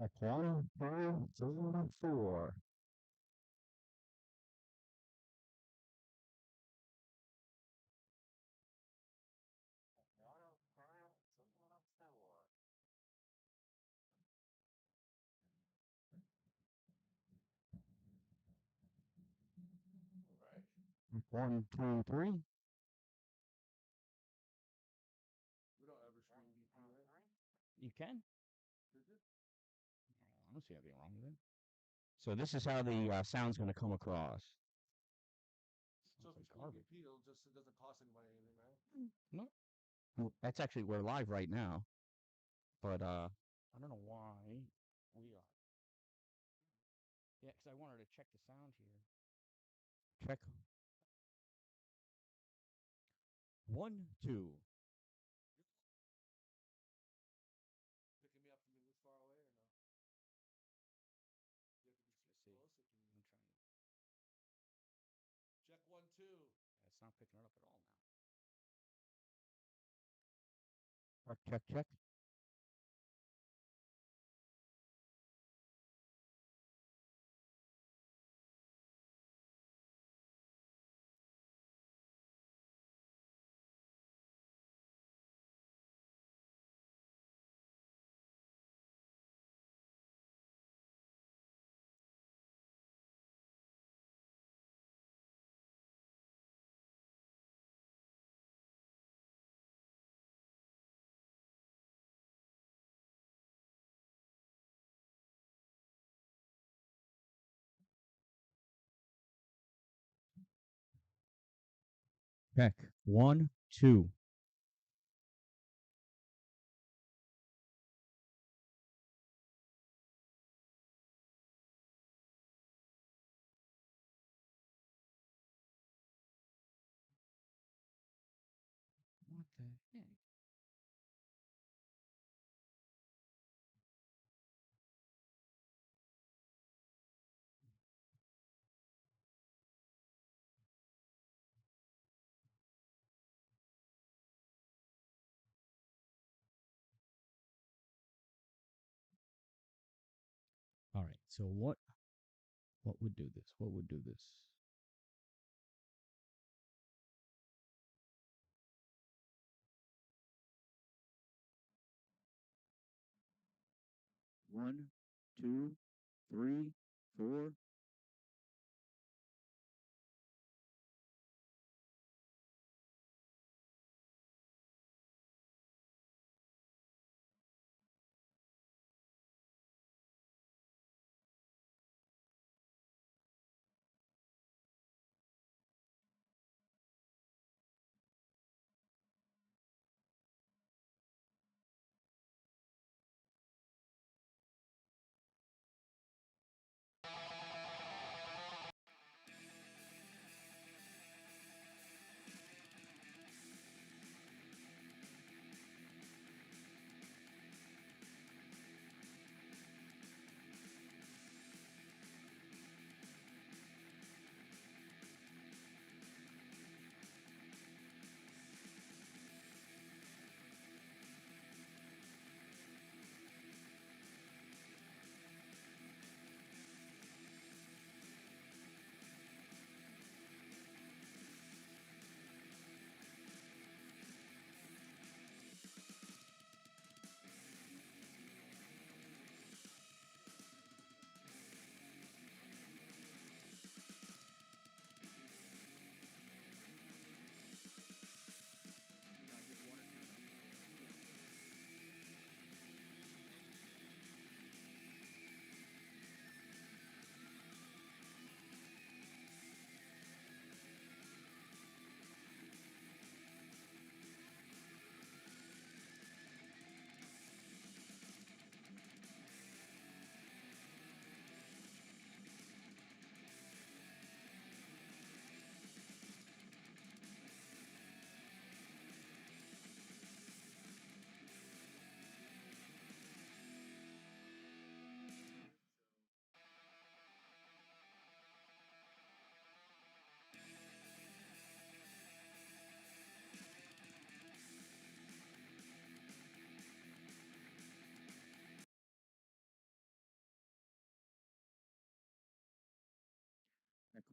Check one, two, three, four. One, two, three. You can. I don't see anything wrong with it. So this is how the sound's going to come across. Sounds like garbage. No, well, that's actually we're live right now, but I don't know why we are. Yeah, because I wanted to check the sound here. Check. One, two. Let's see. I'm trying. Yeah, it's not picking it up at all now. Check, check, check. Check. One, two. What the heck? All right. So what would do this? What would do this? One, two, three, four.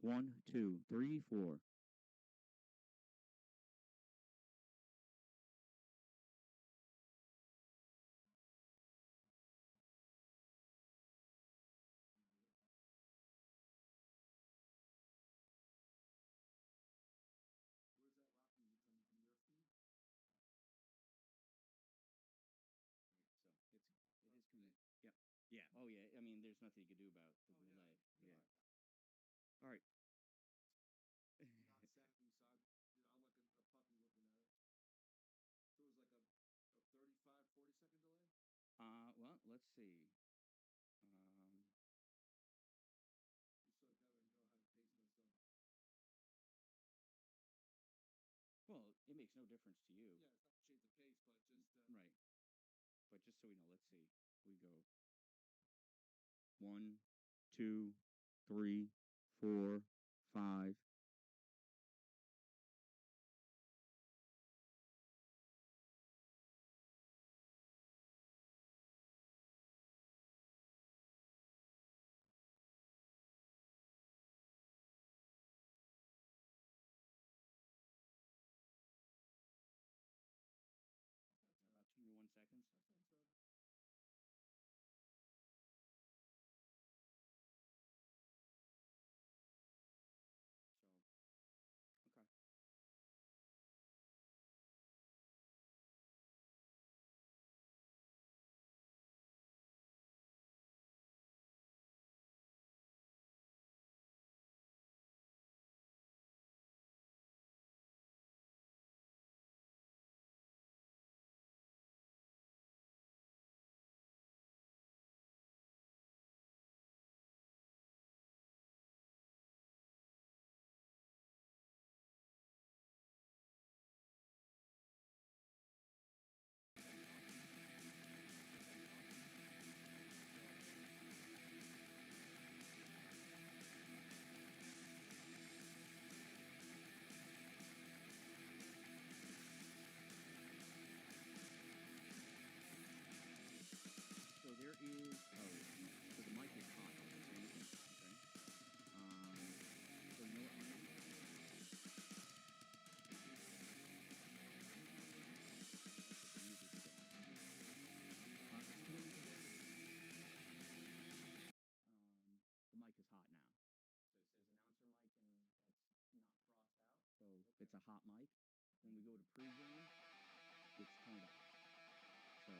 1, 2, 3, 4. So it is coming. Yep. Yeah. Oh yeah. I mean, there's nothing you could do about the delay. Yeah. All right. Not savvy, so I'm like a puppy looking at it. So it was like a 35, 40-second delay? Well, let's see. Um, Just so I kind of know how to pace myself. well, it makes no difference to you. Yeah, it's not to change the pace, but just Right. But just so we know, let's see. We go 1, 2, 3, 4, 5. About 21 seconds. I think so. So, okay. So there is. Oh, so the mic is hot. Okay. So you know what? The mic is hot now. There's announcer mic and that's not crossed out. So it's a hot mic. When we go to pregame, it's turned off. So.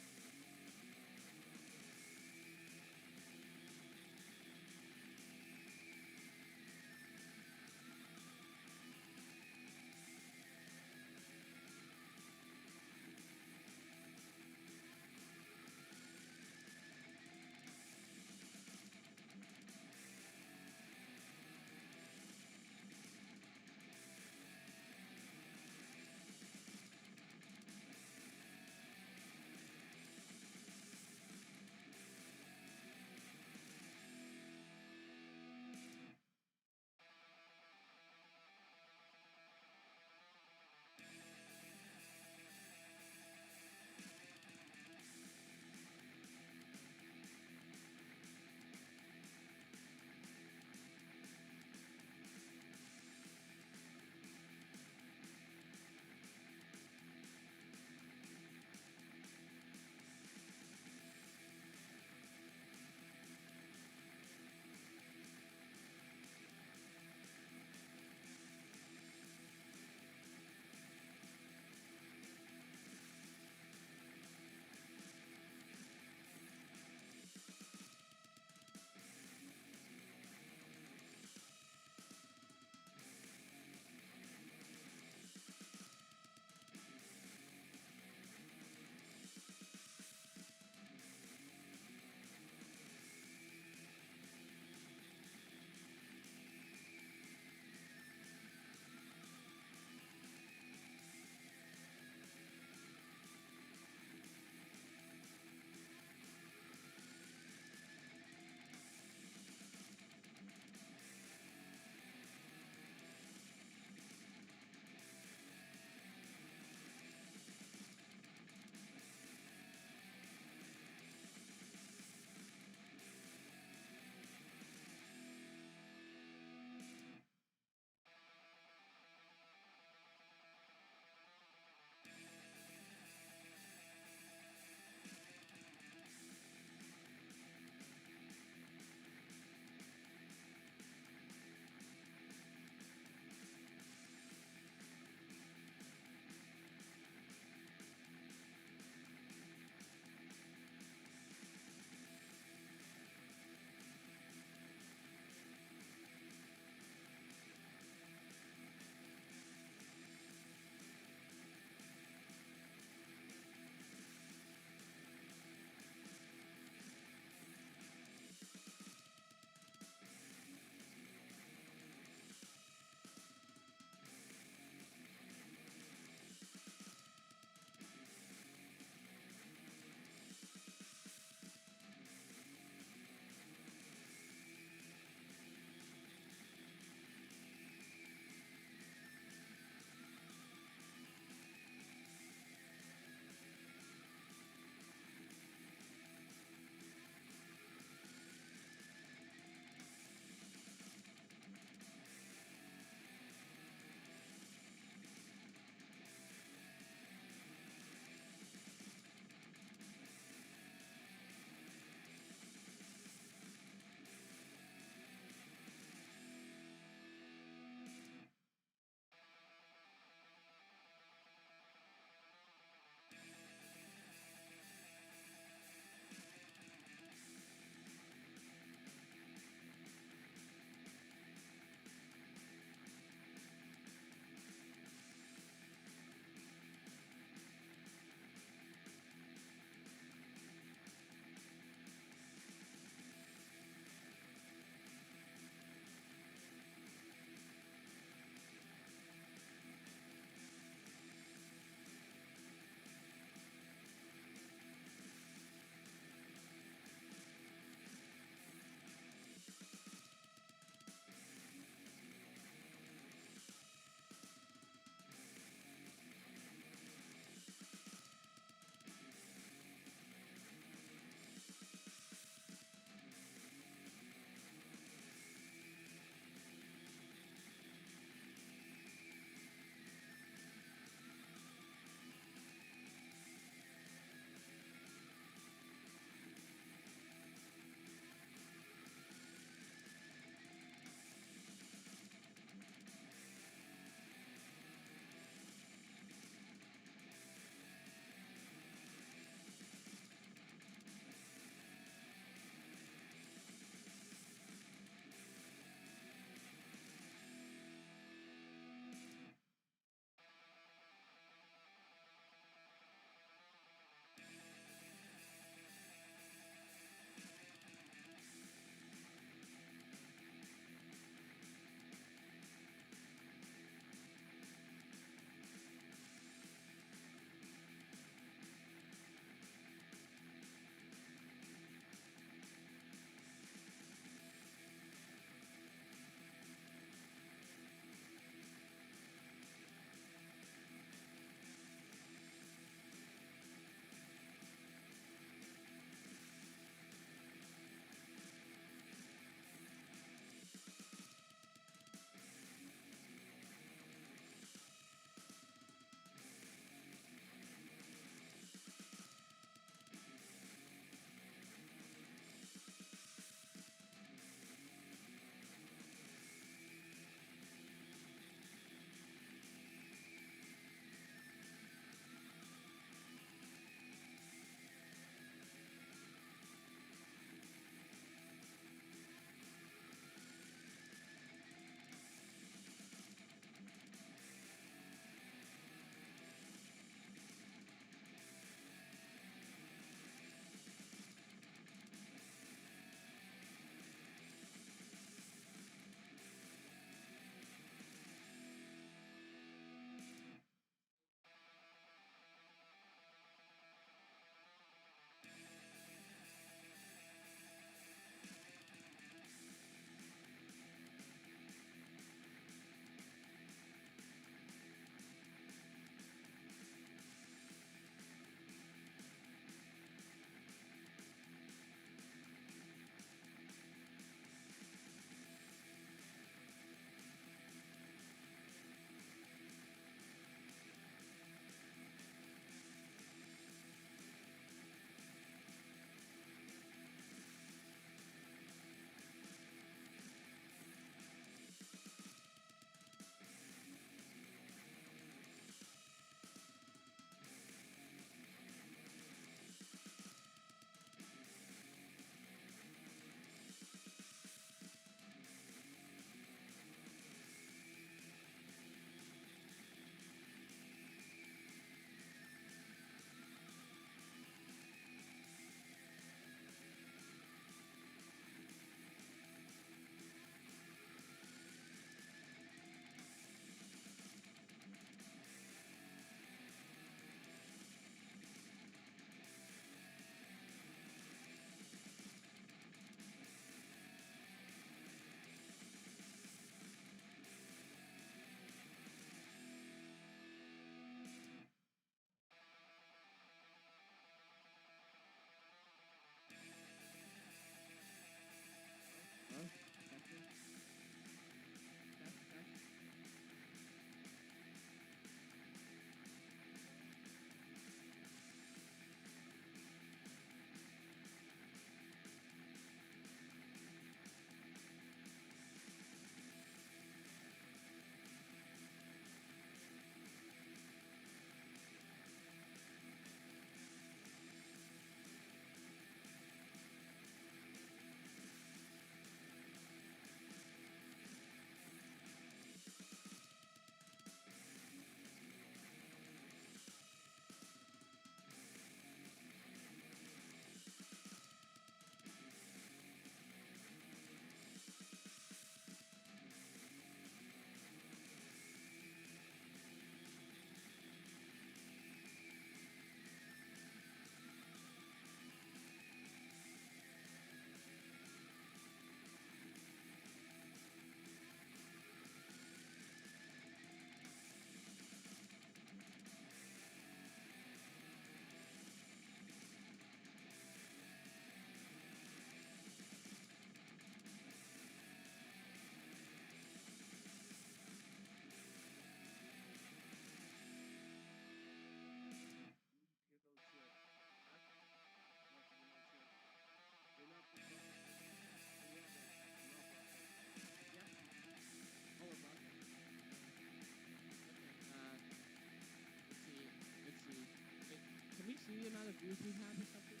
orders we have or something?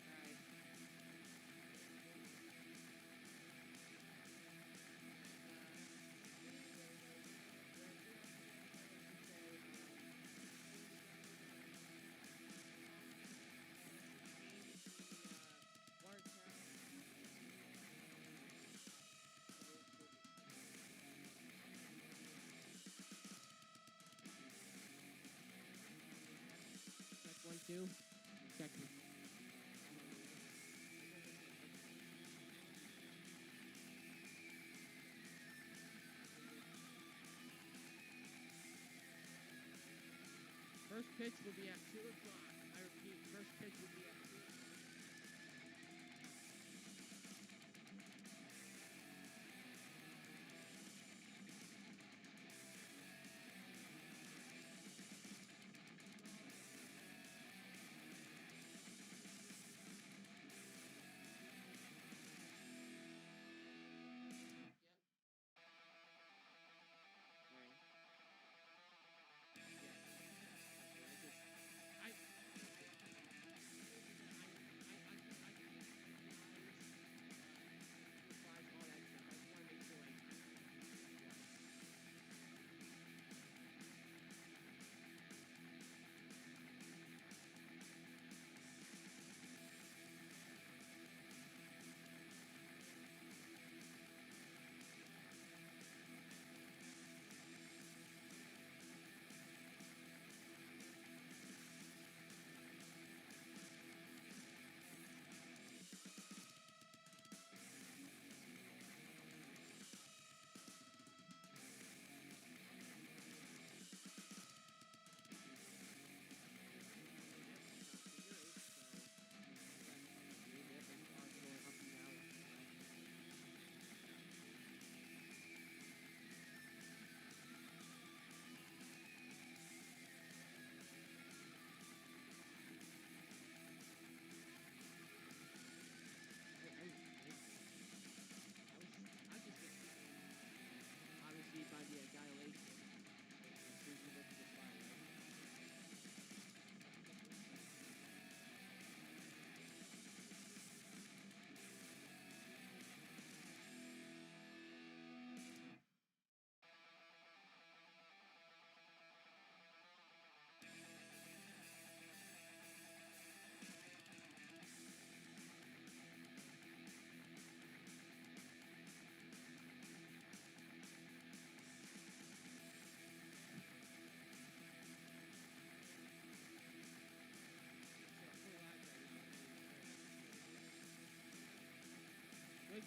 Alright. Watertown. Check 1, 2. Check. First pitch will be at 2 o'clock. I repeat, first pitch will be at 2 o'clock. Yep. Right. Yeah. I obviously by the dilation.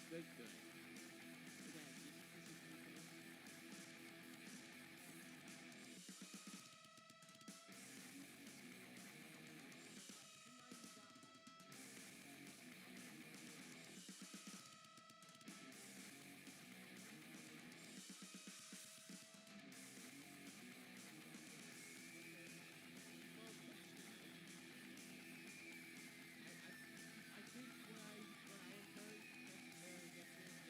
Good. I think when I heard that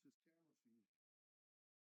his camera feed. Hey Dan, I'm trying to shoot the field, but I'm not sure. Can you live right now? Can you hear us? But I have it on green camera, and I have it on green, the C's. It flips it up.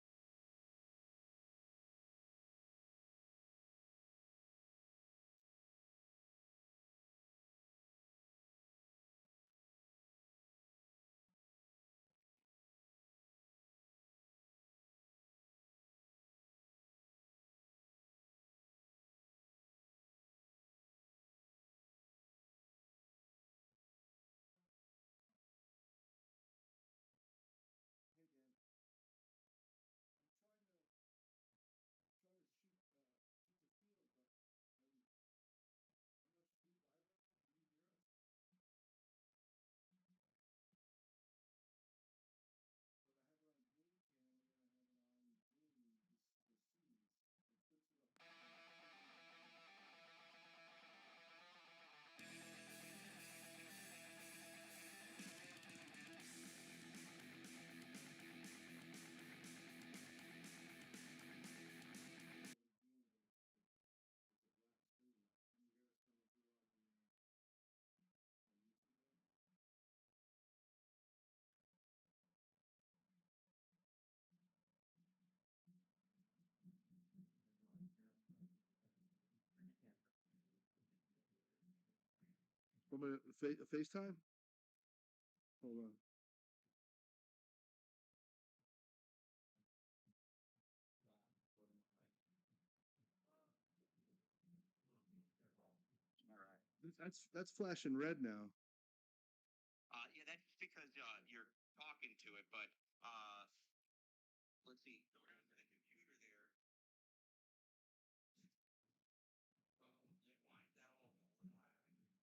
Can you hear us coming through on YouTube there? From a FaceTime? Hold on. All right. That's flashing red now. Yeah, that's because you're talking to it, but let's see. Go down to the computer there.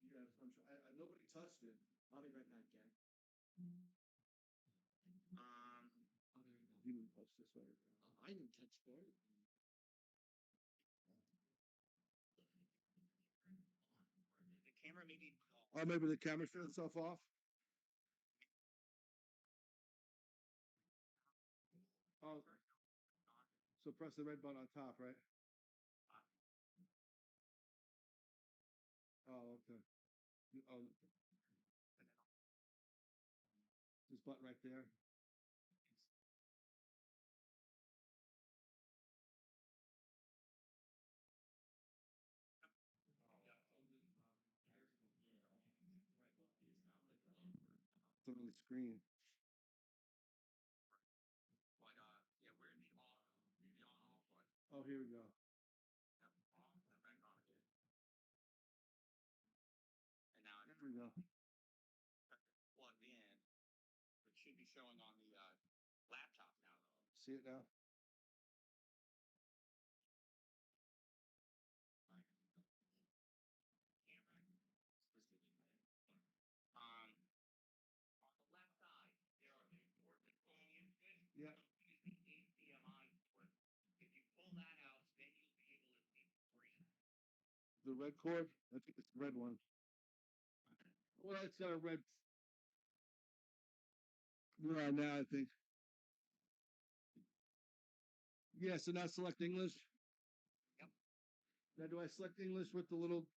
Yeah, wind that off. Yeah, nobody touched it. I'll be right back, Jack. He didn't touch this way. I didn't touch it. The camera maybe. Oh, maybe the camera shut itself off. Oh, so press the red button on top, right? Oh, okay. Oh, this button right there. It's on the screen. But yeah, we're in the on off button. Oh, here we go. Yep, off and then back on again. And now it's Here we go. plugged in. It should be showing on the laptop now, though. See it now? On the left side, there are the ports that going into it. Yeah. Is the HDMI port. If you pull that out, then you'll be able to see screen. The red cord? I think it's the red one. Well, it's got a red. Yeah, now I think. Yeah, so now select English. Yep. Now do I select English with the little?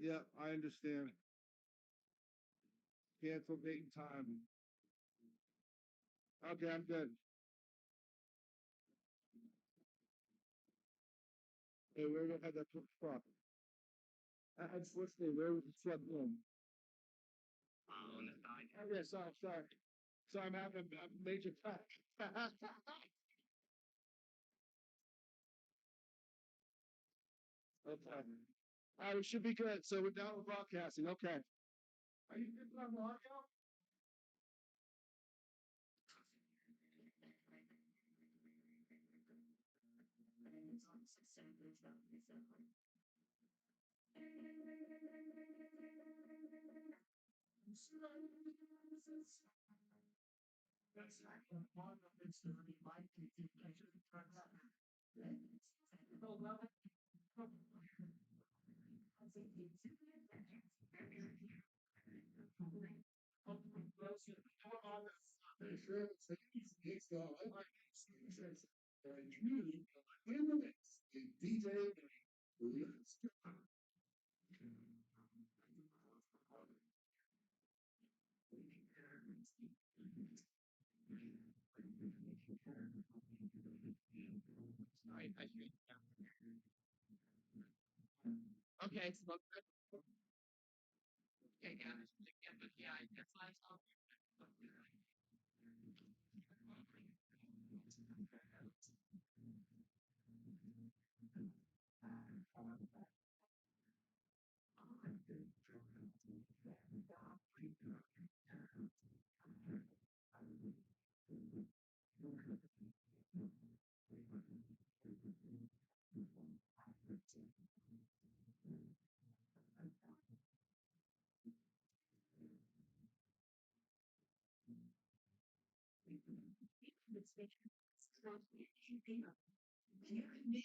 Yeah, I understand. Cancel date and time. Okay, I'm good. Hey, where did I have that fuck? Unfortunately, where was it plugged in? On the side. Oh, yeah, sorry. Sorry, I'm having a major cut. Okay. All right, we should be good. So we're down with broadcasting. Okay. Are you good on the audio? Okay, so okay, yeah, that's nice.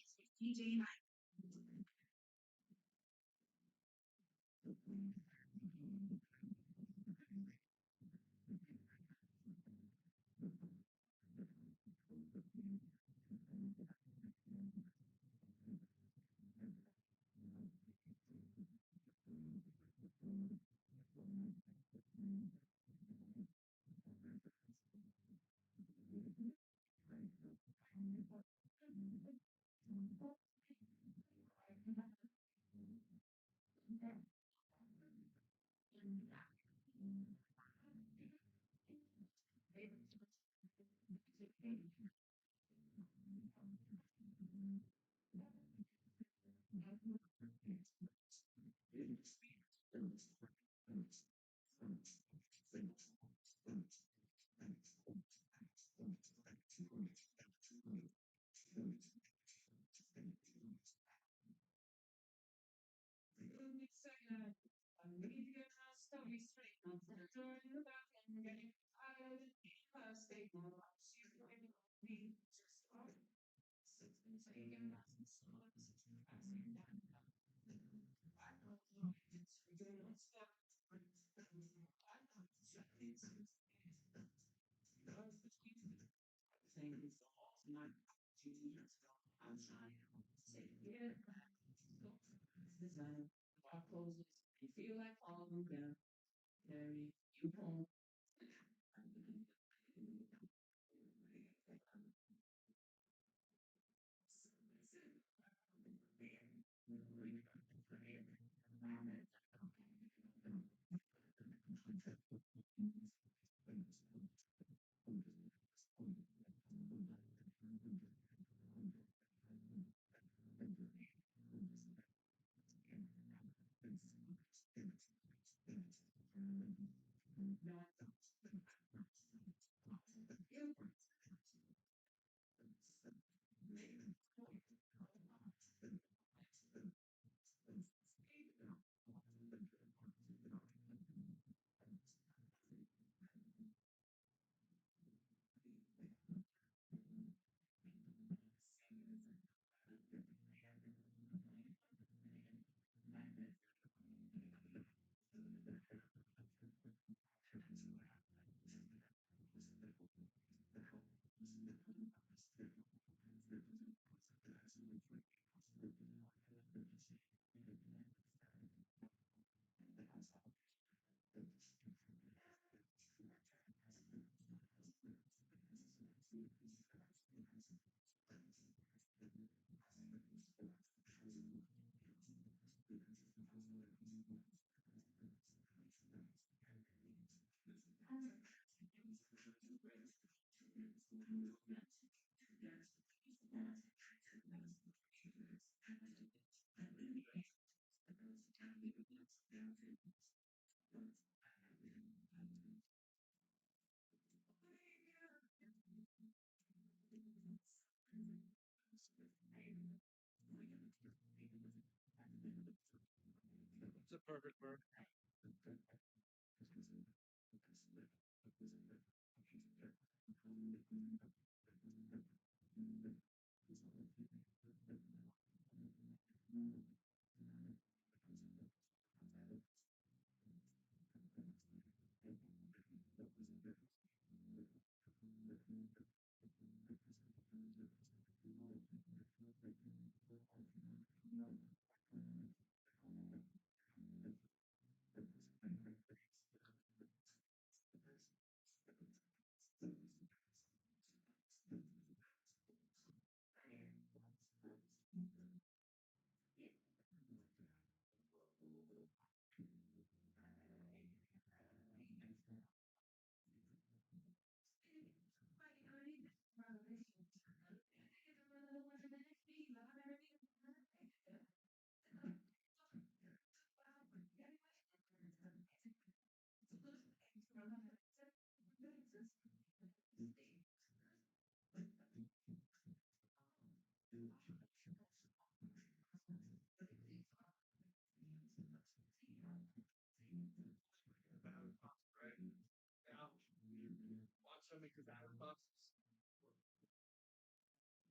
It's a perfect word.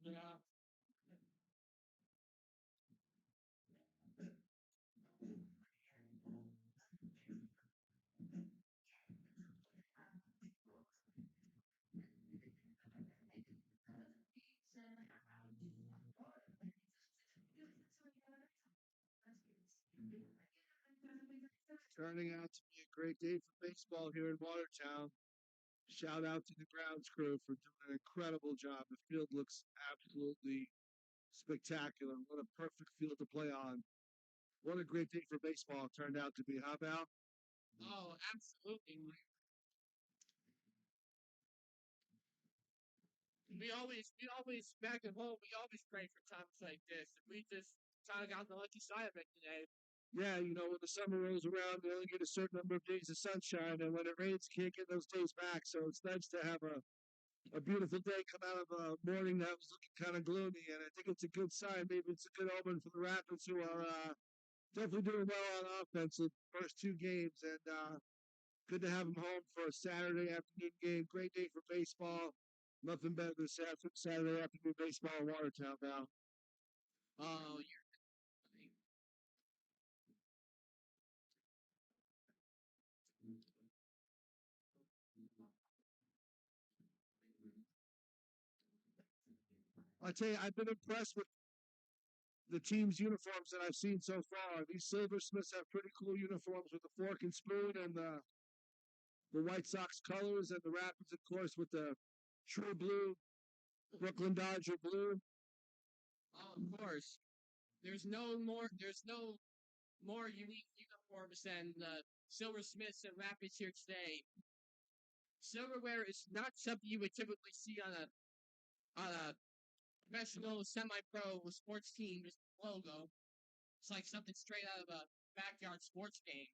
Yeah. Turning out to be a great day for baseball here in Watertown. Shout out to the grounds crew for doing an incredible job. The field looks absolutely spectacular. What a perfect field to play on. What a great day for baseball it turned out to be. How about? Oh, absolutely. We always back at home. We always pray for times like this. We just kind of got the lucky side of it today. Yeah, when the summer rolls around, we only get a certain number of days of sunshine, and when it rains, you can't get those days back. So it's nice to have a beautiful day come out of a morning that was looking kind of gloomy, and I think it's a good sign. Maybe it's a good omen for the Rapids, who are definitely doing well on offense in the first two games, and good to have them home for a Saturday afternoon game. Great day for baseball. Nothing better than Saturday afternoon baseball in Watertown now. Oh, I tell you, I've been impressed with the team's uniforms that I've seen so far. These Silversmiths have pretty cool uniforms with the fork and spoon and the White Sox colors, and the Rapids, of course, with the true blue, Brooklyn Dodger blue. oh, of course. There's no more unique uniforms than the Silversmiths and Rapids here today. Silverware is not something you would typically see on a professional, semi-pro sports team's logo. It's like something straight out of a backyard sports game.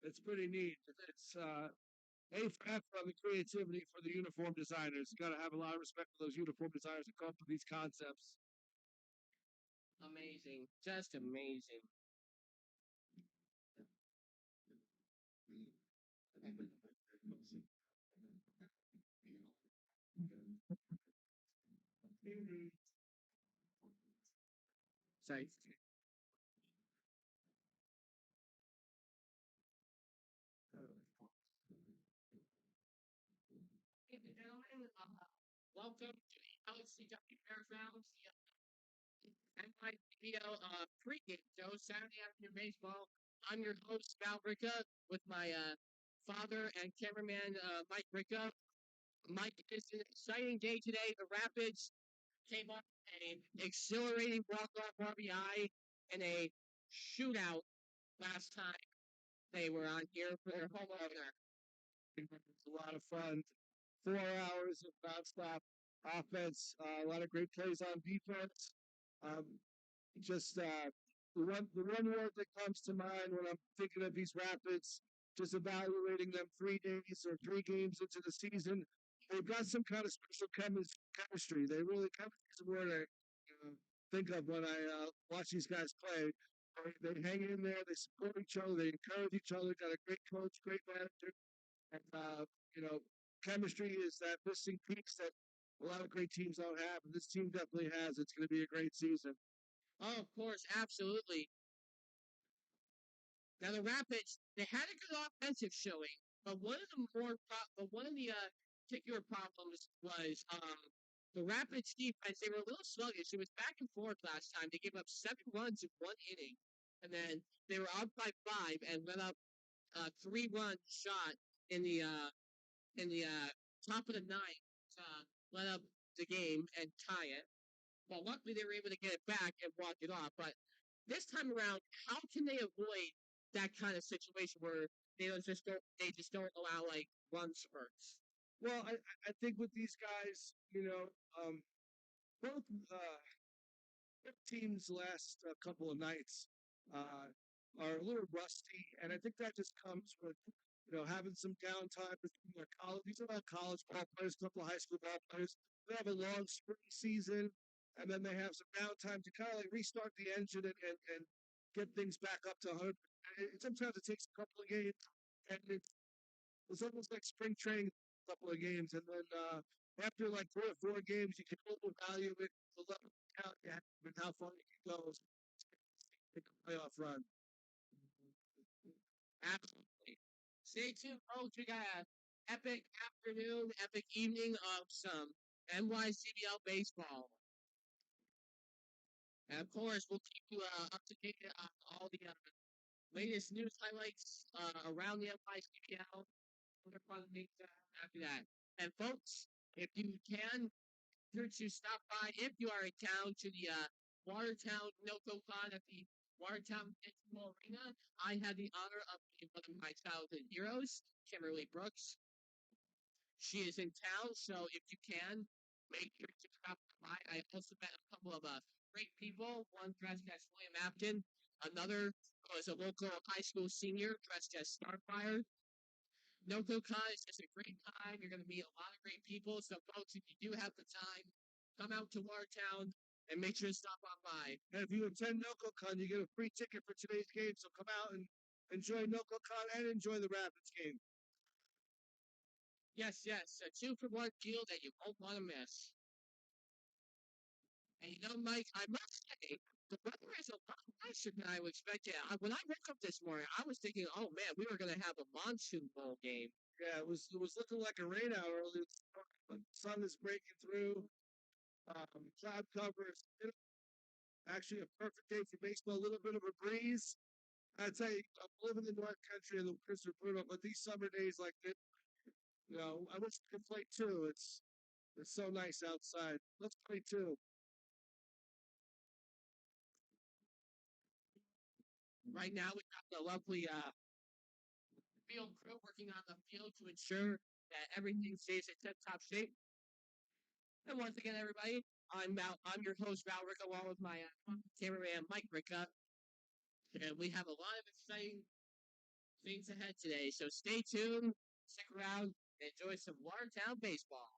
It's pretty neat. It's A for effort on the creativity for the uniform designers. You got to have a lot of respect for those uniform designers that come up with these concepts. Amazing, just amazing. Sorry. Ladies and gentlemen, welcome to the LCW Fairgrounds, the NYCBL pregame show, Saturday afternoon baseball. I'm your host, Val Ricca, with my father and cameraman, Mike Ricca. Mike, it's an exciting day today. The Rapids came up an exhilarating walk-off RBI and a shootout last time they were on here for their home opener. It's a lot of fun. 4 hours of nonstop offense. A lot of great plays on defense. Um, just the one word that comes to mind when I'm thinking of these Rapids, just evaluating them 3 days or 3 games into the season, they've got some kind of special chemistry. They really chemistry is the word I think of when I watch these guys play. They hang in there, they support each other, they encourage each other. Got a great coach, great manager, and you know, chemistry is that missing piece that a lot of great teams don't have, and this team definitely has. It's going to be a great season. Oh, of course, absolutely. Now the Rapids, they had a good offensive showing, but one of the particular problems was the Rapids defense. They were a little sluggish. It was back and forth last time. They gave up 7 runs in 1 inning, and then they were up by 5 and let up 3 runs shot in the top of the ninth to let up the game and tie it. Well, luckily they were able to get it back and walk it off. But this time around, how can they avoid that kind of situation where they just don't allow like run spurts? Well, I think with these guys, both teams last couple of nights are a little rusty, and I think that just comes with having some downtime between their college. These are all college ball players, a couple of high school ball players. They have a long spring season, and then they have some downtime to kind of like restart the engine and get things back up to 100. Sometimes it takes a couple of games, and it's almost like spring training. couple of games, and then after like 3 or 4 games, you can evaluate the level of talent you have and how far you can go in the playoff run. Absolutely. Stay tuned, folks. We got an epic afternoon, epic evening of some NYCBL baseball. And of course, we'll keep you up to date on all the latest news highlights around the NYCBL. Other fun things after that. And folks, if you can, sure to stop by if you are in town to the Watertown NoCoCon at the Watertown Municipal Arena. I had the honor of meeting one of my childhood heroes, Kimberly Brooks. She is in town, so if you can, make sure to stop by. I also met a couple of great people. One dressed as William Afton, another was a local high school senior dressed as Starfire. NoCoCon is just a great time. You're going to meet a lot of great people. So, folks, if you do have the time, come out to Watertown and make sure to stop on by. And if you attend NoCoCon, you get a free ticket for today's game. So come out and enjoy NoCoCon and enjoy the Rapids game. Yes, yes, a 2-for-1 deal that you won't want to miss. And you know, Mike, I must say, the weather is a lot nicer than I was expecting. When I woke up this morning, I was thinking, oh man, we were going to have a monsoon bowl game. Yeah, it was looking like a rain hour earlier. The sun is breaking through. Cloud covers. Actually, a perfect day for baseball. A little bit of a breeze. I tell you, I'm living in the North Country in the Christopher Bruno, but these summer days like this, I wish I could play too. It's so nice outside. Let's play too. Right now, we got the lovely field crew working on the field to ensure that everything stays in tip-top shape. And once again, everybody, I'm your host, Val Rick, along with my cameraman, Mike Ricka. And we have a lot of exciting things ahead today. So stay tuned, stick around, and enjoy some Watertown baseball.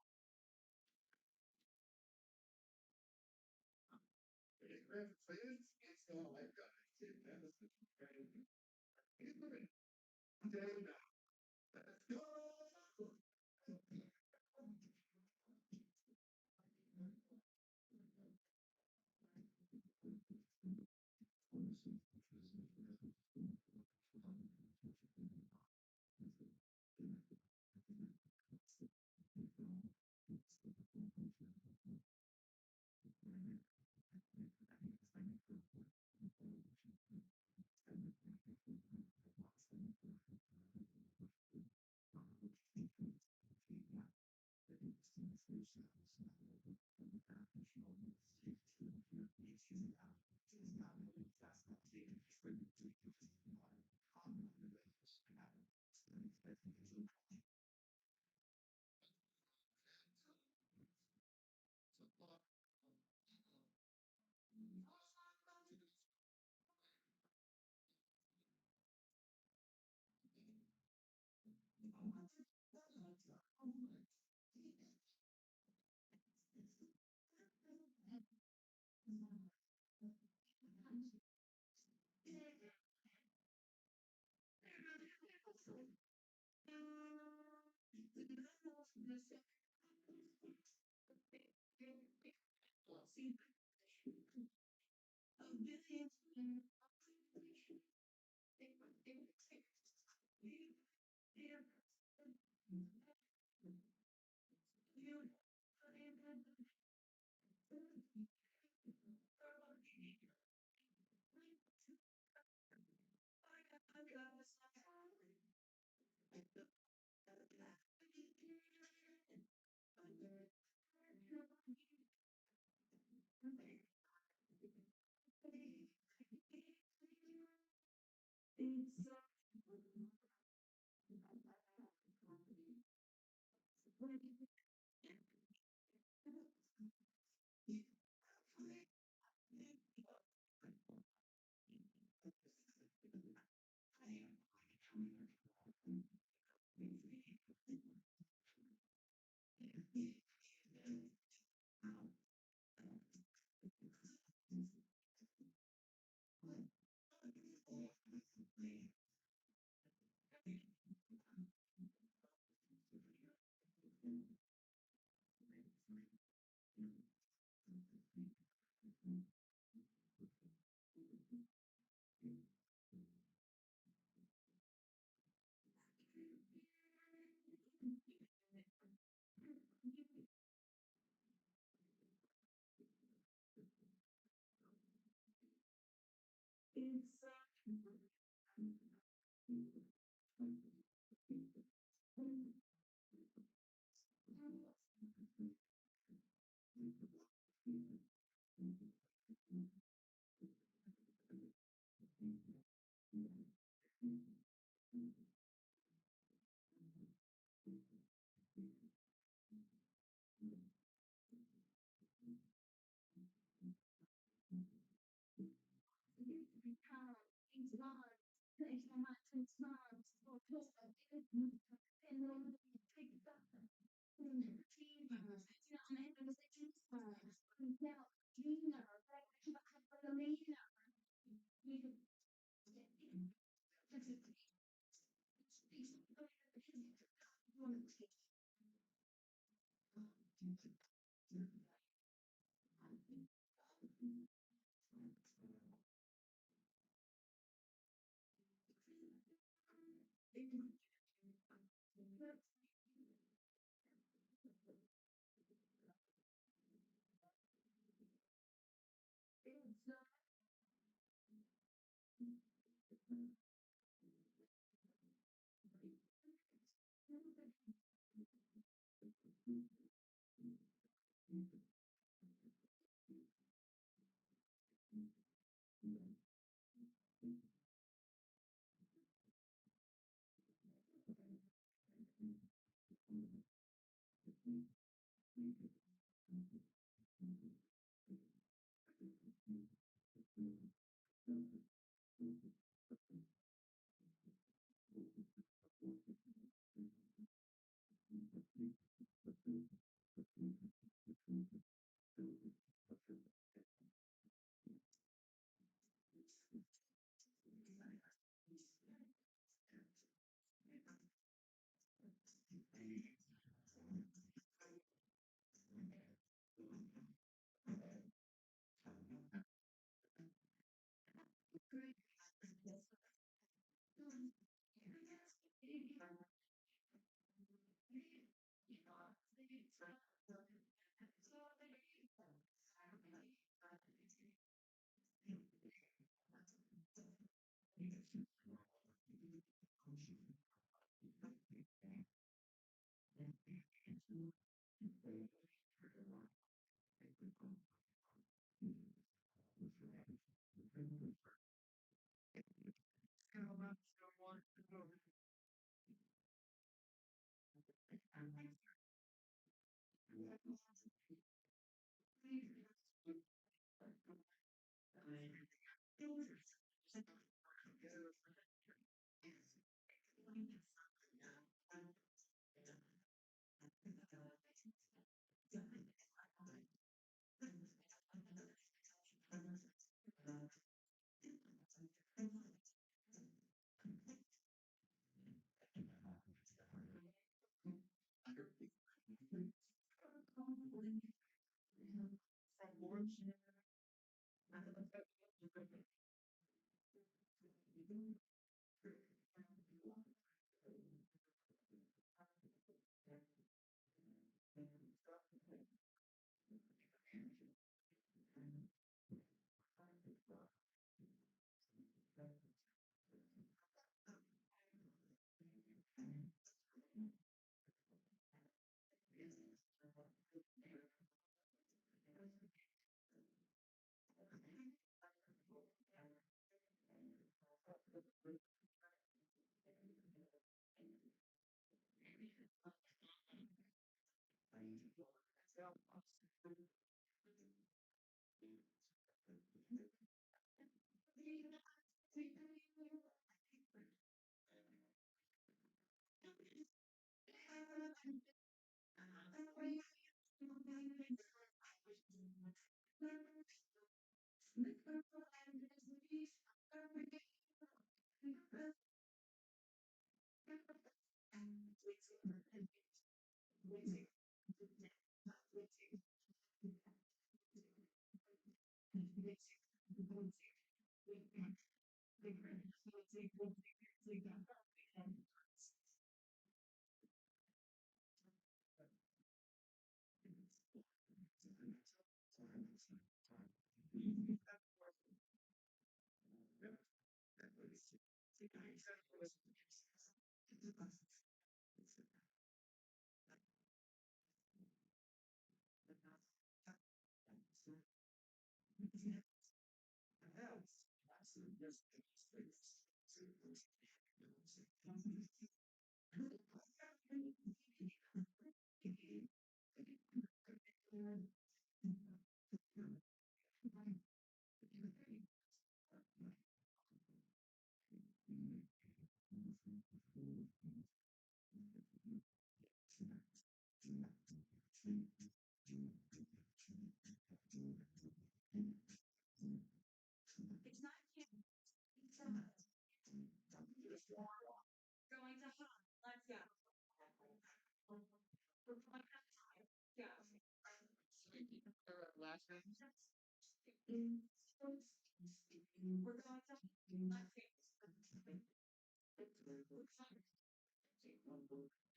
Last name?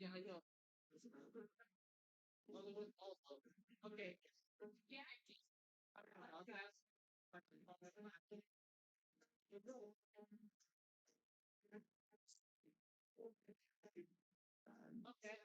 Yeah, I know. Also. Okay. Yeah. Okay.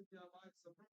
should be online somewhere.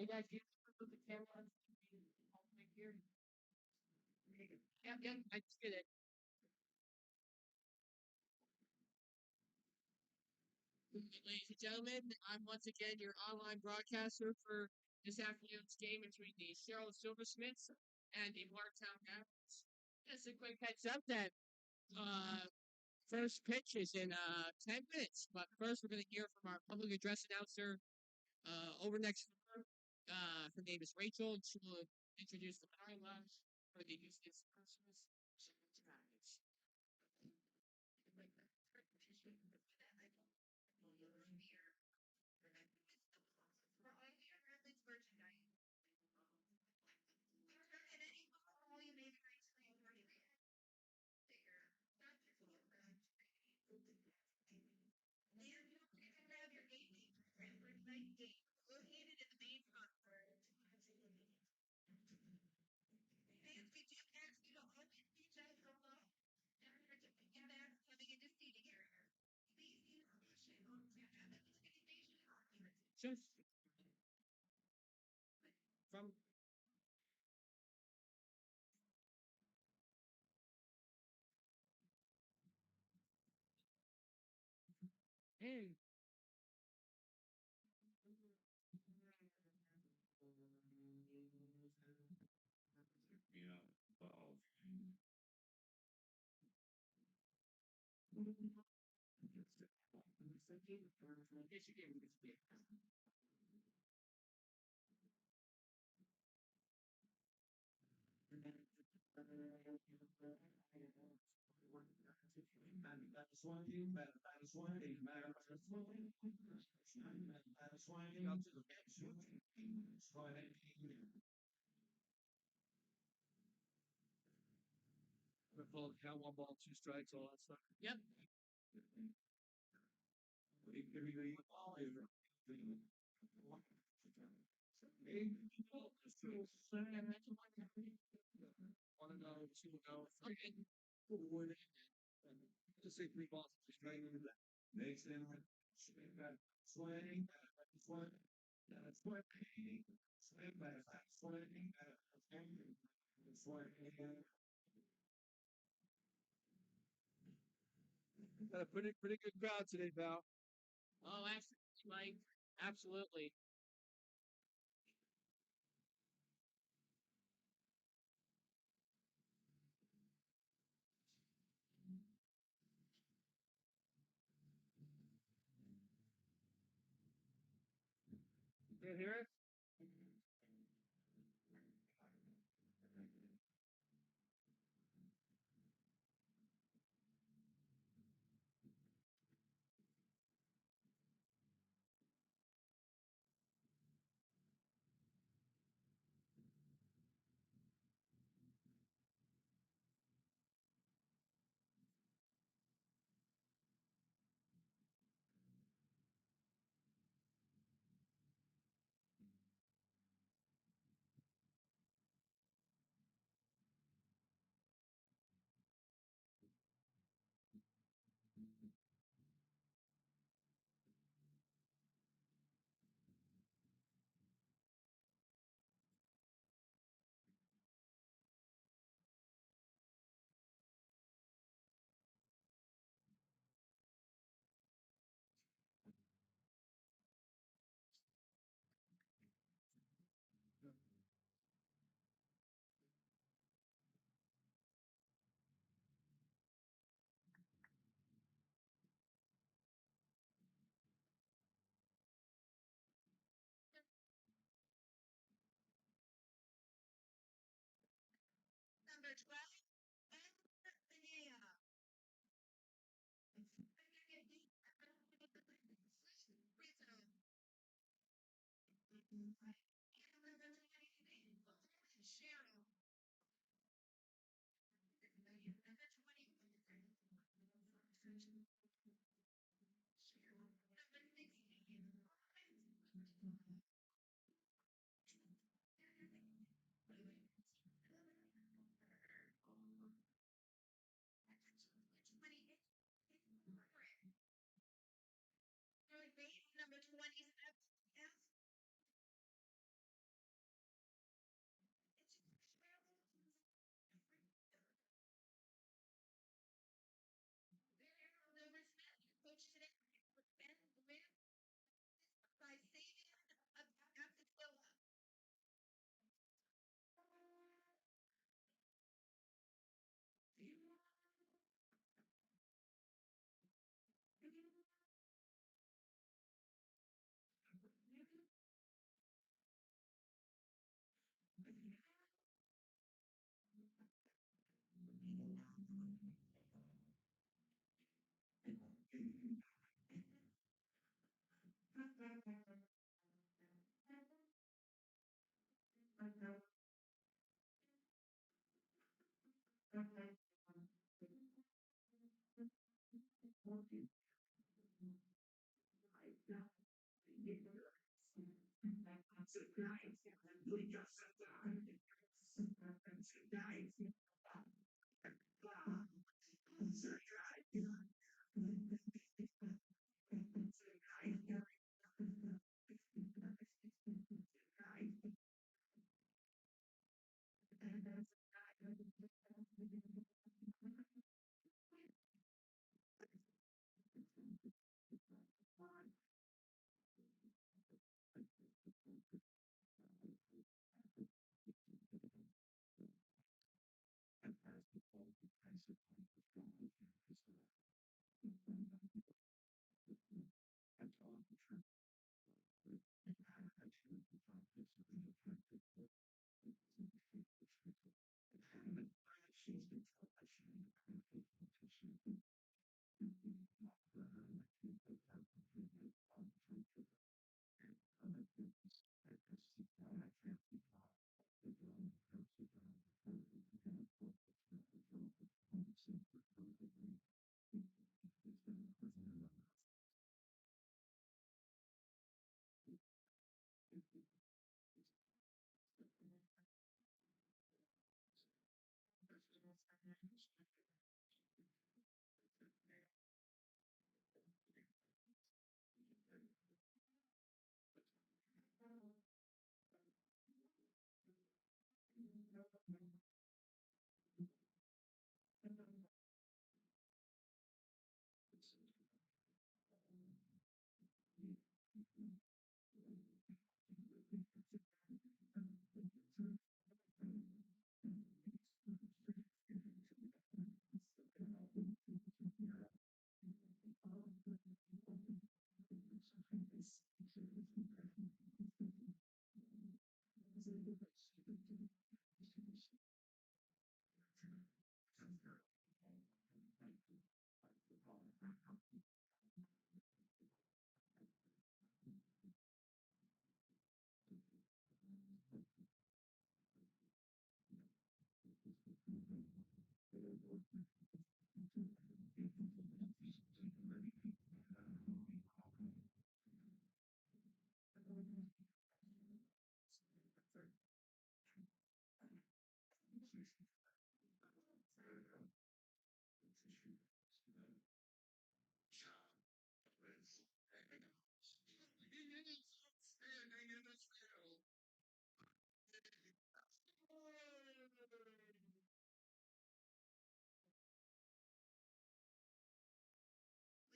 Hey guys, you put the camera on here. Yep, I just did it. Ladies and gentlemen, I'm once again your online broadcaster for this afternoon's game between the Sherrill Silversmiths and the Watertown Rapids. Just a quick heads up that first pitch is in 10 minutes. But first, we're going to hear from our public address announcer over next door. Her name is Rachel, and she will introduce the bylaws for the Houston Silversmiths. Just from hey, yes, you gave me this bit. Count 1 ball, 2 strikes, all that stuff. Yep. One and go, 2 and go. Okay. Just say 3 balls, 2 strikes. Next in, swing, swing, swing, got a pretty good crowd today, pal. Oh, absolutely, Mike. Absolutely. You hear it? number 12, Linnea. Sherrill. Number 20. Number 16. Third base, number 27. Yes. Silversmith, coach today, Ben Wynn, by Sabian of Apatola.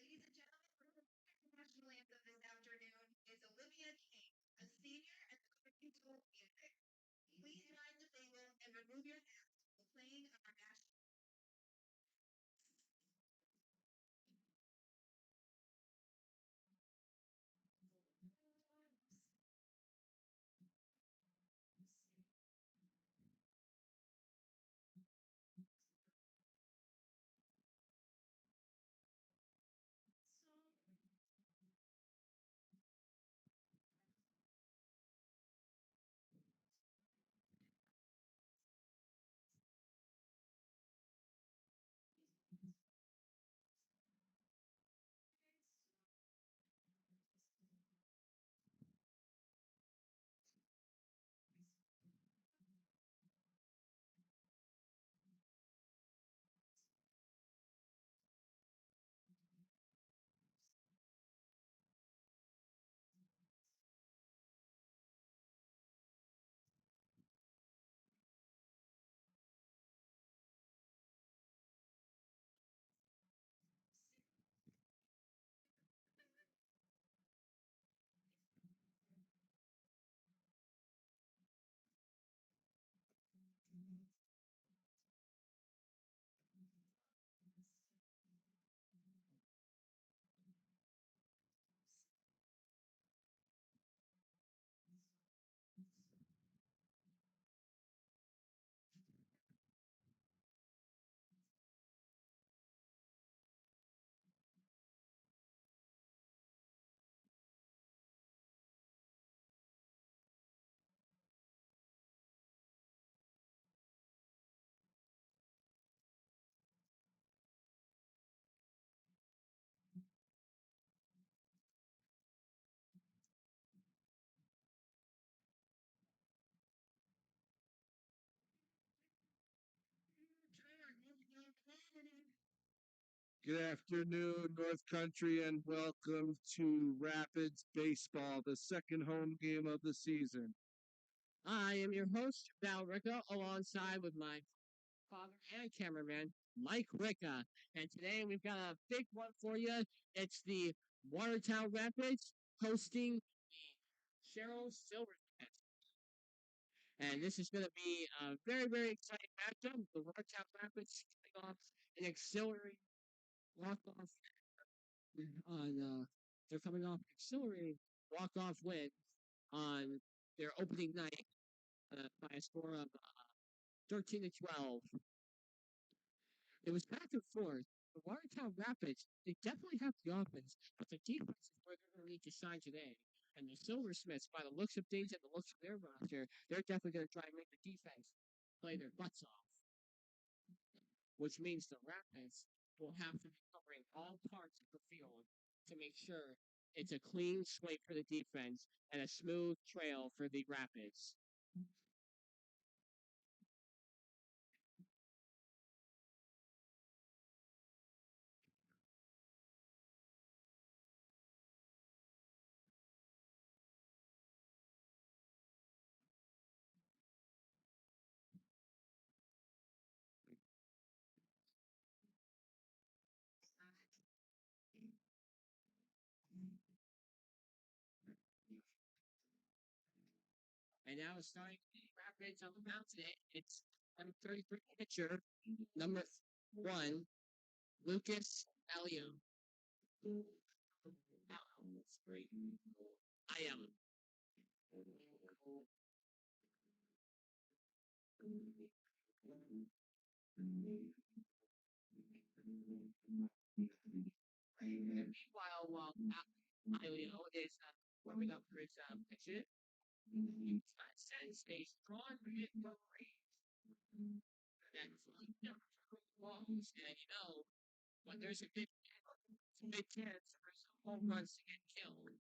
Ladies and gentlemen, the national anthem this afternoon is Olivia King, a senior at the Cooking School of Music. Please join the table and remove your hats while playing our national. Good afternoon, North Country, and welcome to Rapids Baseball, the second home game of the season. I am your host, Val Ricca, alongside with my father and cameraman, Mike Ricca. And today we've got a big one for you. It's the Watertown Rapids hosting the Sherrill Silversmiths. And this is going to be a very, very exciting matchup. The Watertown Rapids coming off an auxiliary walk-off they're coming off an auxiliary walk-off win on their opening night by a score of 13 to 12. It was back and forth. The Watertown Rapids, they definitely have the offense, but the defense is where they're going to need to shine today. And the Silversmiths, by the looks of things and the looks of their roster, they're definitely going to try and make the defense play their butts off. Which means the Rapids will have to be covering all parts of the field to make sure it's a clean slate for the defense and a smooth trail for the Rapids. And now starting the Rapids on the mound today, it's number 33 pitcher, number 1, Lucas Elio. I am. Meanwhile, while Elio is warming up for his pitch it, he sends a strong hit for range. That's balls, and when there's a big chance for some home runs to get killed.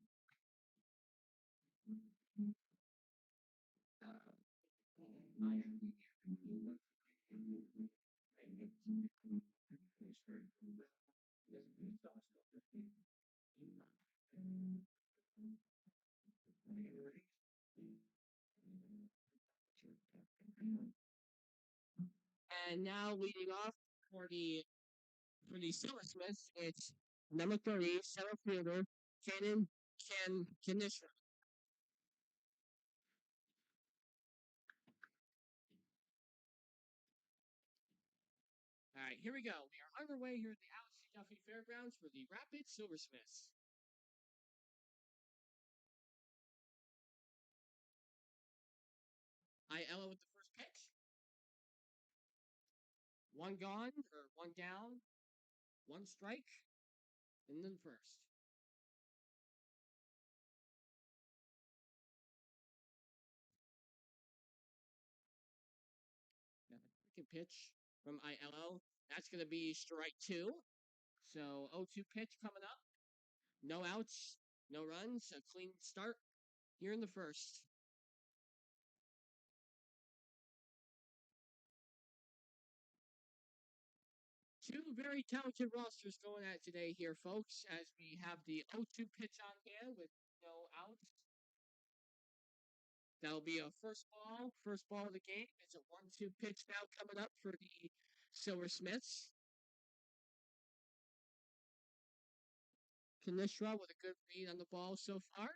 And now leading off for the Silversmiths, it's number 30, center fielder, Canon Kanisha. All right, here we go. We are underway here at the Alex C. Duffy Fairgrounds for the Rapid Silversmiths. Ella with the first pitch. One gone, or one down, one strike, and then first. Now the second pitch from ILO. That's going to be strike 2. So 0-2 pitch coming up. No outs, no runs, a clean start here in the first. Two very talented rosters going at today here, folks, as we have the 0-2 pitch on hand with no outs. That'll be a first ball of the game. It's a 1-2 pitch now coming up for the Silversmiths. Kanishra with a good read on the ball so far.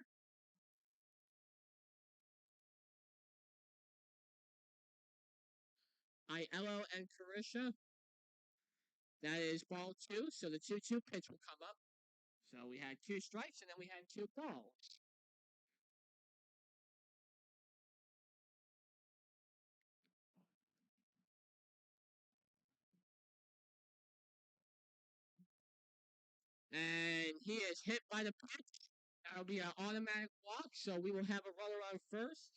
Aiello and Carisha. That is ball 2, so the 2-2 pitch will come up. So we had 2 strikes, and then we had 2 balls. And he is hit by the pitch. That'll be an automatic walk, so we will have a runner on first.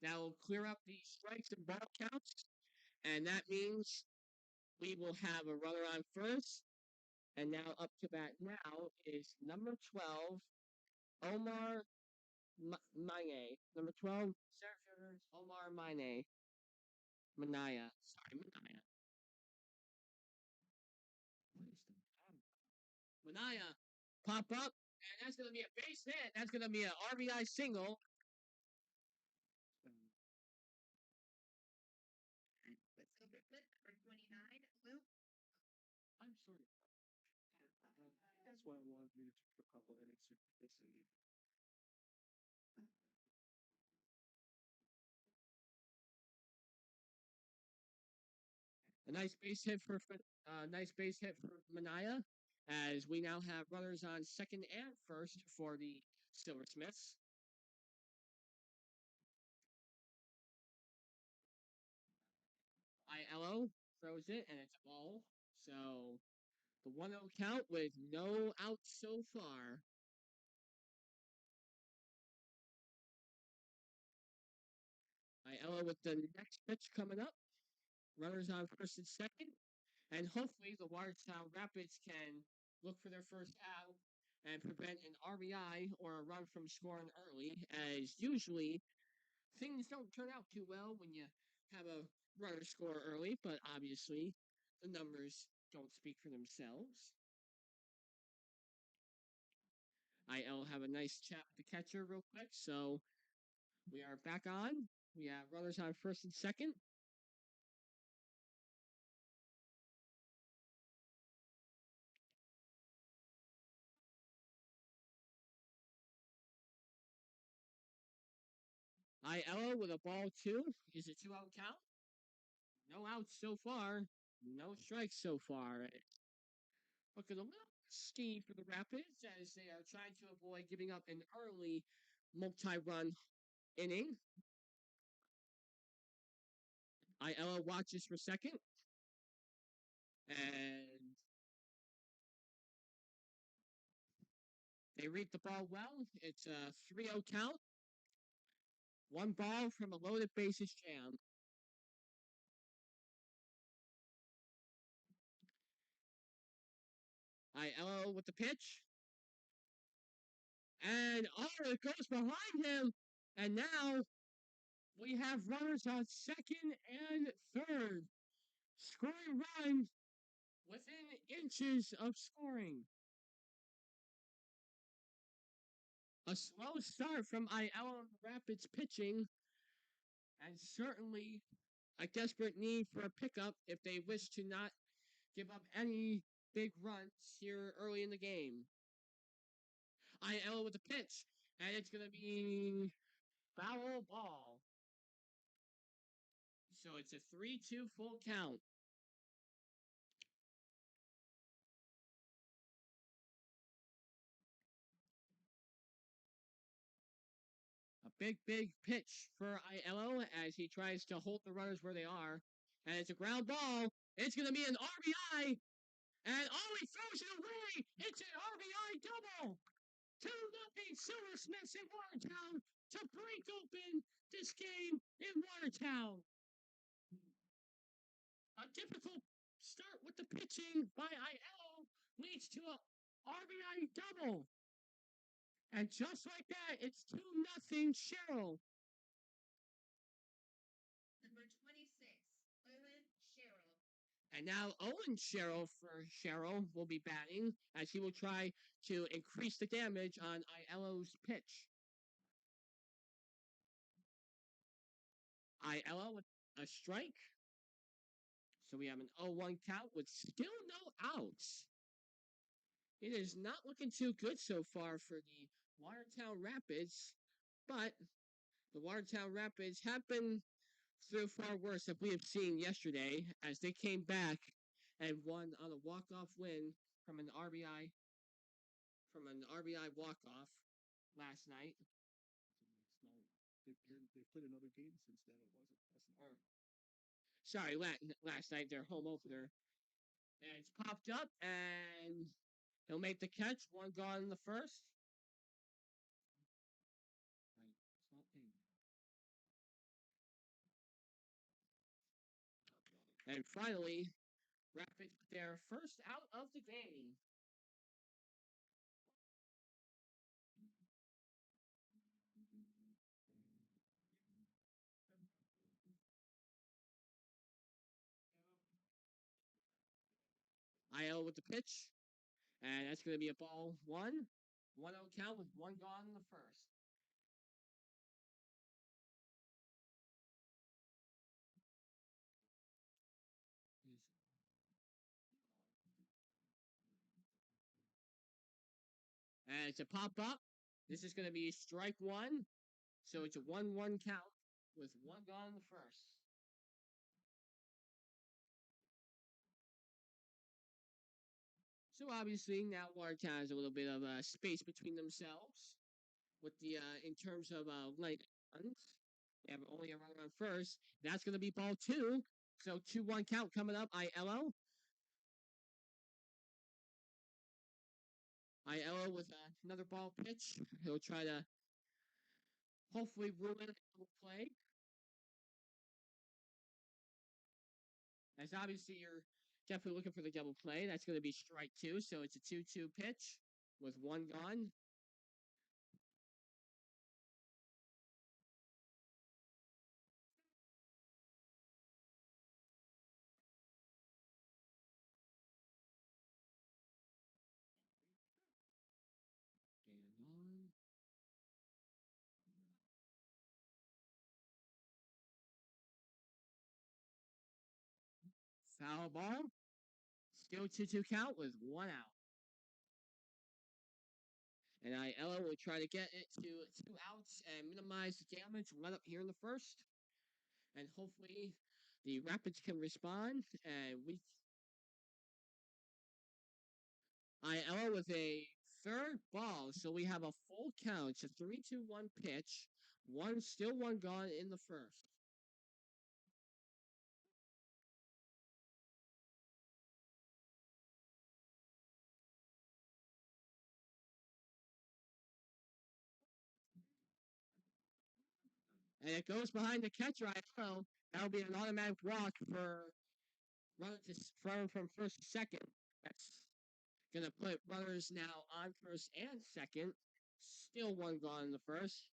That will clear up the strikes and ball counts, and that means we will have a runner on first. And now up to bat now is number 12, Omar Mane. Number 12, center fielder, Omar Mane. Manaya. Sorry, Manaya. Manaya pop up, and that's going to be a base hit. That's going to be an RBI single. I'm sorry. That's why I wanted me to take a couple innings of this. A nice base hit for Manaya, as we now have runners on second and first for the Silversmiths. ILO throws it, and it's a ball. So the 1-0 count with no outs so far. ILO with the next pitch coming up. Runners on first and second. And hopefully the Watertown Rapids can look for their first out and prevent an RBI or a run from scoring early, as usually things don't turn out too well when you have a runner score early, but obviously the numbers don't speak for themselves. IL have a nice chat with the catcher real quick, so we are back on. We have runners on first and second. IL with a ball two. Is it 2-out count? No outs so far. No strikes so far. Looking a little risky for the Rapids as they are trying to avoid giving up an early multi-run inning. IL watches for second. And they read the ball well. It's a 3-0 count. One ball from a loaded bases jam. IL with the pitch. And it goes behind him. And now we have runners on second and third. Scoring run within inches of scoring. A slow start from IL Rapids pitching, and certainly a desperate need for a pickup if they wish to not give up any big runs here early in the game. IL with the pitch, and it's going to be foul ball. So it's a 3-2 full count. A big pitch for ILO as he tries to hold the runners where they are. And it's a ground ball. It's going to be an RBI. And he throws it away. It's an RBI double. 2-0 Silversmiths in Watertown to break open this game in Watertown. A difficult start with the pitching by IL leads to a RBI double. And just like that, it's 2-0 Sherrill. Number 26, Owen Sherrill. And now Owen Sherrill for Sherrill will be batting as he will try to increase the damage on ILO's pitch. ILO with a strike. So we have an 0-1 count with still no outs. It is not looking too good so far for the Watertown Rapids, but the Watertown Rapids have been through far worse than we have seen yesterday as they came back and won on a walk-off win from an RBI walk-off last night. They played another game since then. It wasn't last night. Sorry, last night, their home opener. And it's popped up, and he'll make the catch. One gone in the first. And finally, Rapids their first out of the game. IL with the pitch. And that's going to be a ball 1-0 count with one gone in the first. And it's a pop up. This is going to be strike one. So it's a 1-1 count with one gone in the first. So obviously now Watertown has a little bit of space between themselves with the in terms of light runs. They have only a runner on first. That's going to be ball two. So 2-1 count coming up. ILO. ILO with another ball pitch. He'll try to hopefully ruin a play. As obviously you're definitely looking for the double play. That's going to be strike two. So it's a 2-2 pitch with one gone. Foul ball. Still 2-2 count with one out. And Ella will try to get it to 2 outs and minimize the damage. Run up here in the first. And hopefully the Rapids can respond. And Ella with a third ball. So we have a full count. It's a 3-2-1 pitch. Still one gone in the first. And it goes behind the catcher. That'll be an automatic walk for runner to run from first to second. That's gonna put runners now on first and second. Still one gone in the first.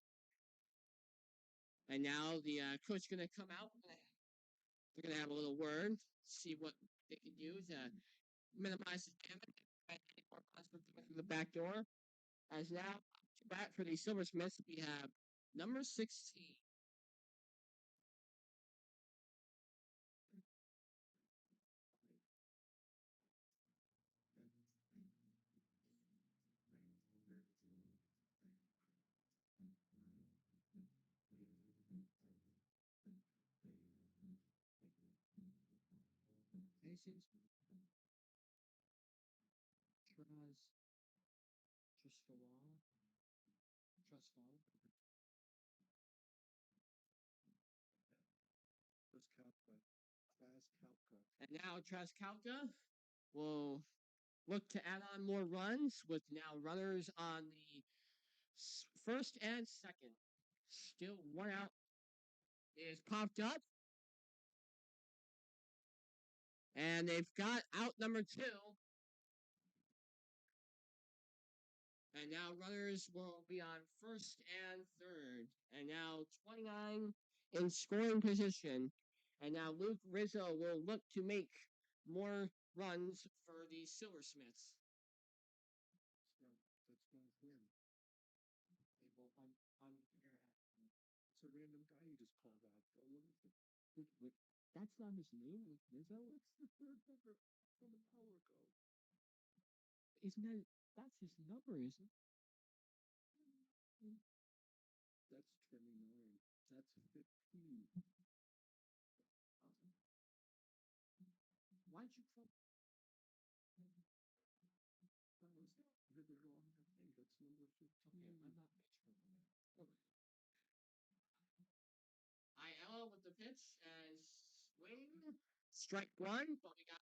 And now the coach gonna come out. They're gonna have a little word, see what they can do to minimize the damage. More prospect coming through the back door. As now to bat for the Silversmiths, we have number 16. Patience. Trust the wall. Trust wall. And now Traskalka will look to add on more runs with now runners on the first and second. Still one out is popped up. And they've got out number 2. And now runners will be on first and third. And now 29 in scoring position. And now Luke Rizzo will look to make more runs for the Silversmiths. It's a random guy you just called out. That's not his name, Luke Rizzo. It's the third number from an hour ago. That's his number, isn't it? That's 29. That's 15. Why'd you call? That was the wrong thing. That's number 15. Okay, I'm not picturing it. Okay. Ella with the pitch and swing. Strike one, but we got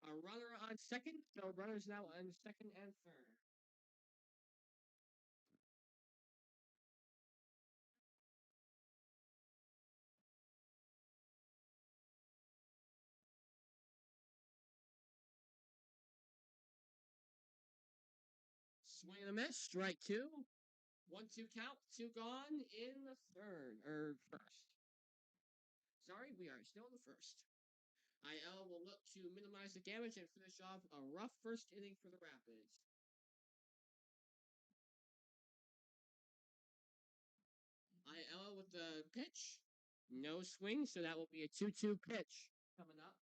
a runner on second. So runners now on second and third. Swing and a miss. Strike two. 1-2 count. 2 gone in the third or first. Sorry, we are still in the first. IL will look to minimize the damage and finish off a rough first inning for the Rapids. the pitch. No swing, so that will be a 2-2 pitch coming up.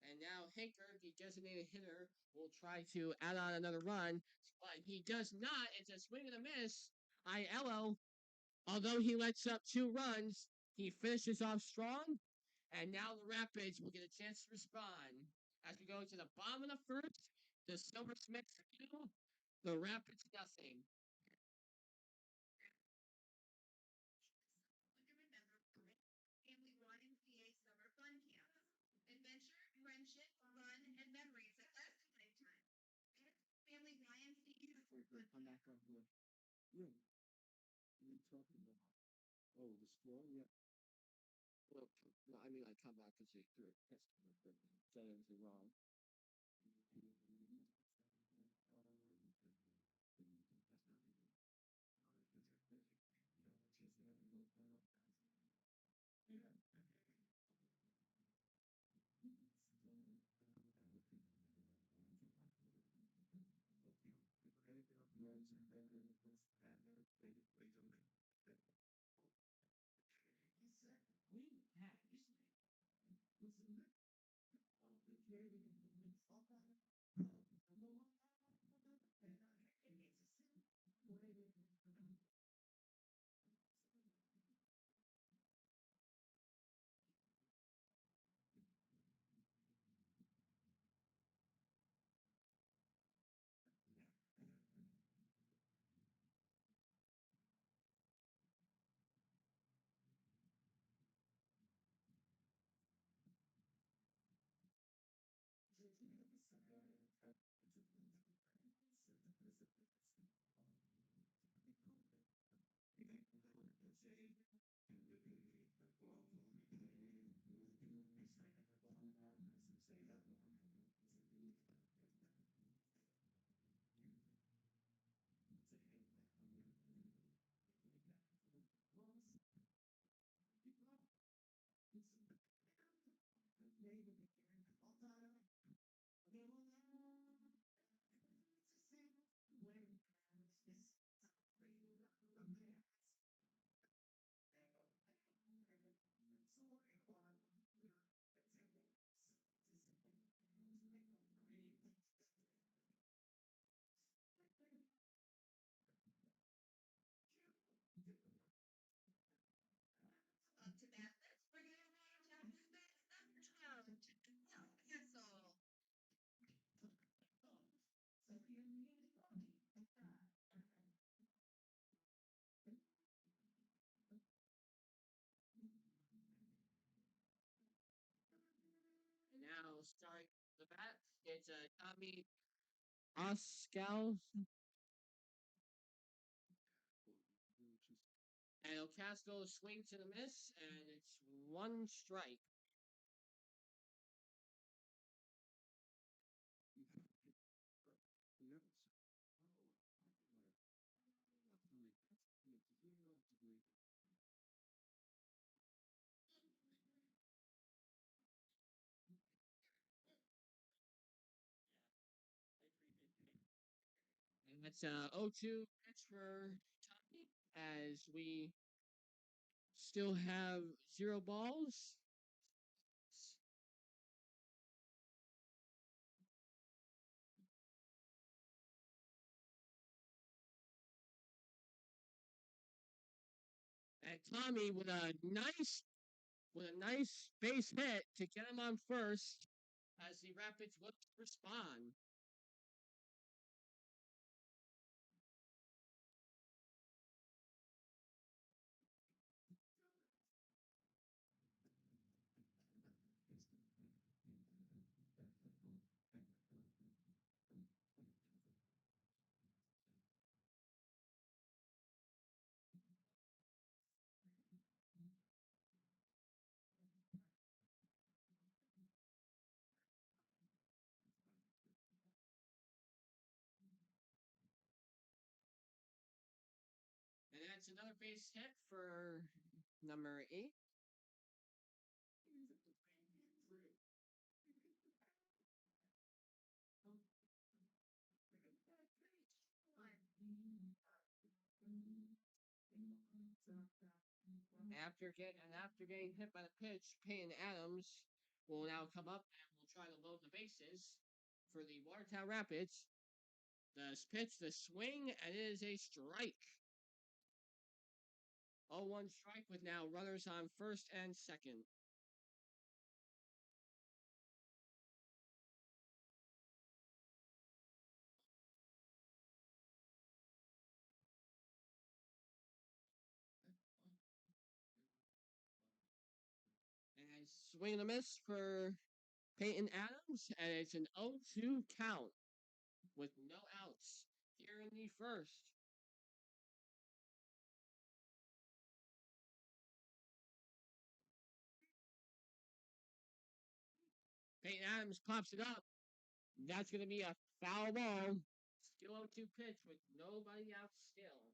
And now Hinker, the designated hitter, will try to add on another run, but he does not. It's a swing and a miss. ILO. Although he lets up 2 runs, he finishes off strong, and now the Rapids will get a chance to respond. As we go to the bottom of the first, the Silversmiths 2, the Rapids nothing. Family YMCA Summer Fun Camp. Adventure, friendship, fun, and memories that last a lifetime. Family YMCA Summer Fun Come back on here. Yeah. What are you talking about? Oh, the score? Yeah. Well, no, I mean, I come back because you threw it. Said everything wrong. up to bat. Let's bring it around. Jackson Bates, number 12. Newcastle. And now, starting the bat, it's Tommy Oskal. And Ocasco swings and a miss, and it's 1 strike. And that's a 0-2 pitch for Tommy as we still have 0 balls. And Tommy with a nice base hit to get him on first as the Rapids look to respond. And that's another base hit for number 8. After getting hit by the pitch, Peyton Adams will now come up and will try to load the bases for the Watertown Rapids. The pitch, the swing, and it is a strike. 0-1 strike with now runners on first and second. And swing and a miss for Peyton Adams, and it's an 0-2 count with no outs here in the first. Peyton Adams pops it up. That's going to be a foul ball. Still 0-2 pitch with nobody out still.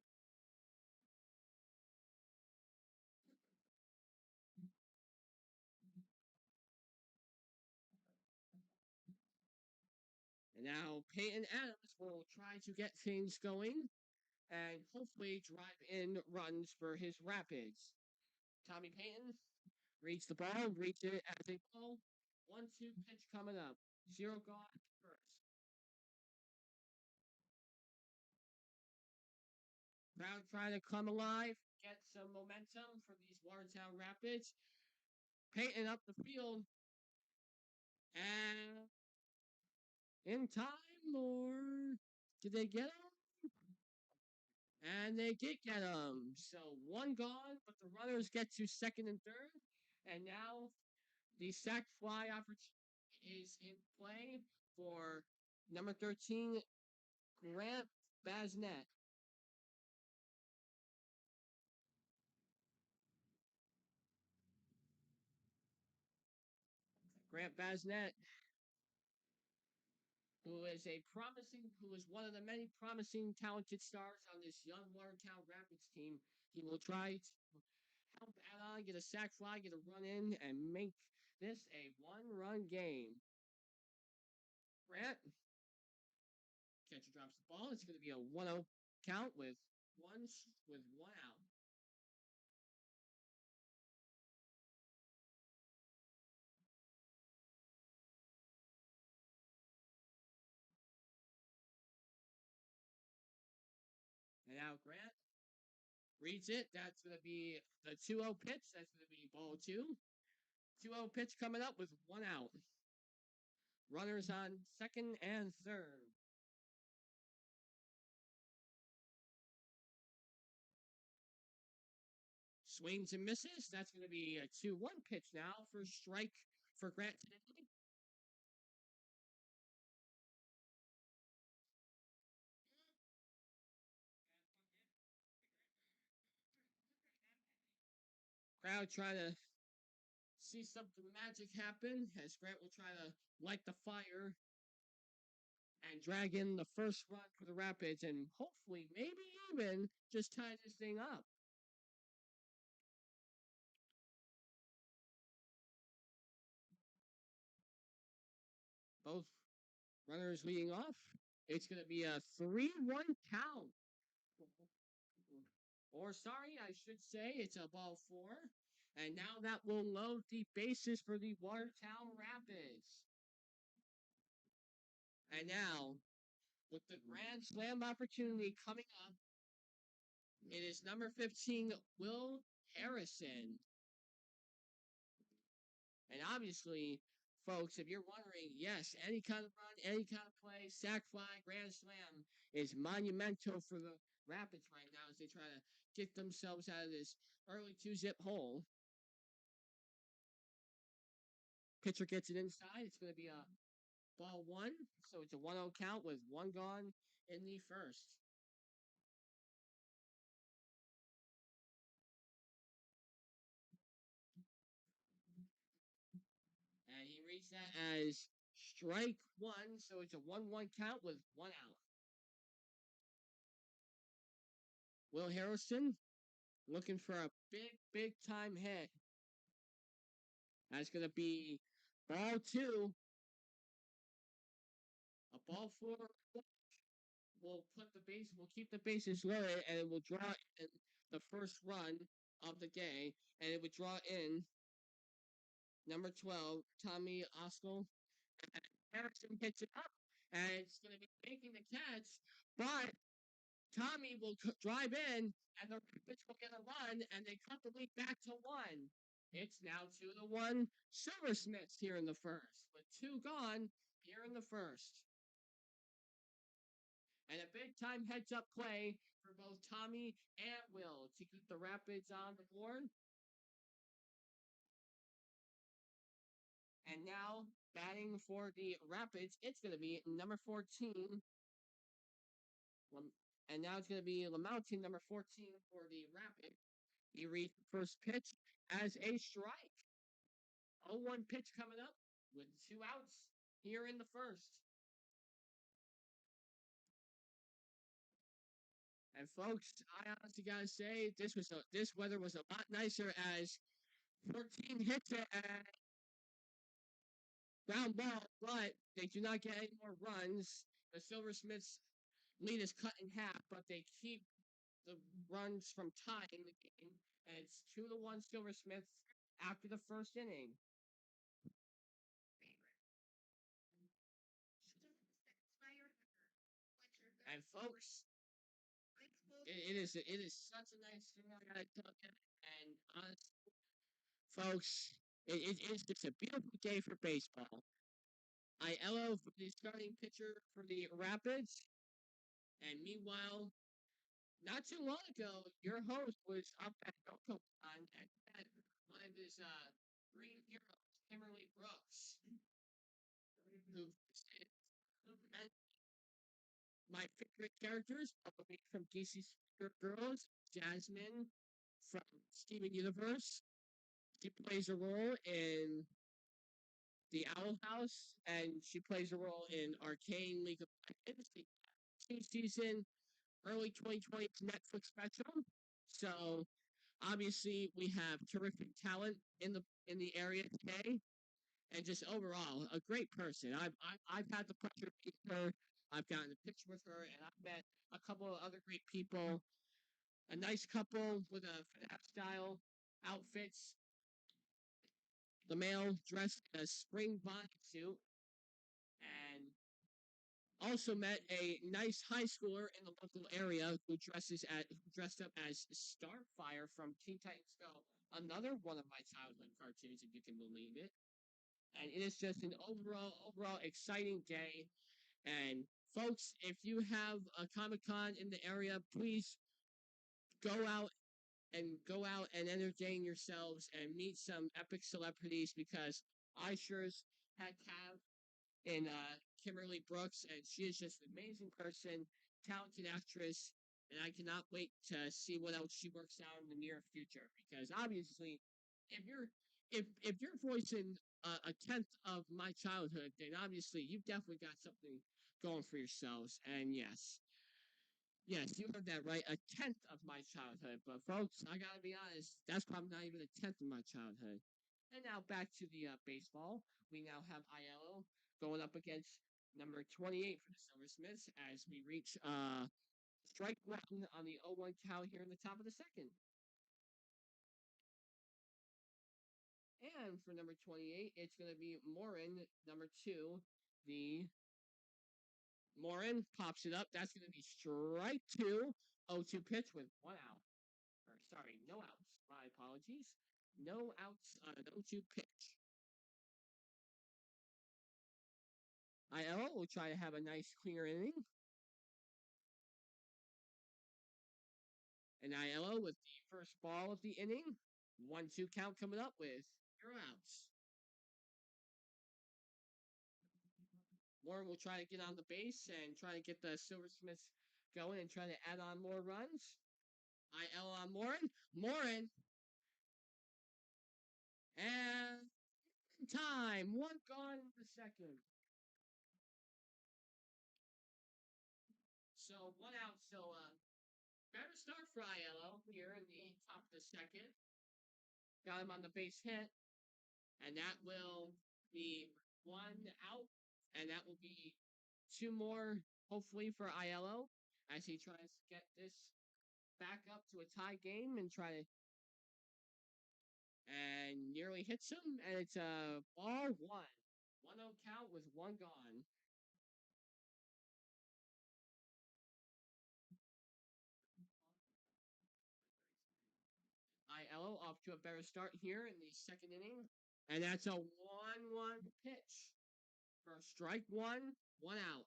And now Peyton Adams will try to get things going and hopefully drive in runs for his Rapids. Tommy Payton reads the ball, reads it as a ball. 1-2 pitch coming up. 0 gone first. Crowd trying to come alive, get some momentum for these Watertown Rapids. Payton up the field. And in time, or did they get him? And they did get him. So 1 gone, but the runners get to second and third. And now the sac fly opportunity is in play for number 13, Grant Basnet. Grant Basnet, who is one of the many promising, talented stars on this young Watertown Rapids team. He will try to help add on, get a sac fly, get a run in, and make this a 1-run game. Grant catcher drops the ball. It's going to be a 1-0 count with one out. And now Grant reads it. That's going to be the 2-0 pitch. That's going to be ball 2. 2-0 pitch coming up with 1 out. Runners on second and third. Swings and misses. That's going to be a 2-1 pitch now for strike for Grant today. Crowd trying to see something magic happen as Grant will try to light the fire and drag in the first run for the Rapids and hopefully, maybe even, just tie this thing up. Both runners leading off. It's going to be a 3-1 count. Or, sorry, I should say it's a ball 4. And now that will load the bases for the Watertown Rapids. And now, with the Grand Slam opportunity coming up, it is number 15, Will Harrison. And obviously, folks, if you're wondering, yes, any kind of run, any kind of play, sac fly, grand slam is monumental for the Rapids right now as they try to get themselves out of this early 2-zip hole. Pitcher gets it inside. It's going to be a ball 1. So it's a 1-0 count with 1 gone in the first. And he reads that as strike 1. So it's a 1-1 count with 1 out. Will Harrison looking for a big time hit. That's going to be ball 2. A ball 4 will put the base. We'll keep the bases loaded, and it will draw in the first run of the day, and it would draw in number 12, Tommy Oskel. And Harrison hits it up, and it's going to be making the catch, but Tommy will drive in, and the Rapids will get a run, and they cut the lead back to 1. It's now 2-1 Silversmiths here in the first, with 2 gone here in the first. And a big time heads up play for both Tommy and Will to keep the Rapids on the board. And now batting for the Rapids, it's going to be number 14. And now it's going to be Lamountain, number 14 for the Rapids. He reads the first pitch as a strike. 0-1 pitch coming up with 2 outs here in the first. And folks, I honestly gotta say, this weather was a lot nicer as 14 hits it at ground ball, but they do not get any more runs. The Silversmiths lead is cut in half, but they keep the runs from tying the game, and it's 2-1 Silversmiths after the first inning. And folks, it is such a nice thing, I gotta tell you. And honestly, folks, it is just a beautiful day for baseball. Aiello, the starting pitcher for the Rapids. And meanwhile, not too long ago, your host was up at Yoko and had one of his green heroes, Kimberly Brooks, who and my favorite characters, probably from DC Spirit Girls, Jasmine from Steven Universe. She plays a role in the Owl House, and she plays a role in Arcane League of Legends, the season early 2020 Netflix special. So obviously we have terrific talent in the area today, and just overall a great person. I've had the pleasure to meet her. I've gotten a picture with her, and I've met a couple of other great people. A nice couple with a FNAF style outfits. The male dressed in a spring bodysuit, and also met a nice high schooler in the local area who dressed up as Starfire from Teen Titans Go, another one of my childhood cartoons, if you can believe it. And it is just an overall exciting day. And folks, if you have a Comic-Con in the area, please go out and entertain yourselves and meet some epic celebrities, because I sure had Cav in Kimberly Brooks, and she is just an amazing person, talented actress, and I cannot wait to see what else she works out in the near future. Because obviously, if you're voicing a tenth of my childhood, then obviously you've definitely got something going for yourselves. And yes, you heard that right, a tenth of my childhood. But folks, I gotta be honest, that's probably not even a tenth of my childhood. And now back to the baseball. We now have Aiello going up against number 28 for the Silversmiths as we reach strike one on the 0-1 count here in the top of the second. And for number 28, it's going to be Morin, number 2. The Morin pops it up. That's going to be strike 2. 0-2 pitch with 1 out. Or, sorry, no outs. My apologies. No outs on an 0-2 pitch. Aiello will try to have a nice clear inning. And Aiello with the first ball of the inning. 1-2 count coming up with 0 outs. Morin will try to get on the base and try to get the Silversmiths going and try to add on more runs. Aiello on Morin. Morin. And time. 1 gone in the second. So 1 out. So better start for Aiello here in the top of the second. Got him on the base hit. And that will be 1 out. And that will be 2 more, hopefully, for Aiello. as he tries to get this back up to a tie game and nearly hits him, and it's a ball one. 1-0 count with one gone. ILO off to a better start here in the second inning. And that's a 1-1 pitch for strike one, one out.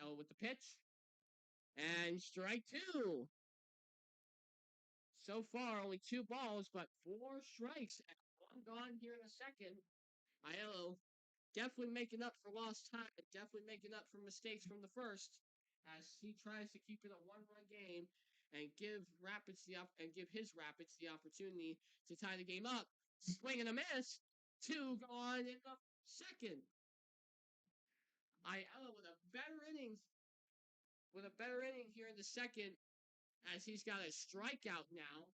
IL with the pitch. And strike two. So far, only 2 balls, but 4 strikes and one gone here in the second. ILO definitely making up for lost time, definitely making up for mistakes from the first, as he tries to keep it a one-run game and give his Rapids the opportunity to tie the game up. Swing and a miss. 2 gone in the second. IL with a better inning here in the second, as he's got a strikeout now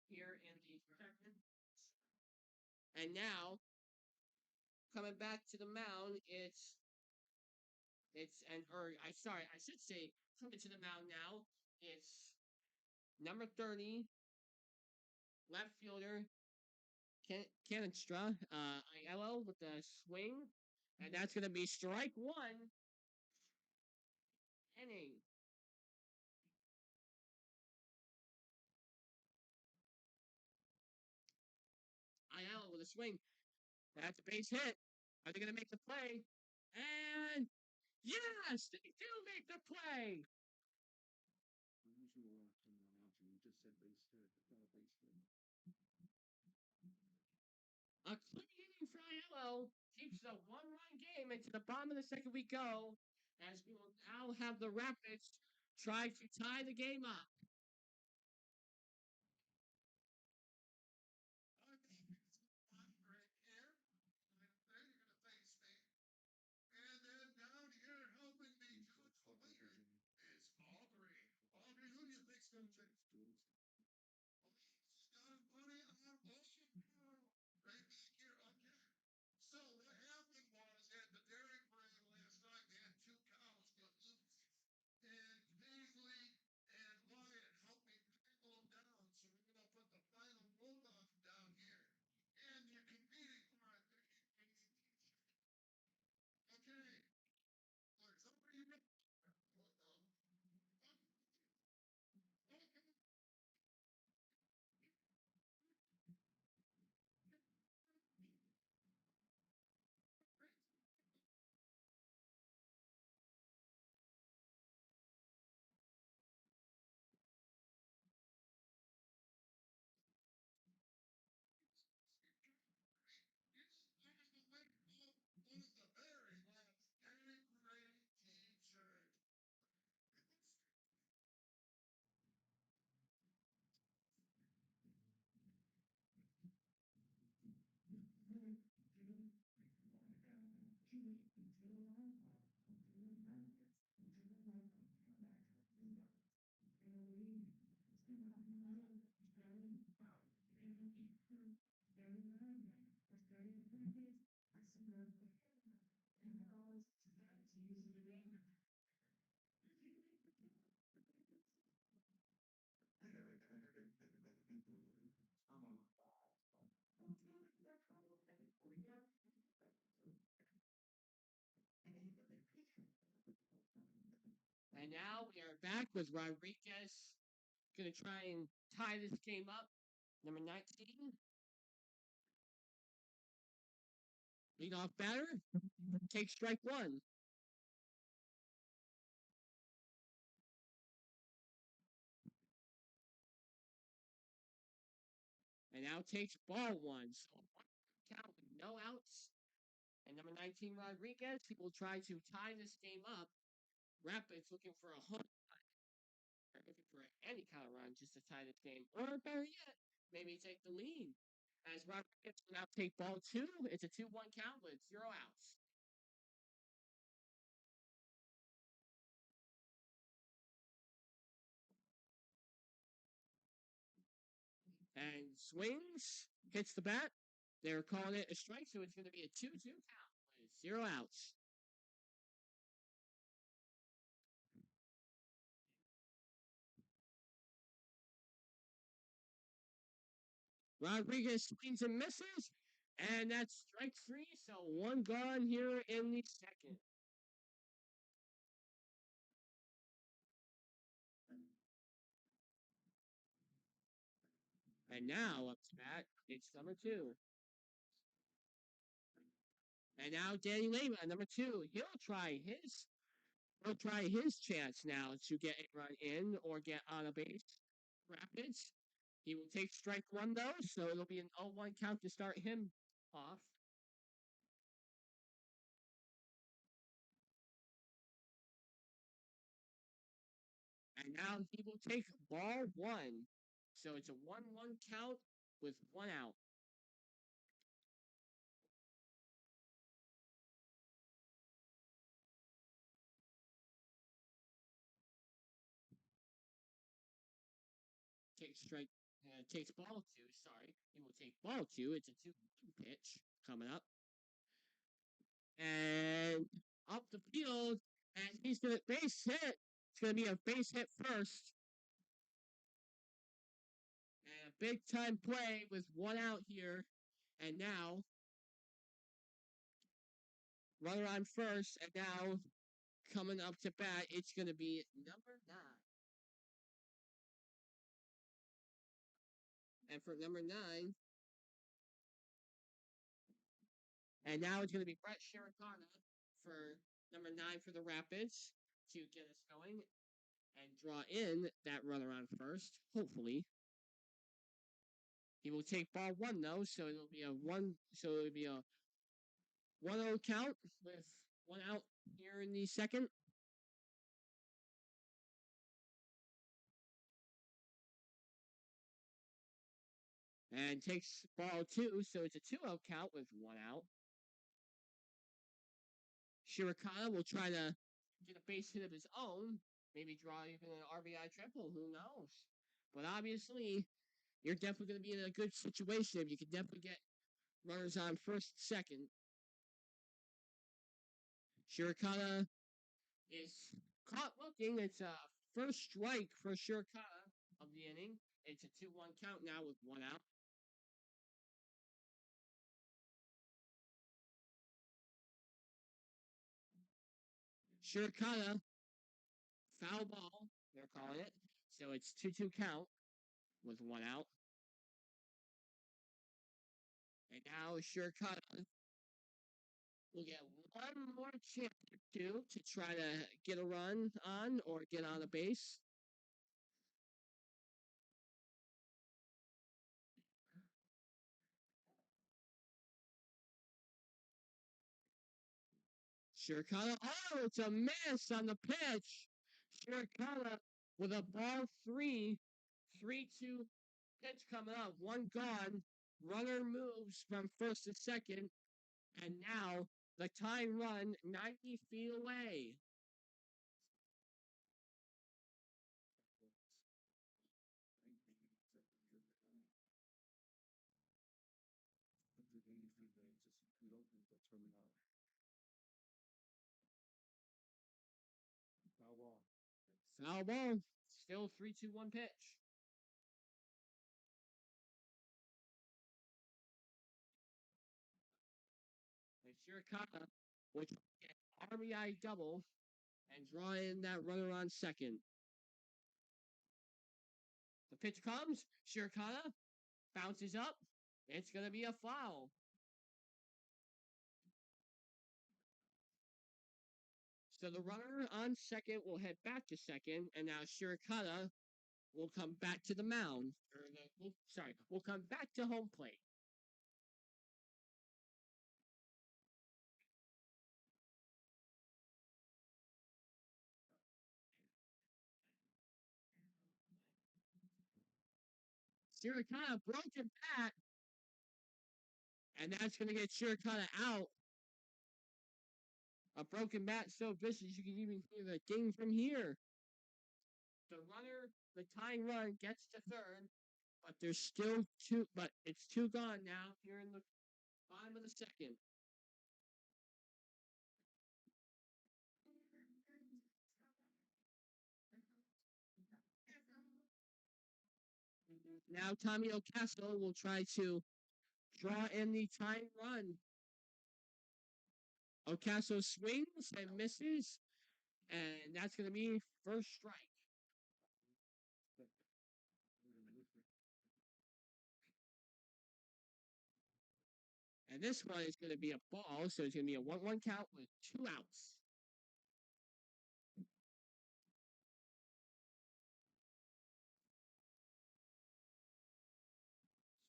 here in the second. And now coming back to the mound, I should say coming to the mound now. It's number 30, left fielder Caninstra, ILO with the swing, and that's gonna be strike one. Inning. ILO with a swing. That's a base hit. Are they gonna make the play? And yes, they do make the play. A clean inning for ILO keeps the one-run game into the bottom of the second we go, as we will now have the Rapids try to tie the game up. And then down here helping me judge the winner is Aubrey. Aubrey, who do you think's going to take? He's got him plenty on motion now. Right back here. Okay. So what happened was at the dairy parade last night, they had 2 cows get loose. And Paisley and Wyatt helped me tackle them down. So we're going to put the final roll off down here. And you're competing for a 30 t-shirt. Okay. Look, somebody one of the very last dairy parade t-shirt. And now we are back with Rodriguez. Gonna try and tie this game up. Number 19. Leadoff batter. Take strike one. And now takes ball one. So count with no outs. And number 19, Rodriguez, he will try to tie this game up. Rapids looking for a home run. Looking for any kind of run just to tie this game. Or better yet, maybe take the lead. As Rodriguez will now take ball two. It's a 2-1 count with 0 outs. And swings. hits the bat. They're calling it a strike, so it's going to be a 2-2 count with 0 outs. Rodriguez swings and misses, and that's strike 3, so 1 gone here in the second. And now up to bat, it's number 2. And now Danny Lehman, number 2. He'll try his chance now to get a run in or get on a base. Rapids. He will take strike 1 though, so it'll be an 0-1 count to start him off. And now he will take ball 1. So it's a 1-1 count with 1 out. Takes ball 2, sorry. He will take ball 2. It's a 2-1 pitch coming up. And up the field, and he's going to base hit. It's going to be a base hit first. And a big time play with 1 out here. And now, runner on first, and now coming up to bat, it's going to be number 9. And for number 9, and now it's going to be Brett Sherrill for number 9 for the Rapids to get us going and draw in that runner on first, hopefully. He will take ball 1 though, so it'll be a 1-0 count with 1 out here in the second. And takes ball 2, so it's a 2-0 count with 1 out. Shirokata will try to get a base hit of his own, maybe draw even an RBI triple, who knows? But obviously, you're definitely going to be in a good situation if you can definitely get runners on first and second. Shirokata is caught looking. It's a first strike for Shirokata of the inning. It's a 2-1 count now with 1 out. Shirokata, foul ball, they're calling it. So it's 2-2 count with 1 out. And now Shirokata will get 1 more chance to try to get a run on or get on a base. Shirokata, oh, it's a miss on the pitch. Shirokata with a ball 3, 3-2 pitch coming up, 1 gone. Runner moves from first to second, and now the tying run 90 feet away. Foul ball. Still 3-2-1 pitch. And Shirokata will get RBI double and draw in that runner on second. The pitch comes. Shirokata bounces up. It's going to be a foul. So the runner on second will head back to second, and now Shirokata will come back to the mound. Will come back to home plate. Shirokata broken bat, and that's going to get Shirokata out. A broken bat so vicious you can even hear the ding from here. The tying run gets to third, But there's still two. But it's two gone now. Here in the bottom of the second. Now Tommy Ocasio will try to draw in the tying run. Ocasio swings and misses, and that's going to be first strike. And this one is going to be a ball, so it's going to be a 1-1 count with 2 outs.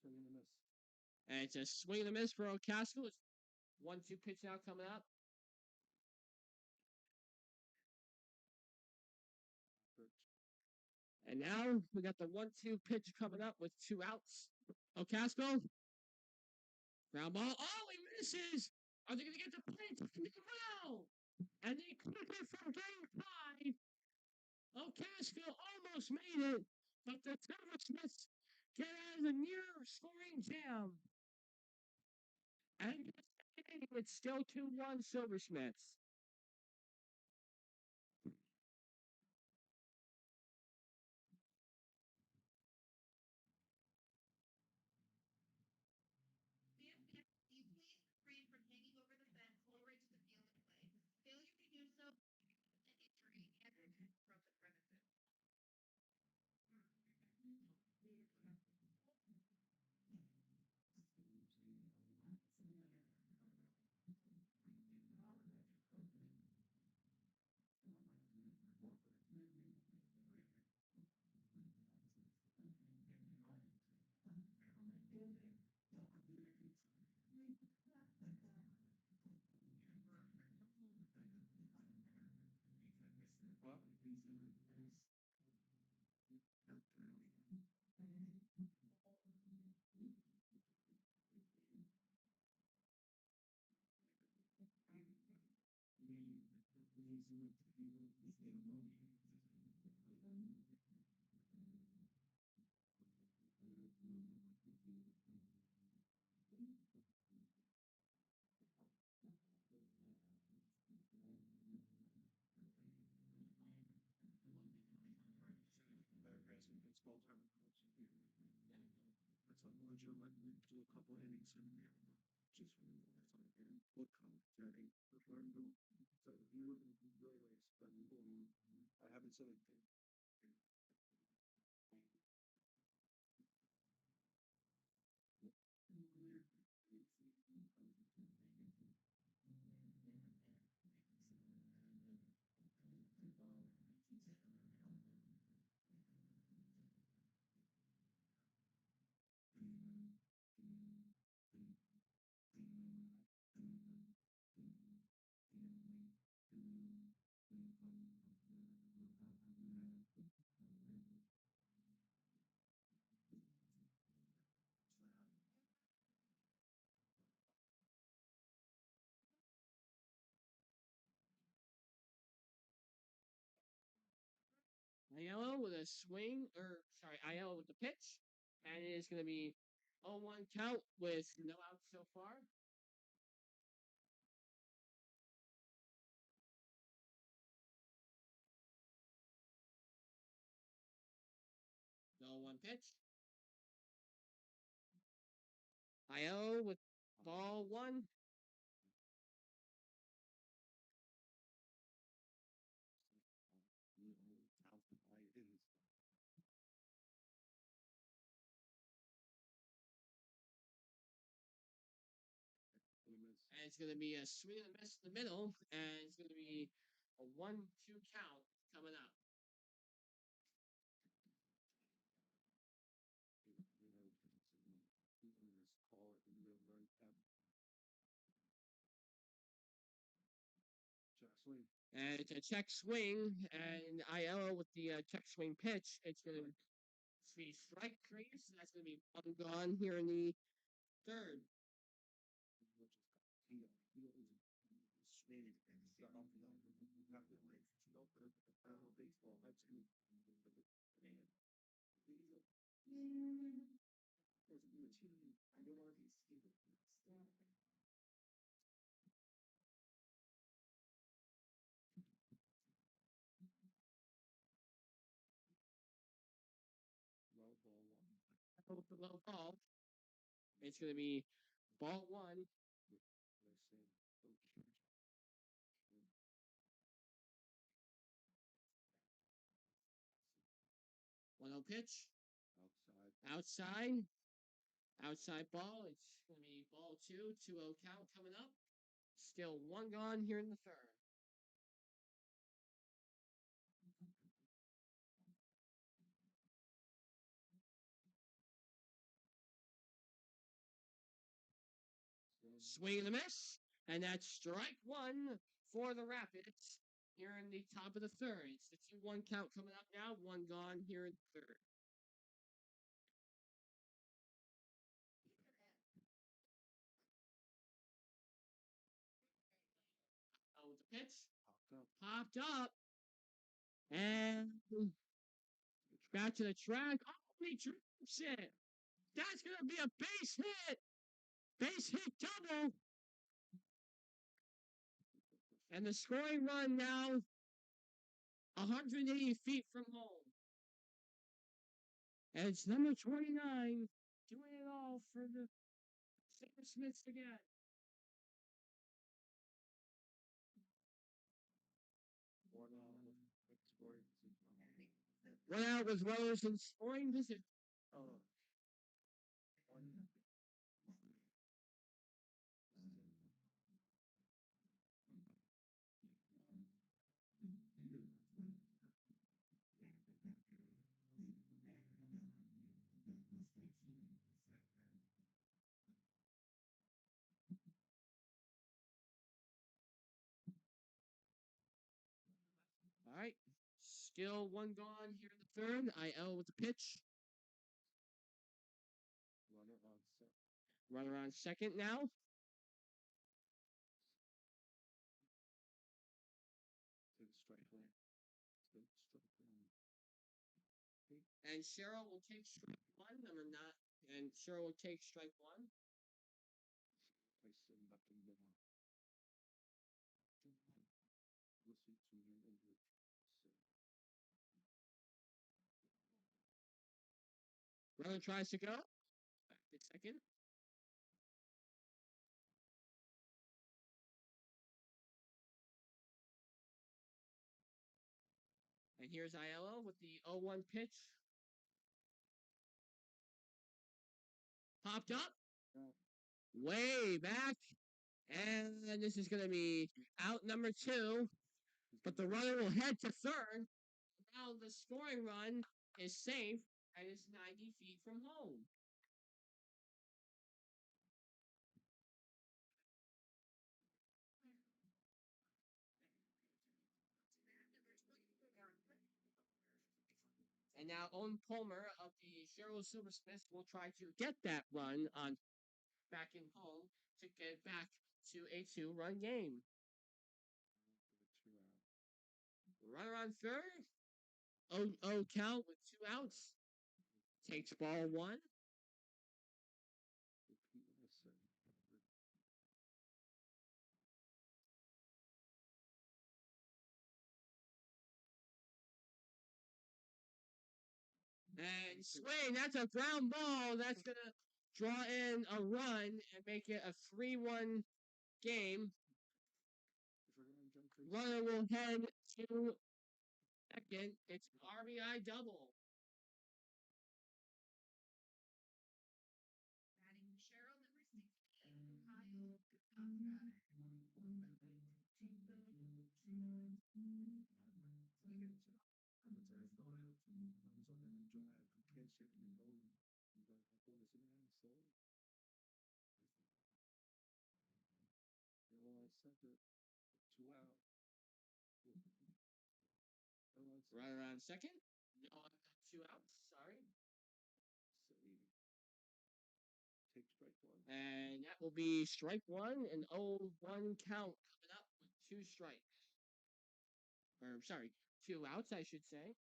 Swing and a miss. And it's a swing and a miss for Ocasio. It's 1-2 pitch now coming up. And now we got the 1-2 pitch coming up with 2 outs. Ocasio. Ground ball. Oh, he misses. Are they going to get the play? No. And they clip it from game 5. Ocasio almost made it, but the Silversmiths get out of the near scoring jam. And it's still 2-1 Silversmiths. Fans be deeply refrain from hanging over the fence or right to the field of play. Failure to do so an injury and broken premises. That's what Roger let me do a couple innings in there. Just when that's on there. What commentary? So he wouldn't be really but I haven't said anything. Aiello with a swing, Aiello with the pitch. And it is going to be 0-1 count with no outs so far. No 1 pitch. Aiello with ball 1. And it's going to be a swing and a miss in the middle, and it's going to be a 1-2 count coming up. Check swing. And it's a check swing, and Aiello with the check swing pitch. It's going to be strike 3, so that's going to be 1 gone here in the third. Baseball. with the low ball. It's going to be ball one. 1-0 pitch. Outside. Outside ball. It's going to be ball two. 2-0 count coming up. Still one gone here in the third. Swing and a miss. And that's strike one for the Rapids here in the top of the third. It's the 2-1 count coming up now. One gone here in the third. Oh, with the pitch. Popped up. And back to the track. Oh, he drops it. That's going to be a base hit. Base hit double. And the scoring run now 180 feet from home. And it's number 29 doing it all for the Silversmiths again. One out with runners in scoring visit. All right. Still one gone here in the third. IL with the pitch. Runner on second now. And Sherrill will take strike one. And Sherrill will take strike one. Runner tries to go. Back to second. And here's Aiello with the 0-1 pitch. Popped up. Way back. And this is going to be out number 2. But the runner will head to third. Now the scoring run is safe and is 90 feet from home. And now Owen Palmer of the Sherrill Silversmiths will try to get that run on back in home to get back to a 2-run game. Runner on third. 0-0 count with 2 outs. Takes ball one. And swing, that's a ground ball. That's going to draw in a run and make it a 3-1 game. Runner will head to second. It's RBI double. Batting Sherrill, number 60, Kyle. Runner on second. No, 2 outs. Sorry. And that will be strike one and 0-1 count coming up with 2 strikes. Or, sorry, 2 outs, I should say.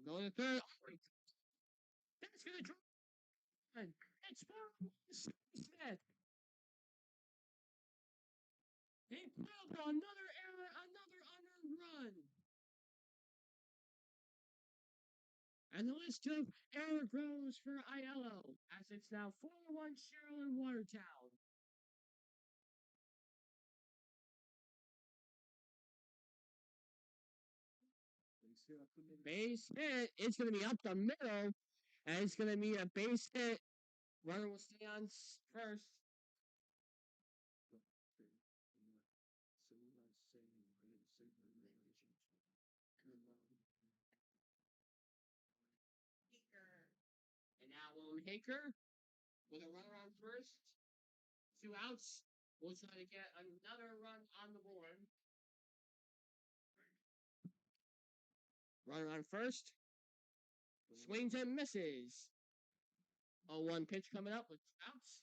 Going to third. Oh, that's going to drop. It's for Smith. He pulled Another error, another unearned run. And the list of error grows for ILO as it's now 4-1 Sherrill and Watertown. Base hit. It's going to be up the middle, and it's going to be a base hit. Runner will stay on first. And now William Haker with a runner on first. 2 outs. We'll try to get another run on the board. Runner on first. Swings and misses. 0-1 pitch coming up with 2 outs.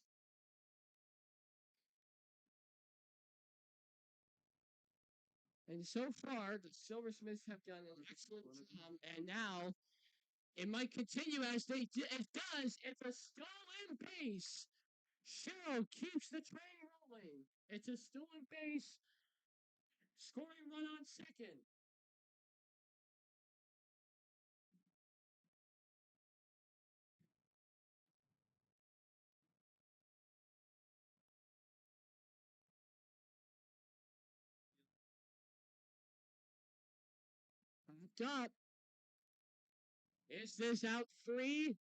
And so far, the Silversmiths have done an excellent job. And now it might continue as they it does. It's a stolen base. Sherrill keeps the train rolling. It's a stolen base. Scoring run on second. Popped up. Is this out 3?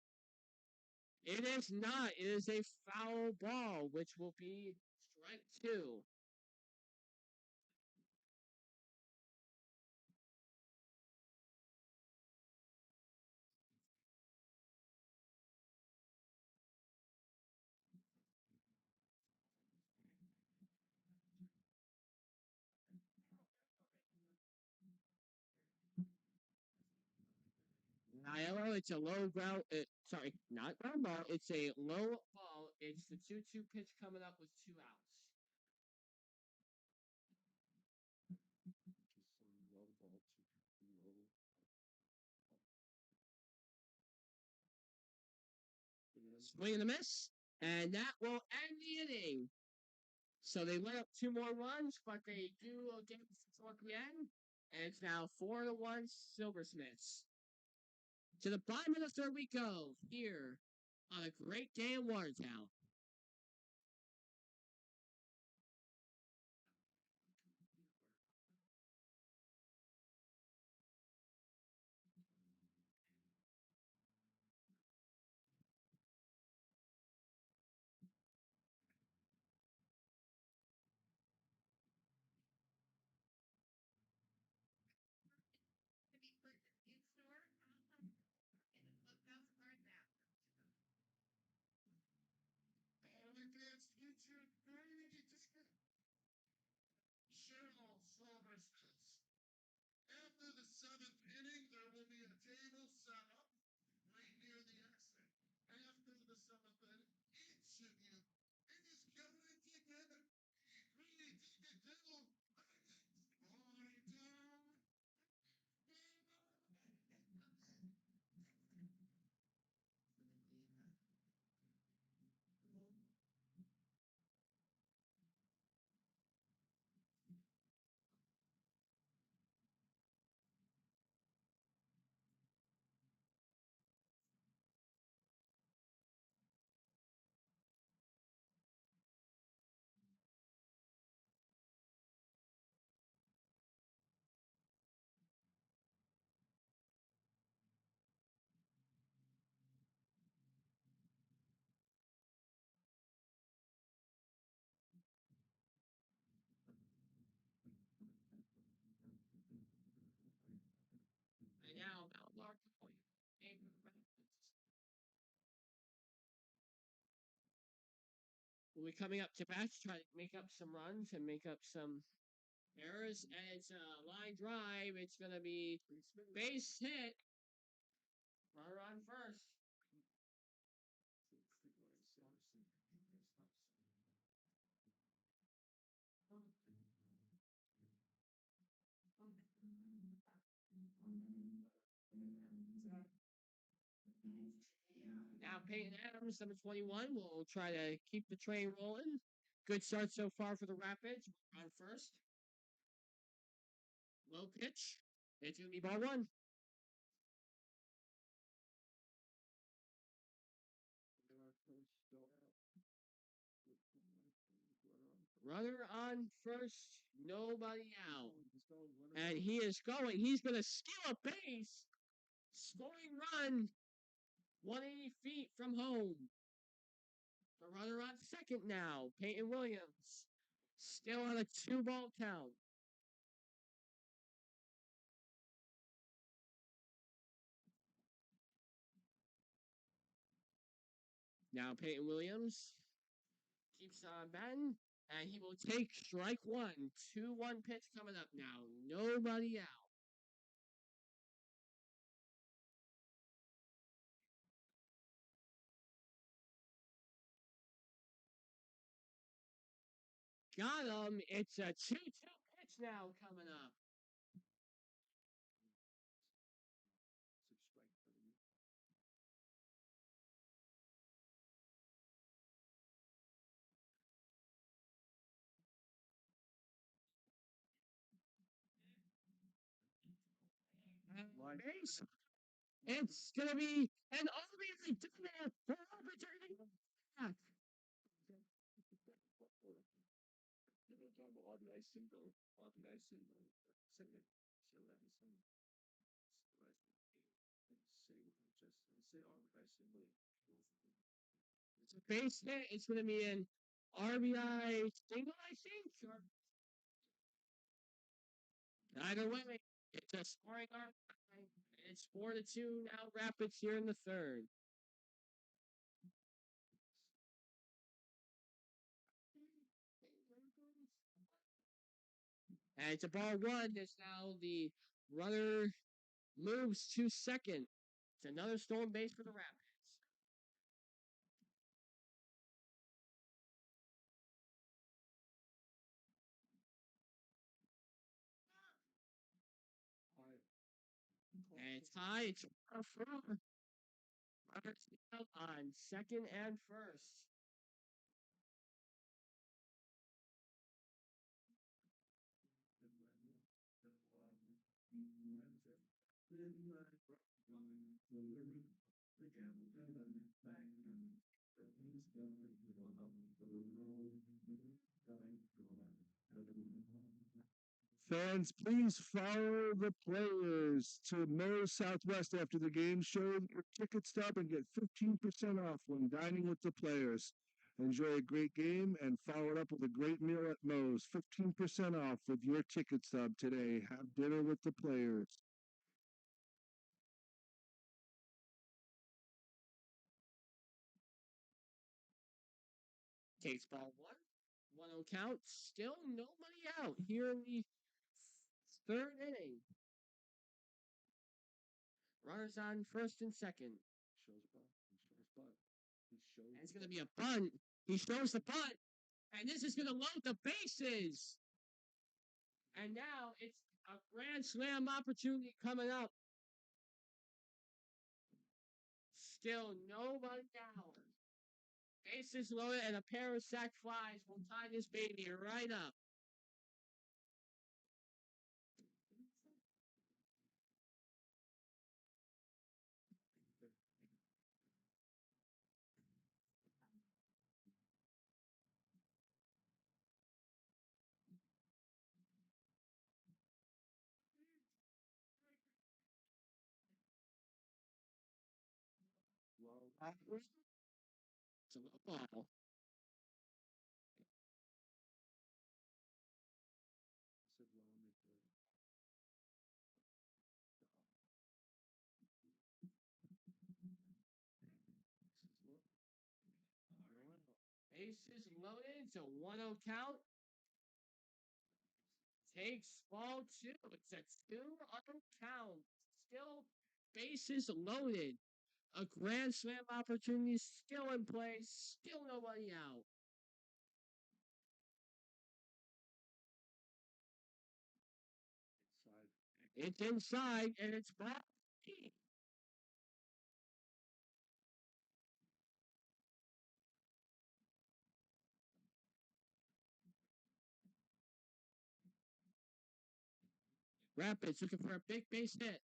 It is not. It is a foul ball, which will be strike 2. ILO, it's a low ground. Sorry, not ground ball. It's a low ball. It's the 2-2 pitch coming up with 2 outs. Swing and a miss, and that will end the inning. So they let up 2 more runs, but they do get before the end, and it's now 4-1 Silversmiths. To the bottom of the third we go here on a great day in Watertown. To be purchased in store, in the clubhouse or in bathroom. Advanced featured community discount. Sherrill Silversmiths. After the 7th inning, there will be a table set up right near the exit. After the 7th inning, each of you is going to get a greedy devil fly down. And now Mount Lark Point. We'll be coming up to bat to try to make up some runs and make up some errors. And it's a line drive. It's going to be base hit. Runner on first. Now Peyton Adams, number 21, will try to keep the train rolling. Good start so far for the Rapids. On first. Low pitch. It's going to be ball one. Runner on first, nobody out. And he is going. He's going to steal a base. Scoring run. 180 feet from home. The runner on second now. Peyton Williams. Still on a 2-ball count. Now Peyton Williams keeps on batting. And he will take strike one. 2-1 pitch coming up now. Nobody out. Got him. It's a 2-2 pitch now coming up. Base. It's going to be an RBI double for opportunity. It's a base hit. It's going to be an RBI single, I think. Or either way, it's a scoring RBI. It's 4-2 now. Rapids here in the third. And it's a ball one. As now the runner moves to second. It's another stolen base for the Rapids. And it's high. It's Rapids out on second and first. Fans, please follow the players to Moe's Southwest after the game. Show your ticket stub and get 15% off when dining with the players. Enjoy a great game and follow it up with a great meal at Moe's. 15% off with your ticket stub today. Have dinner with the players. Takes ball one. 1-0 count. Still nobody out here in the third inning. Runners on first and second. And it's going to be a bunt. He shows the bunt. And this is going to load the bases. And now it's a grand slam opportunity coming up. Still nobody out. Bases loaded and a pair of sac flies will tie this baby right up. It's a ball. Bases loaded. It's a 1-0 count. Takes ball two. It's a 2-0 count. Still bases loaded. A grand slam opportunity still in place. Still nobody out. It's inside and it's ball. Rapids looking for a big base hit.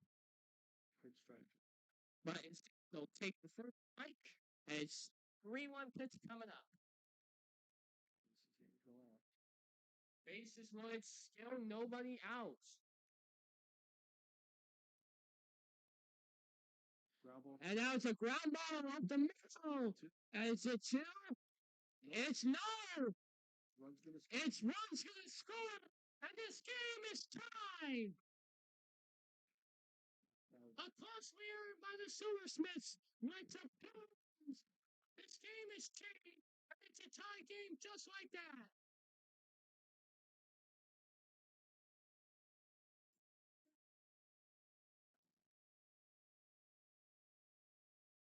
Good strike. But instead, they'll take the first strike, and it's 3-1 pitch coming up. Bases loaded, still nobody out. And now it's a ground ball off the middle. And it's a 2. It's no. It's Run's gonna score. And this game is tied. A close leader by the Silversmiths went to pounds. This game is tied. And it's a tie game just like that.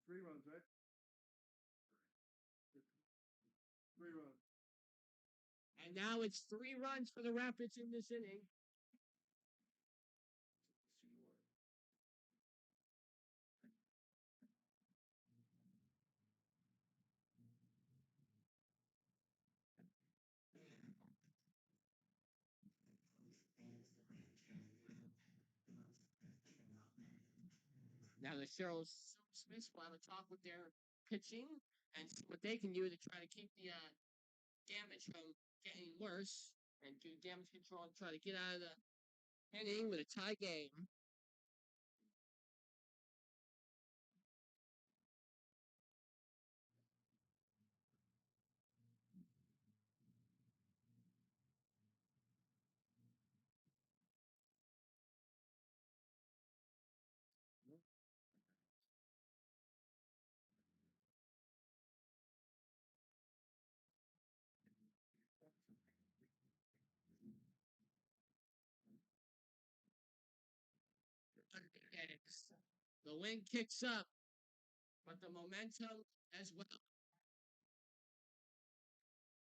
Three runs, right? 3 runs. And now it's 3 runs for the Rapids in this inning. Now the Sherrill Smiths will have a talk with their pitching and see what they can do to try to keep the damage from getting worse and do damage control and try to get out of the inning with a tie game. The wind kicks up, but the momentum as well.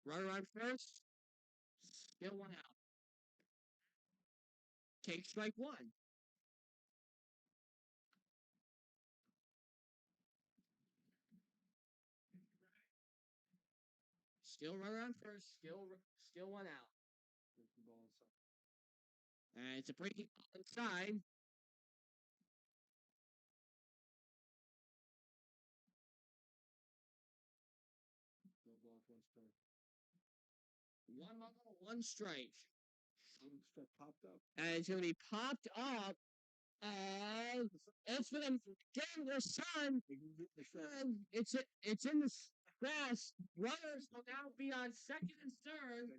Runner on first, still 1 out. Take strike 1. Still runner on first, still 1 out. And it's a breaking ball inside. One ball, 1 strike. Popped up. And it's going to be popped up. And it's for them getting the sun. And it's in the grass. Runners will now be on second and third.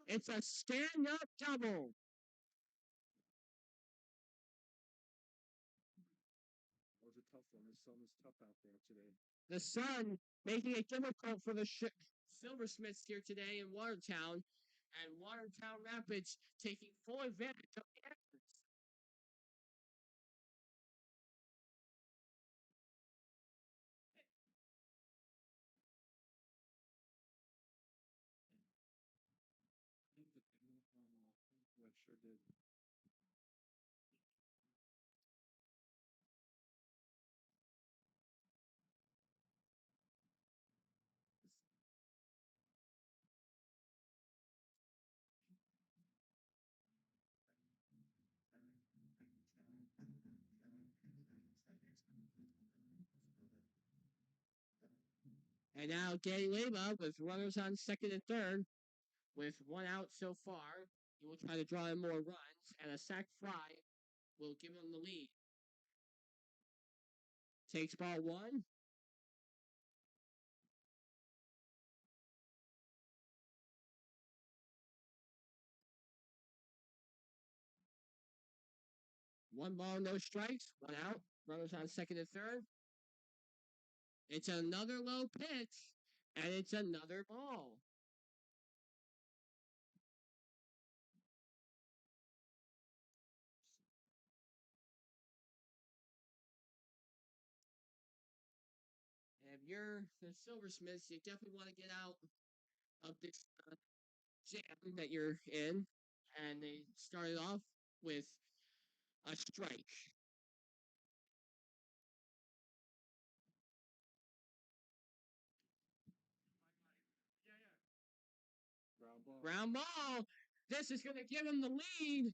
It's a stand-up double. That was a tough one. The sun is tough out there today. The sun making it difficult for the Silversmiths here today in Watertown. And Watertown Rapids taking full advantage of the efforts. That sure did. And now Danny Leba with runners on second and third with 1 out so far. He will try to draw in more runs, and a sac fly will give him the lead. Takes ball 1. One ball, no strikes, 1 out. Runners on second and third. It's another low pitch, and it's another ball. And if you're the Silversmiths, you definitely want to get out of this jam that you're in. And they started off with a strike. Ground ball. Ground ball. This is going to give him the lead.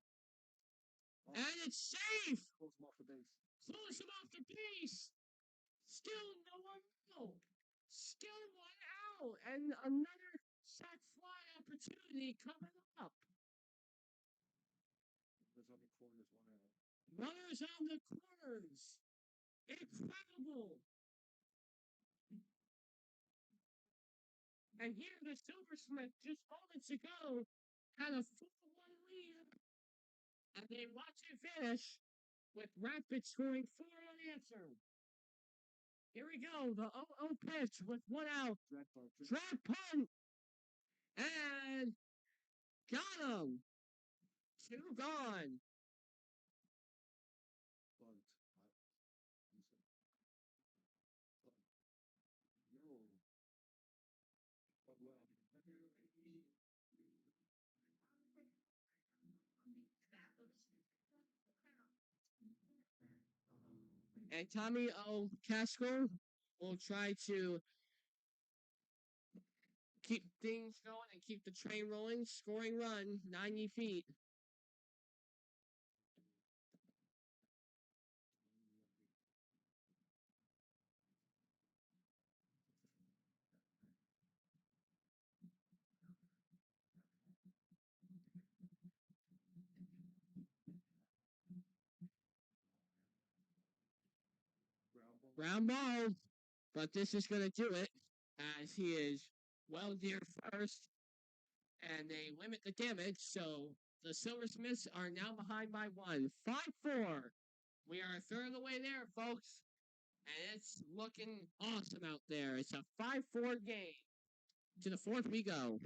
And it's safe. Close him off the base. Close him off the base. Still no one out. Still one out. And another sack fly opportunity coming up. There's on the corners, one out. Runners on the corners. Incredible. And here the Silversmiths just moments ago had a 4-1 lead. And they watch it finish with Rapids scoring 4 unanswered. Here we go. The 0-0 pitch with one out. Drag punt. And got him. 2 gone. Bunt. Yo. But well. And Tommy O. Casco will try to keep things going and keep the train rolling. Scoring run, 90 feet. Ground ball. But this is going to do it as he is well near first. And they limit the damage. So the Silversmiths are now behind by 1. 5-4. We are a third of the way there, folks. And it's looking awesome out there. It's a 5-4 game. To the fourth we go.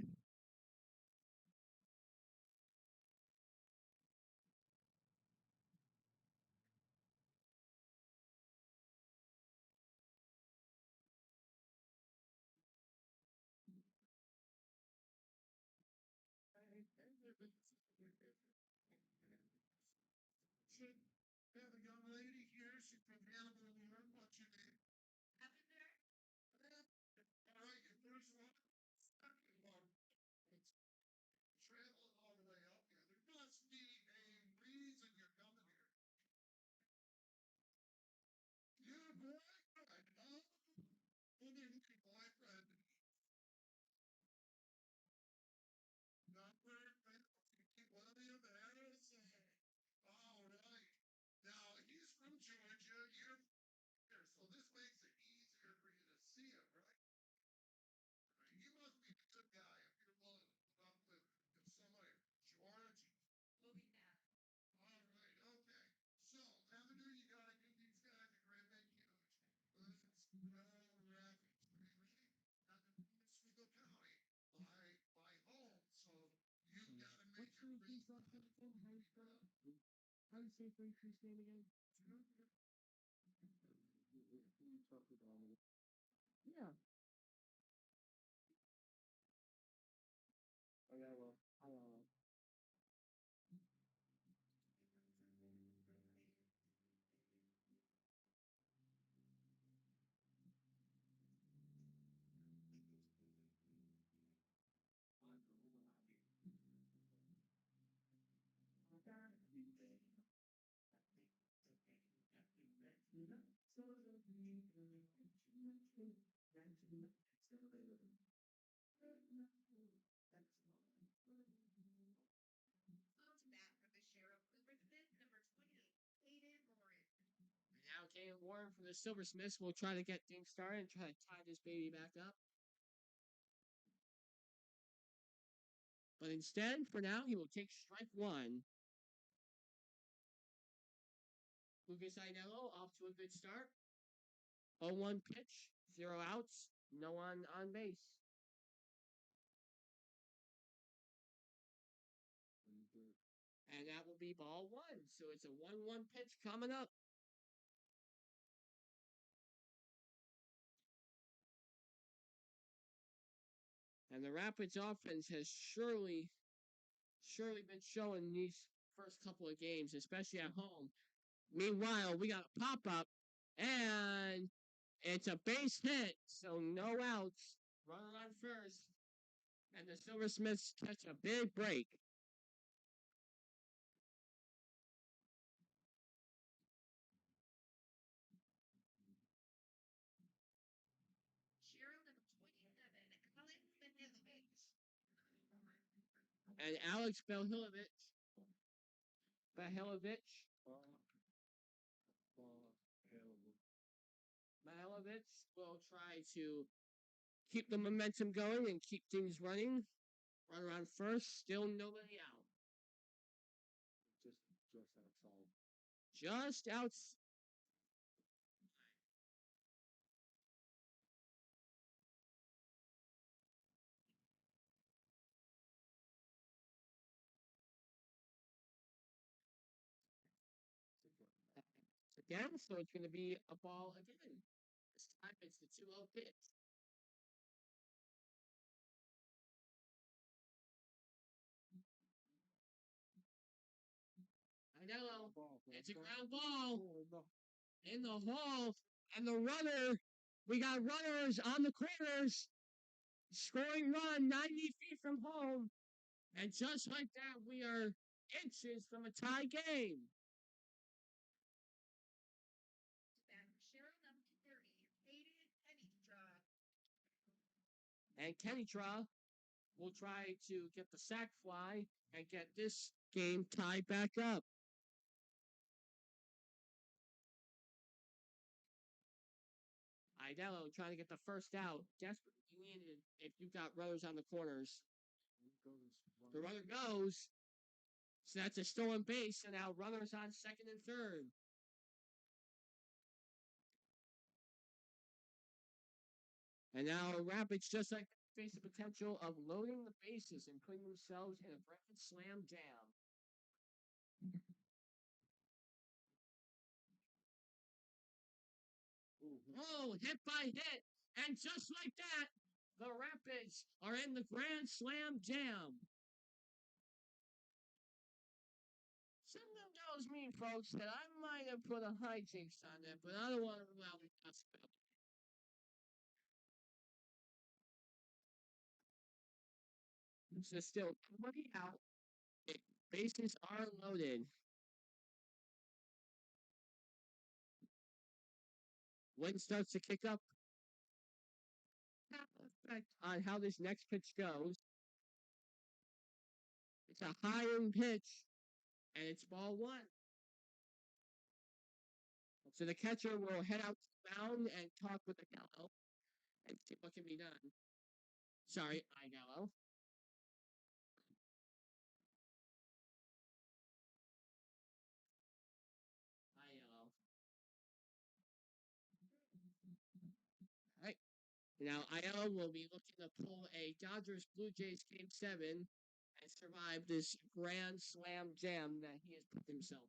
Should have a young lady here. She's from Hannibal, New York. What's your name? Up there. All right, your first one. Second one. Traveling all the way up here. There must be a reason you're coming here. Your boyfriend, huh? Who did your boyfriend? Number, one of the Americans. All right. Now, he's from Georgia. You're here, so this makes it easier for you to see him, right? You must be a good guy if you're willing to put up with somebody. George. We'll be back. All right, okay. So, Avenue, you gotta give these guys a great big huge. Let's go, Rapids. Really? Oswego County. My home. So, you gotta make What's your your reason. How do you spell it? How do you say Fraser's name again? Yeah. Oh, yeah, well. On to bat for the Sherrill Silversmiths, number 28, Hayden Warren. Now Kane Warren from the Silversmiths will try to get things started and try to tie this baby back up. But instead, for now, he will take strike 1. Lucas Idello off to a good start. 0-1 pitch, 0 outs, no one on base. And that will be ball 1. So it's a 1-1 pitch coming up. And the Rapids offense has surely been showing these first couple of games, especially at home. Meanwhile, we got a pop up, and it's a base hit, so no outs. Runner on first, and the Silversmiths catch a big break. And Alex Bahilovich will try to keep the momentum going and keep things running. Run around first, still nobody out. Just out. Again, so it's going to be a ball again. This time it's the 2-0 pitch. I know. It's a ground ball in the hole. And the runner, we got runners on the corners. Scoring run 90 feet from home. And just like that, we are inches from a tie game. Sherrill number 30, Hayden Pennystraw. And Kennytra will try to get the sack fly and get this game tied back up. Idello trying to get the first out. Desperately needed if you've got runners on the corners. The runner goes. So that's a stolen base, and now runners on second and third. And now Rapids just like face the potential of loading the bases and putting themselves in a grand slam jam. Oh, hit by hit. And just like that, the Rapids are in the Grand Slam Jam. Something tells me, folks, that I might have put a hijinks on that, but I don't want to rule out the possibility. So still, nobody out. Bases are loaded. Wind starts to kick up. Effect on how this next pitch goes. It's a high end pitch, and it's ball one. So the catcher will head out to the mound and talk with the gallo and see what can be done. Sorry, Igallo. Igallo. All right. Now, Igallo will be looking to pull a Dodgers Blue Jays Game 7 and survive this Grand Slam jam that he has put himself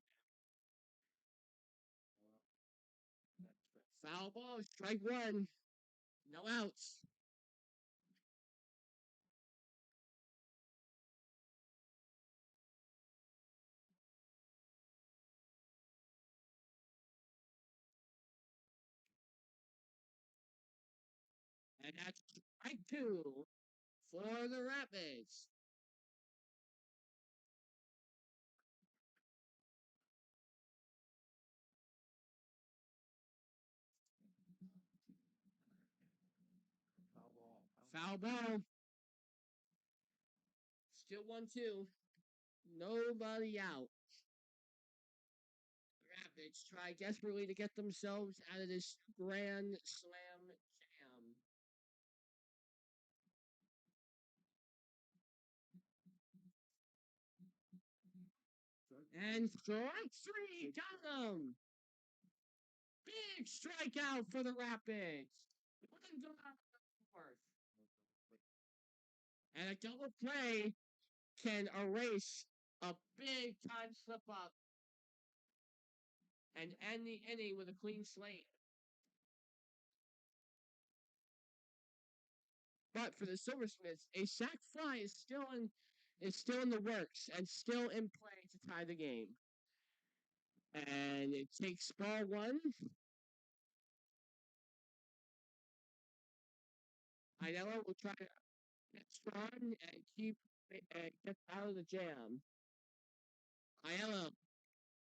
in. Foul ball, strike one. No outs. And that's strike two for the Rapids. Foul ball. Still 1-2. Nobody out. Rapids try desperately to get themselves out of this Grand Slam jam. And strike three, got him! Big strikeout for the Rapids. One go out of the fourth. And a double play can erase a big time slip up and end the inning with a clean slate. But for the Silversmiths, a sac fly is still in the works and still in play to tie the game. And it takes ball one. Idello will try to get strong and get out of the jam. Idello,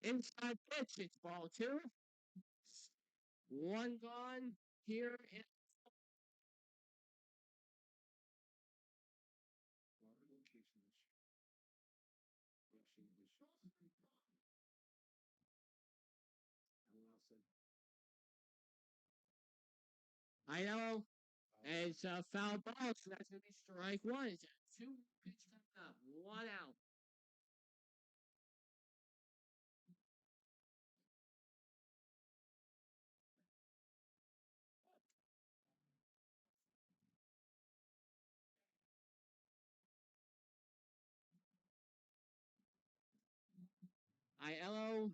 inside pitch, it's ball two. One gone here in I know. And it's a foul ball, so that's going to be strike one. It's a 2 pitch coming up. 1 out. ILO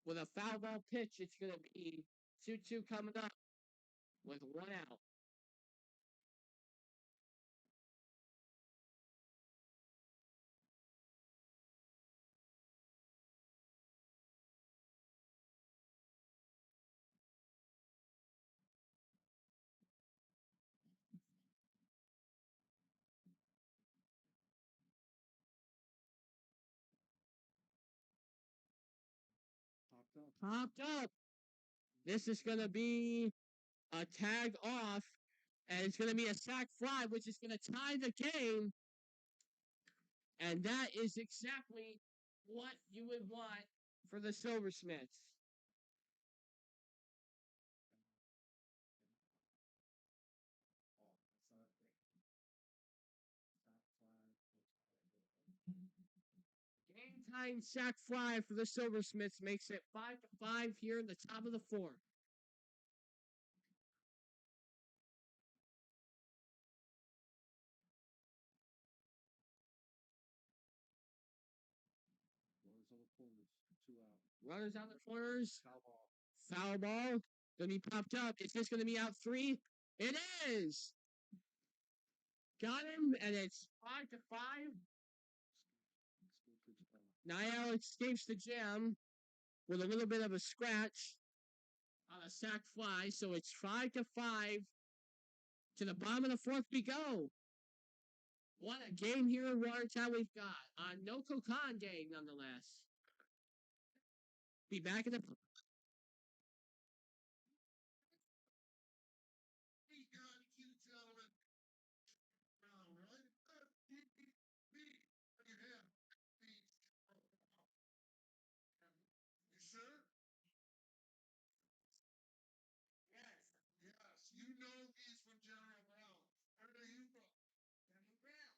with a foul ball pitch. It's going to be 2-2 coming up with 1 out. Popped up. This is going to be a tag off, and it's going to be a sac fly, which is going to tie the game. And that is exactly what you would want for the Silversmiths. Game time sac fly for the Silversmiths makes it 5-5 here in the top of the fourth. Runners on the corners. Foul ball. Gonna be popped up. Is this gonna be out 3? It is. Got him, and it's 5-5. Niall escapes the jam with a little bit of a scratch on a sac fly, so it's 5-5. To the bottom of the fourth we go. What a game here in Watertown we've got. No Kokan day, nonetheless. Be back in the. We got you, gentlemen. Round, right? Me. You have me. You sure? Yes. Yes. You know he's from General Brown. Where are you from? General Brown. Okay.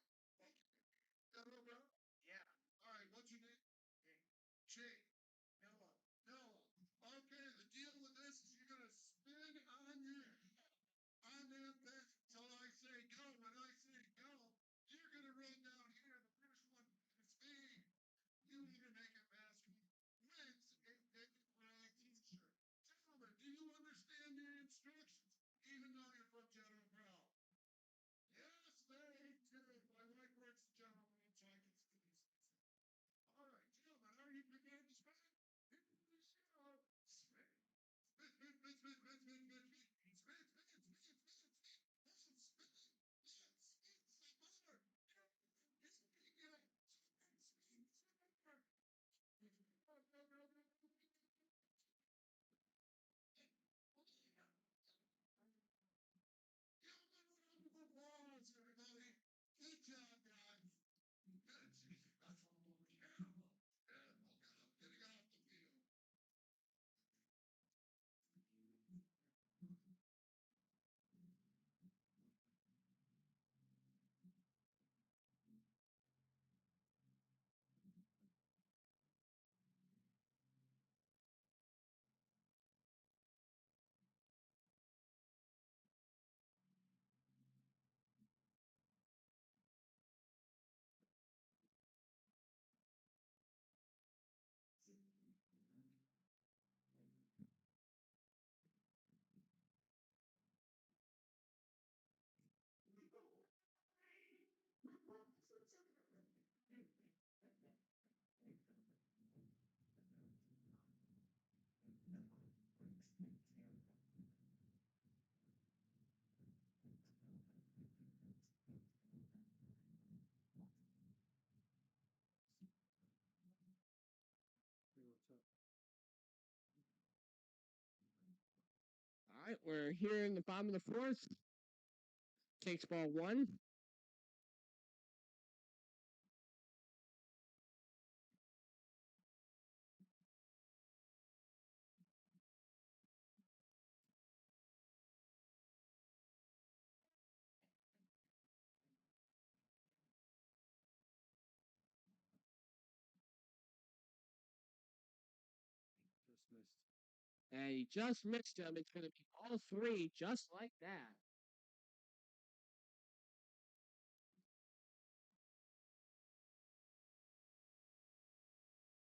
General Brown? Yeah. All right. What's your name? Jake. Noah. Noah. Okay. The deal with this is you're gonna spin on that bench until I say go. When I say go, you're gonna run down here. The first one is me. You either make it basket wins a David Brown t-shirt. Gentlemen, do you understand your instructions? Even though you're from General Brown. Yes, they do. My wife works at General Brown, so I can see these. All right, gentlemen, are you prepared to spin? Here we go. Spin. Spin, spin, spin, spin, spin, spin, spin, spin. Spin, spin, spin, spin, spin. Listen, spin. Yes, it's the butter. It's big. Spin, spin, spin. Everybody, good job, guys. That's one more camera. And getting off the field. All right, we're here in the bottom of the fourth. Takes ball 1. And he just missed him. It's going to be all three just like that.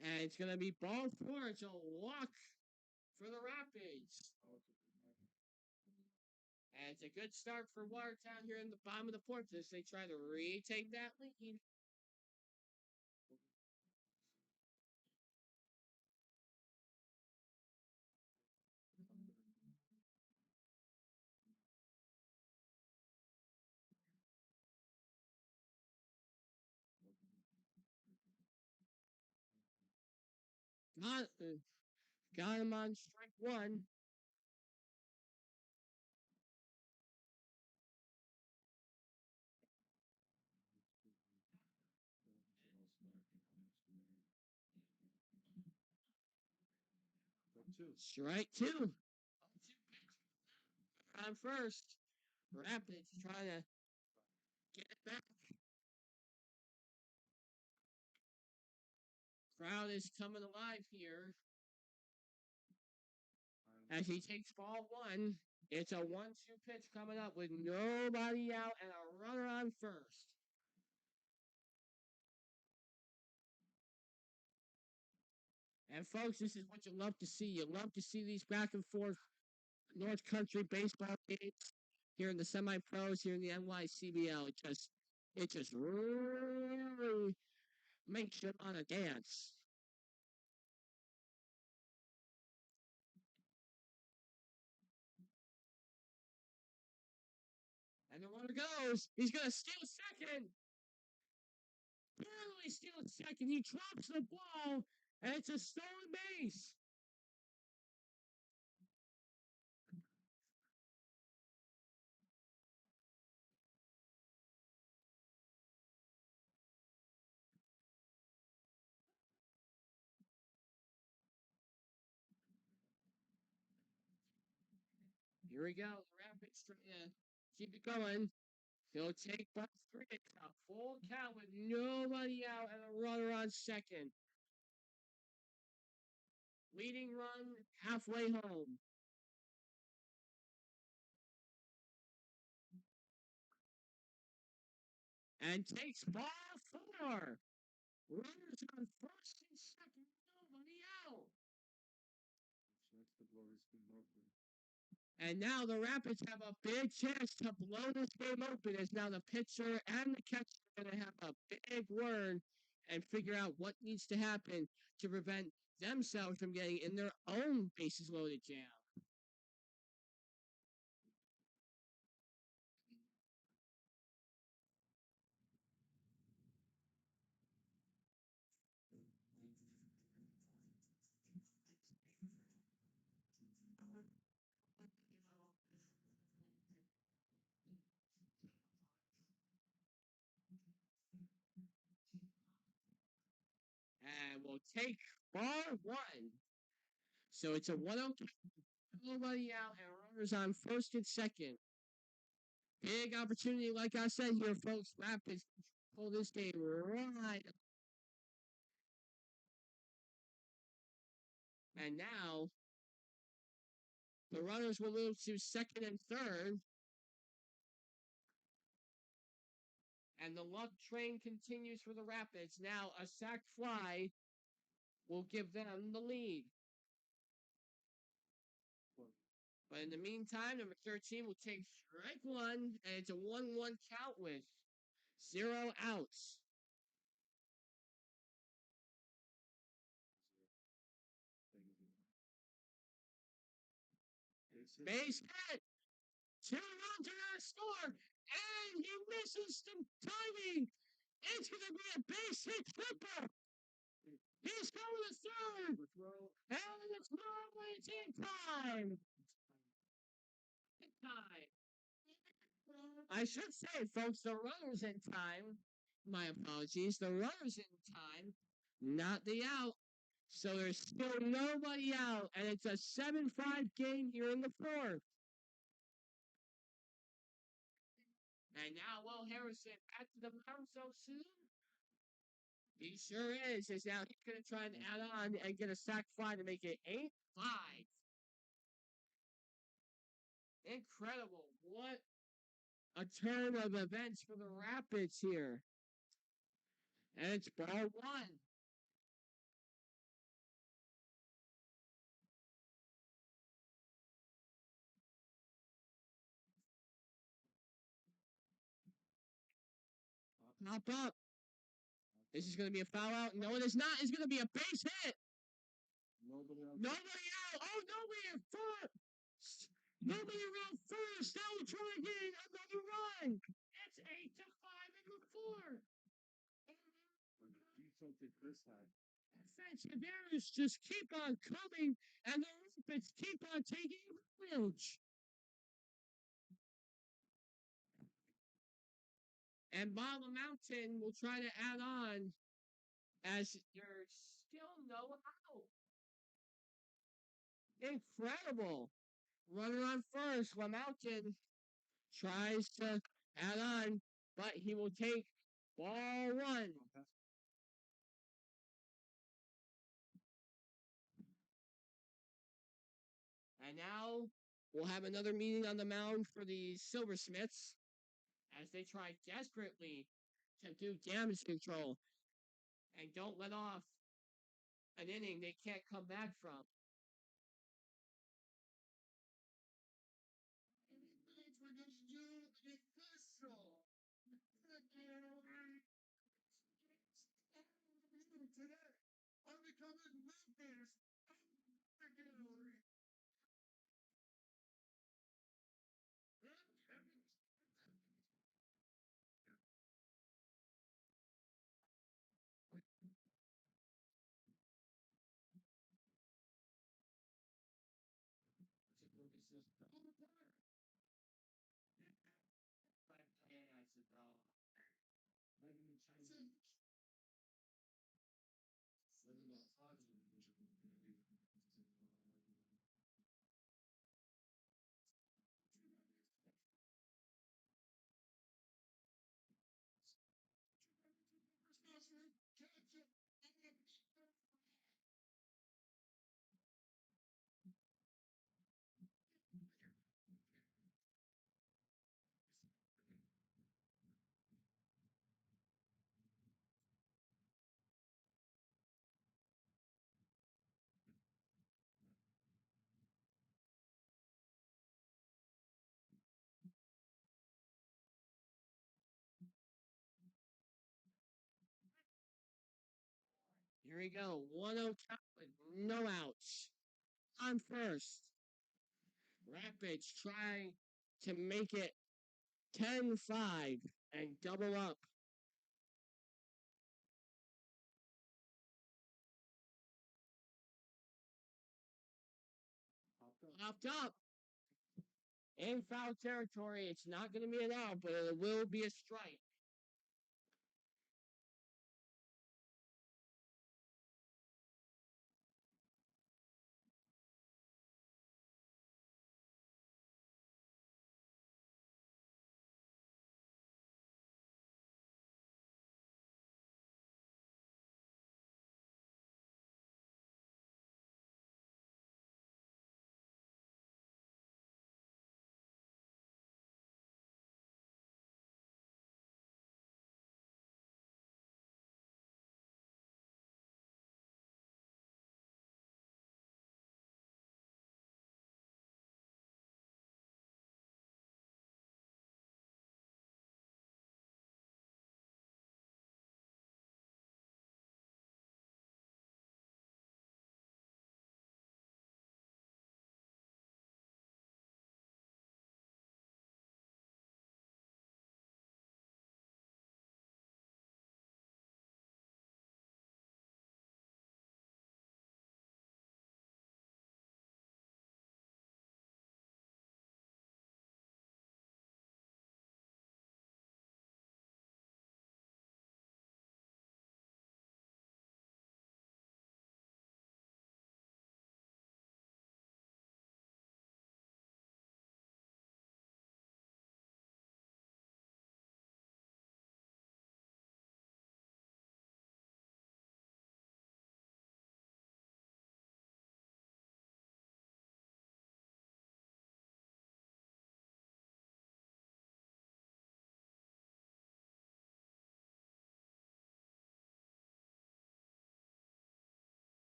And it's going to be ball four. It's a walk for the Rapids. And it's a good start for Watertown here in the bottom of the fourth as they try to retake that lead. Got, got him on strike one. Strike two. On first. Rapids trying to get it back. Crowd is coming alive here. As he takes ball one, it's a 1-2 pitch coming up with nobody out and a runner on first. And folks, this is what you love to see. You love to see these back and forth North Country baseball games here in the semi-pros here in the NYCBL. It just really makes you want to dance. And the runner goes. He's gonna steal second. Barely steal second. He drops the ball, and it's a stolen base. Here we go. The Rapids trying to keep it going. He'll take ball three. It's a full count with nobody out and a runner on second. Leading run halfway home. And takes ball four. Runners on first and second. Nobody out. And now the Rapids have a big chance to blow this game open as now the pitcher and the catcher are going to have a big word and figure out what needs to happen to prevent themselves from getting in their own bases loaded jam. And we'll take ball one. So it's a 1-0. Nobody out and runners on first and second. Big opportunity, like I said here, folks. Rapids pull this game right. And now the runners will move to second and third. And the luck train continues for the Rapids. Now a sac fly will give them the lead. But in the meantime, number 13 will take strike one, and it's a 1-1 count with 0 outs. Base hit. 2 runs are going to score, and he misses some timing. It's going to be a base hit triple. He's going to third, and it's normally in time. I should say, folks, the runner's in time. My apologies. The runner's in time, not the out. So there's still nobody out, and it's a 7-5 game here in the fourth. And now Will Harrison back to the mound so soon. He sure is. As now he's going to try and add on and get a sac fly to make it 8-5. Incredible. What a turn of events for the Rapids here. And it's ball one. Pop up. This is going to be a foul out. No, it is not. It's going to be a base hit. Nobody out. Oh, nobody at first. Nobody around first. Now we're trying getting another run. It's 8-5 in the fourth. Offensive errors just keep on coming, and the Rapids keep on taking advantage. And Bottle Mountain will try to add on as there's still no out. Incredible. Runner on first. Mountain tries to add on, but he will take ball one. And now we'll have another meeting on the mound for the Silversmiths as they try desperately to do damage control and don't let off an inning they can't come back from. Today, I'm becoming Memphis. Here we go. 1-0 count with no outs. On first. Rapids try to make it 10-5 and double up. Popped up. In foul territory. It's not going to be an out, but it will be a strike.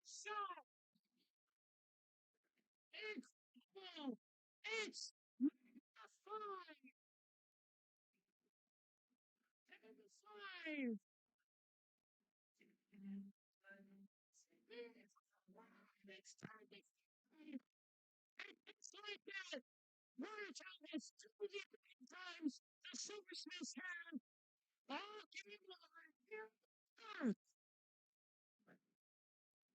shot. It's full. It's a 5. And a 5. Next time, it's like that. Watertown has 2 different times the Silversmiths have all game long here on Earth.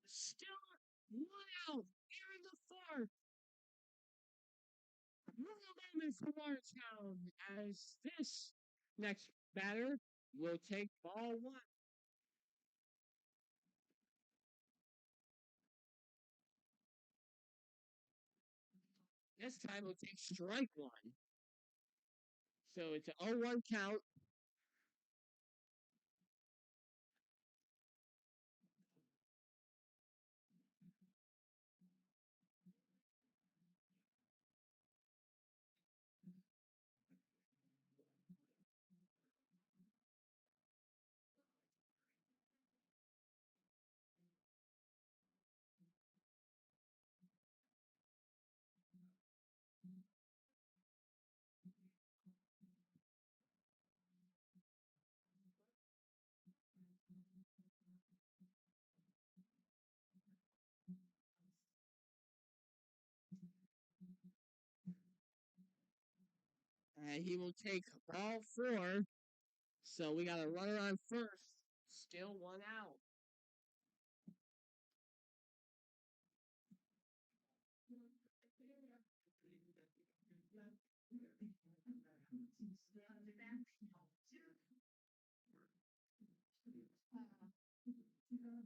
Still 1 out here in the 4th. Real moment for Watertown as this next batter will take ball 1. This time we'll take strike 1. So it's an 0-1 count. And he will take ball 4. So we got a runner on first. Still 1 out.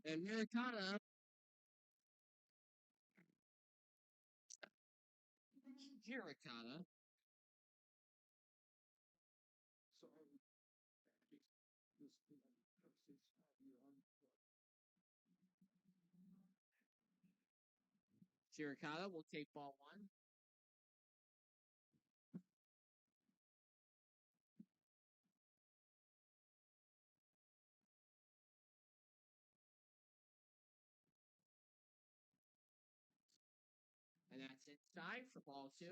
And Americana. Hirikata. Hirikata will take ball 1. And that's inside for ball 2.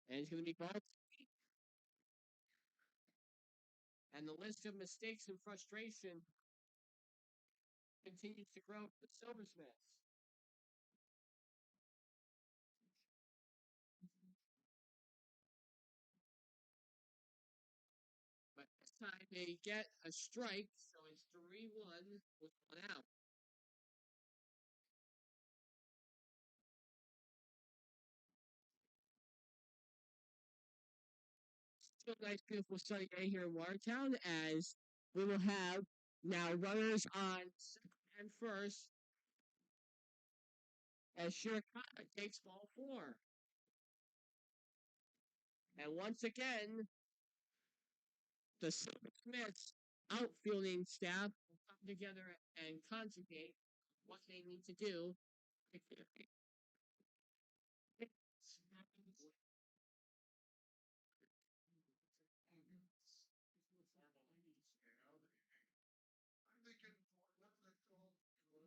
And it's going to be ball 3. And the list of mistakes and frustration continues to grow for the Silversmiths. But this time they get a strike, so it's 3-1 with 1 out. Still a nice, beautiful sunny day here in Watertown as we will have now runners on second and first as Shirakawa takes ball 4. And once again, the Silversmiths outfielding staff will come together and conjugate what they need to do. I'm thinking, what they call one of those balls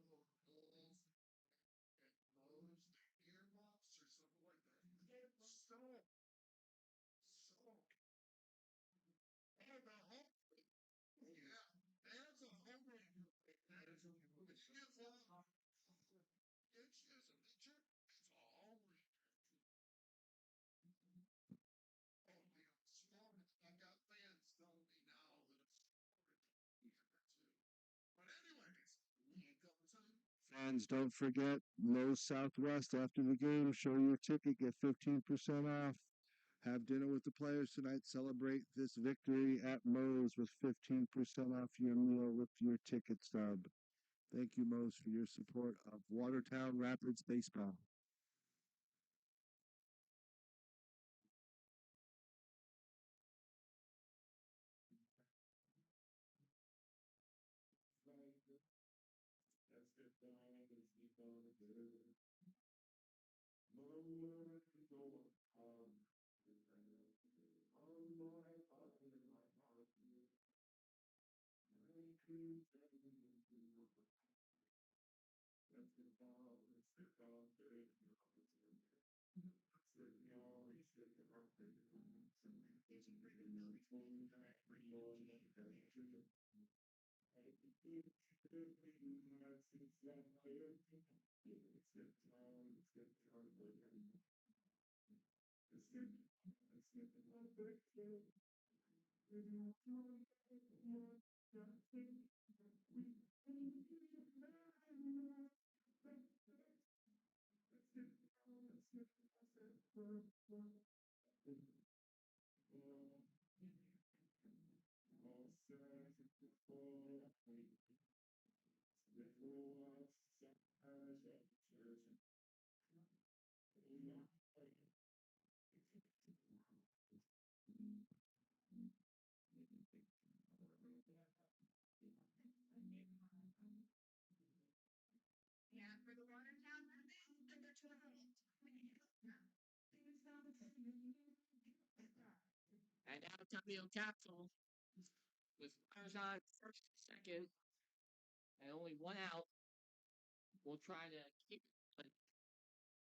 that mows the earmuffs or something like that. Soak. Soak. And the home. Yeah. There's a home run. Which is a pitcher. It's a home run. Oh, man. Smart. I got fans telling me now that it's but anyways, fans, don't forget Moe's Southwest after the game. Show your ticket, get 15% off. Have dinner with the players tonight. Celebrate this victory at Moe's with 15% off your meal with your ticket stub. Thank you, Moe's, for your support of Watertown Rapids baseball. That's good. Yeah, for the Watertown Rapids, number 12. And now Tamio Capsule with runners on first and second, and only one out. We'll try to keep it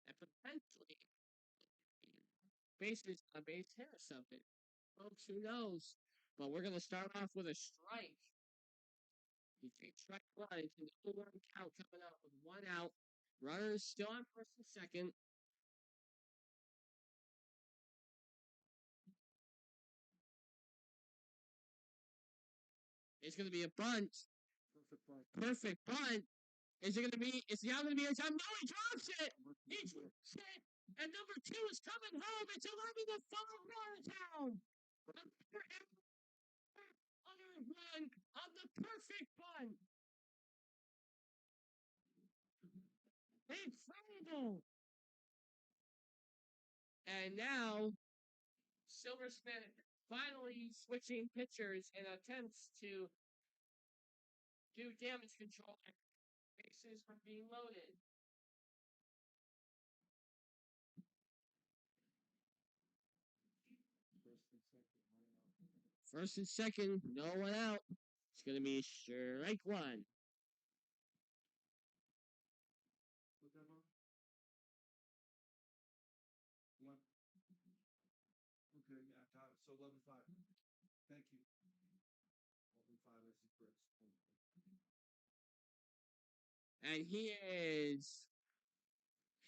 and potentially bases a base hit or something. Folks, who knows? But we're gonna start off with a strike. He takes strike one. It's an 0-1 count coming up with one out. Runners still on first and second. It's gonna be a bunt. Perfect bunt. Is it gonna be? Is the out gonna be a time? No, he drops it. He drops it. And number two is coming home. It's 11-5 Watertown. Under one on the perfect bunt. Incredible. And now Silversmith finally switching pitchers in attempts to do damage control. Bases are being loaded. First and second, no one out. It's going to be strike one. Okay, yeah, got it. So 11-5. Thank you. 11-5 is the first. And he is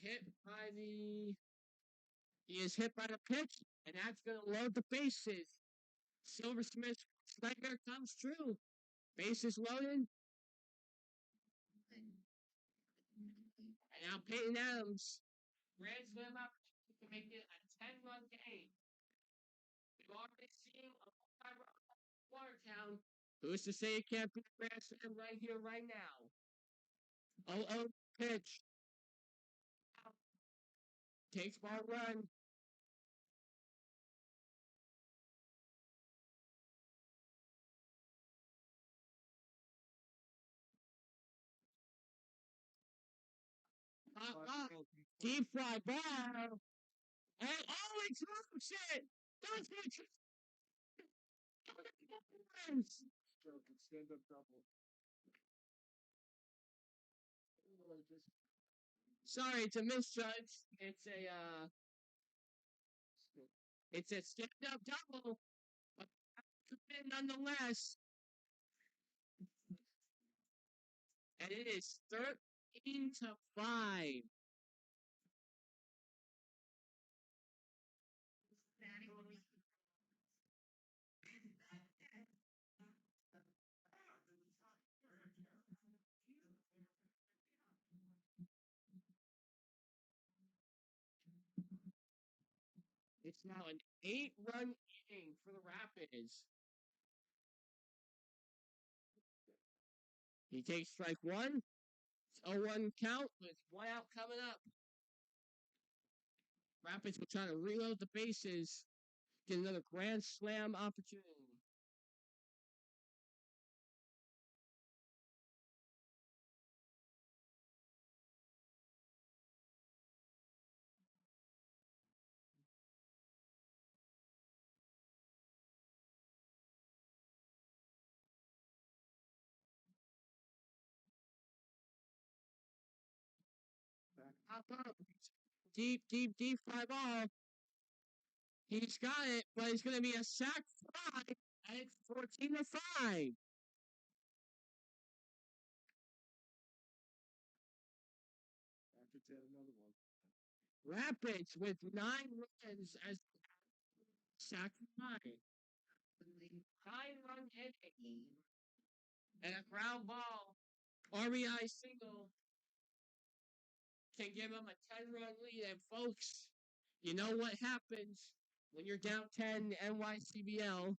hit by the. He is hit by the pitch, and that's going to load the bases. Silversmith's nightmare comes true. Bases loaded. And now Peyton Adams grand slam opportunity to make it a 10-run game. We've already seen a multi-run Watertown. Who's to say it can't be a grand slam right here, right now? 0-0 pitch. Takes ball run. Deep fly ball. And oh, he drops it. That's it. Stand up double. Sorry, it's a misjudge. It's a stand-up double, but nonetheless. And it is 13-5. It's now an 8-run inning for the Rapids. He takes strike one. It's 0-1 count with one out coming up. Rapids will try to reload the bases, get another grand slam opportunity. Hop up. Deep, deep, deep fly ball. He's got it, but it's going to be a sack fly. And it's 14-5. Rapids had another one. Rapids with 9 runs as sack fly. 9-run inning. And a ground ball. RBI single can give them a 10-run lead. And folks, you know what happens when you're down 10 NYCBL.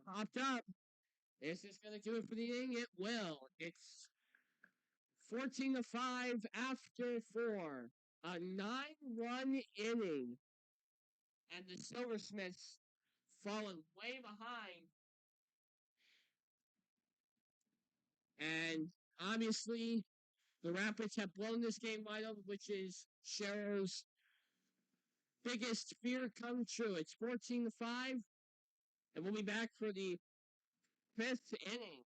Popped up. This is going to do it for the inning. It will. It's 14-5 after 4. A 9-run inning. And the Silversmiths falling way behind. And obviously, the Rapids have blown this game wide open, which is Sherrill's biggest fear come true. It's 14-5. And we'll be back for the 5th inning.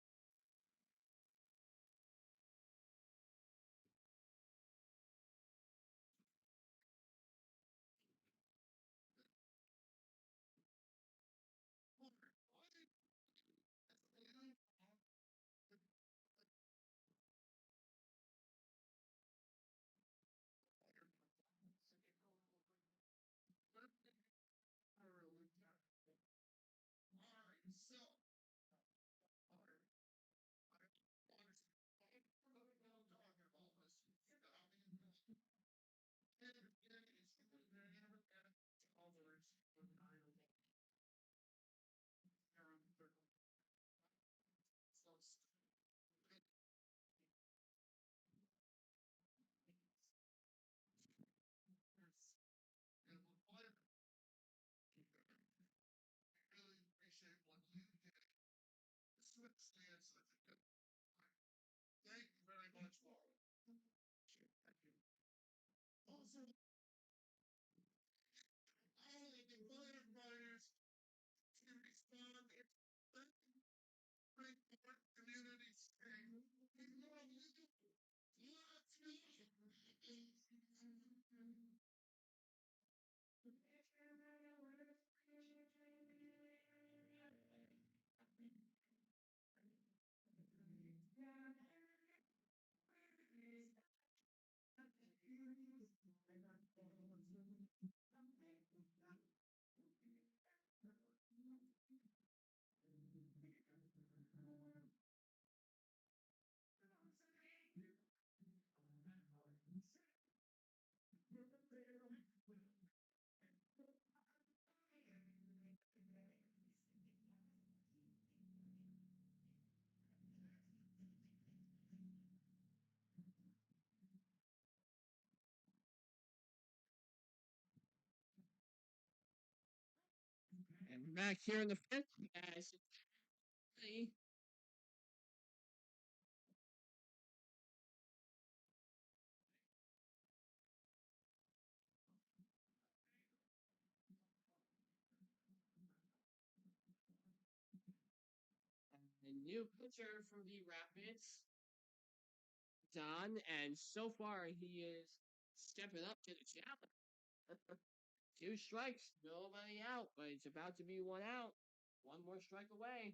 Thank you very much, Laura. Also, all of the firefighters to respond. It's Bridgeport community thing. We love you. Lots of And we're back here in the 5th as a new pitcher for the Rapids, Don, and so far he is stepping up to the challenge. 2 strikes, nobody out, but it's about to be 1 out. 1 more strike away.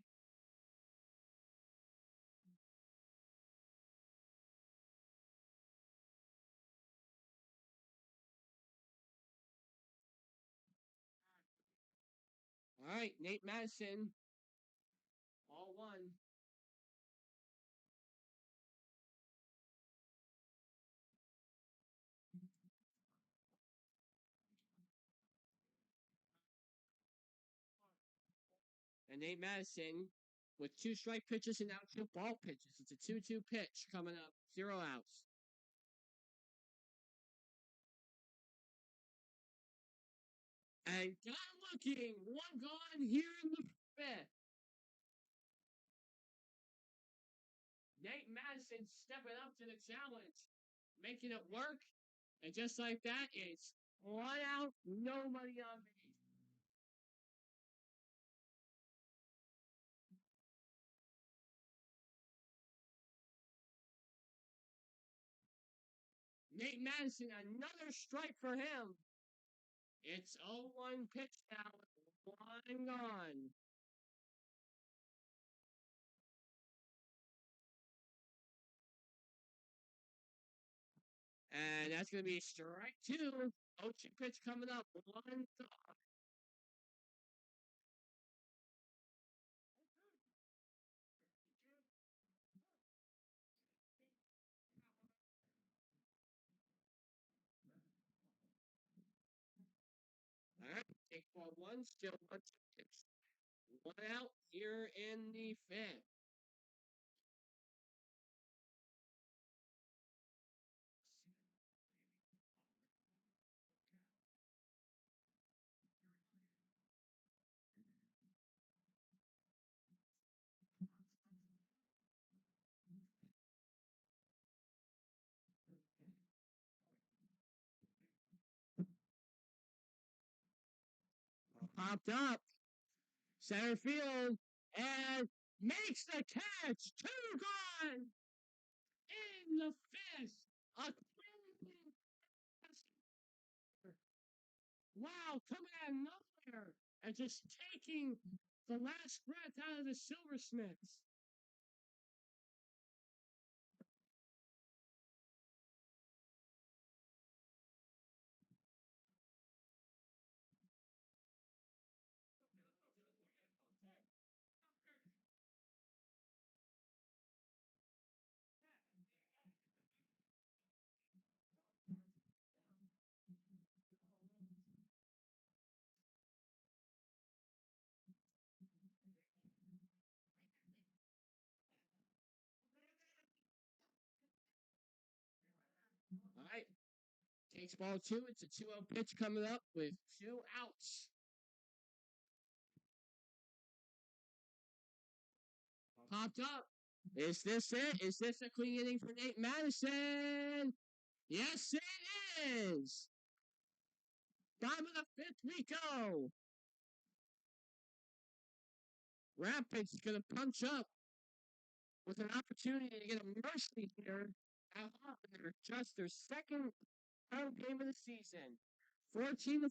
All right, Nate Madison, all 1. And Nate Madison with 2 strike pitches and now 2 ball pitches. It's a 2-2 pitch coming up. 0 outs. And got looking. 1 gone here in the 5th. Nate Madison stepping up to the challenge, making it work, and just like that, it's 1 out, nobody on base. Nate Madison, another strike for him. It's 0-1 pitch now with one gone. And that's going to be strike two. 0-2 pitch coming up. One gone. All right, take ball one, still 1-2 pitch. 1 out here in the fifth. Popped up, center field, and makes the catch. 2 gone in the fifth. A clean. Wow, coming out of nowhere and just taking the last breath out of the Silversmiths. All right, takes ball two. It's a 2-0 pitch coming up with 2 outs. Popped up. Is this it? Is this a clean inning for Nate Madison? Yes, it is. Bottom of the fifth we go. Rapids gonna punch up with an opportunity to get a mercy here at home. Just their second home game of the season. 14-5.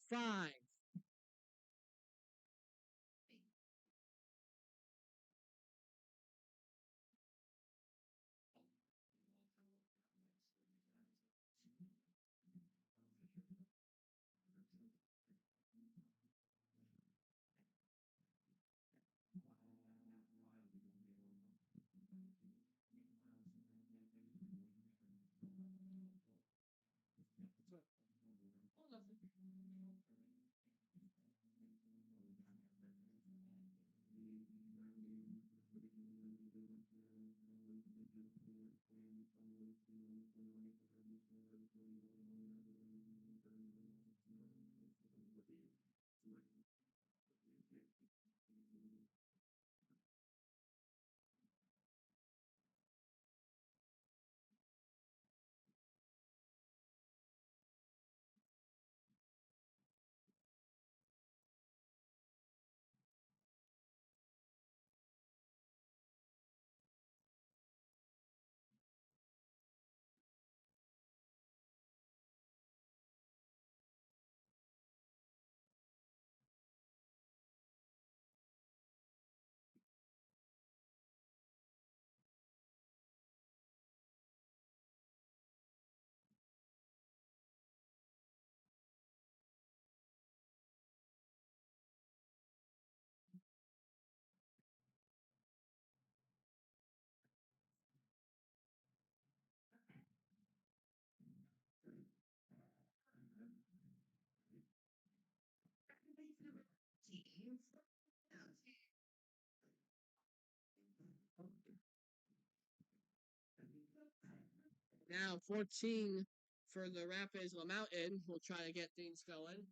Now 14 for the Rapids Mountain will try to get things going.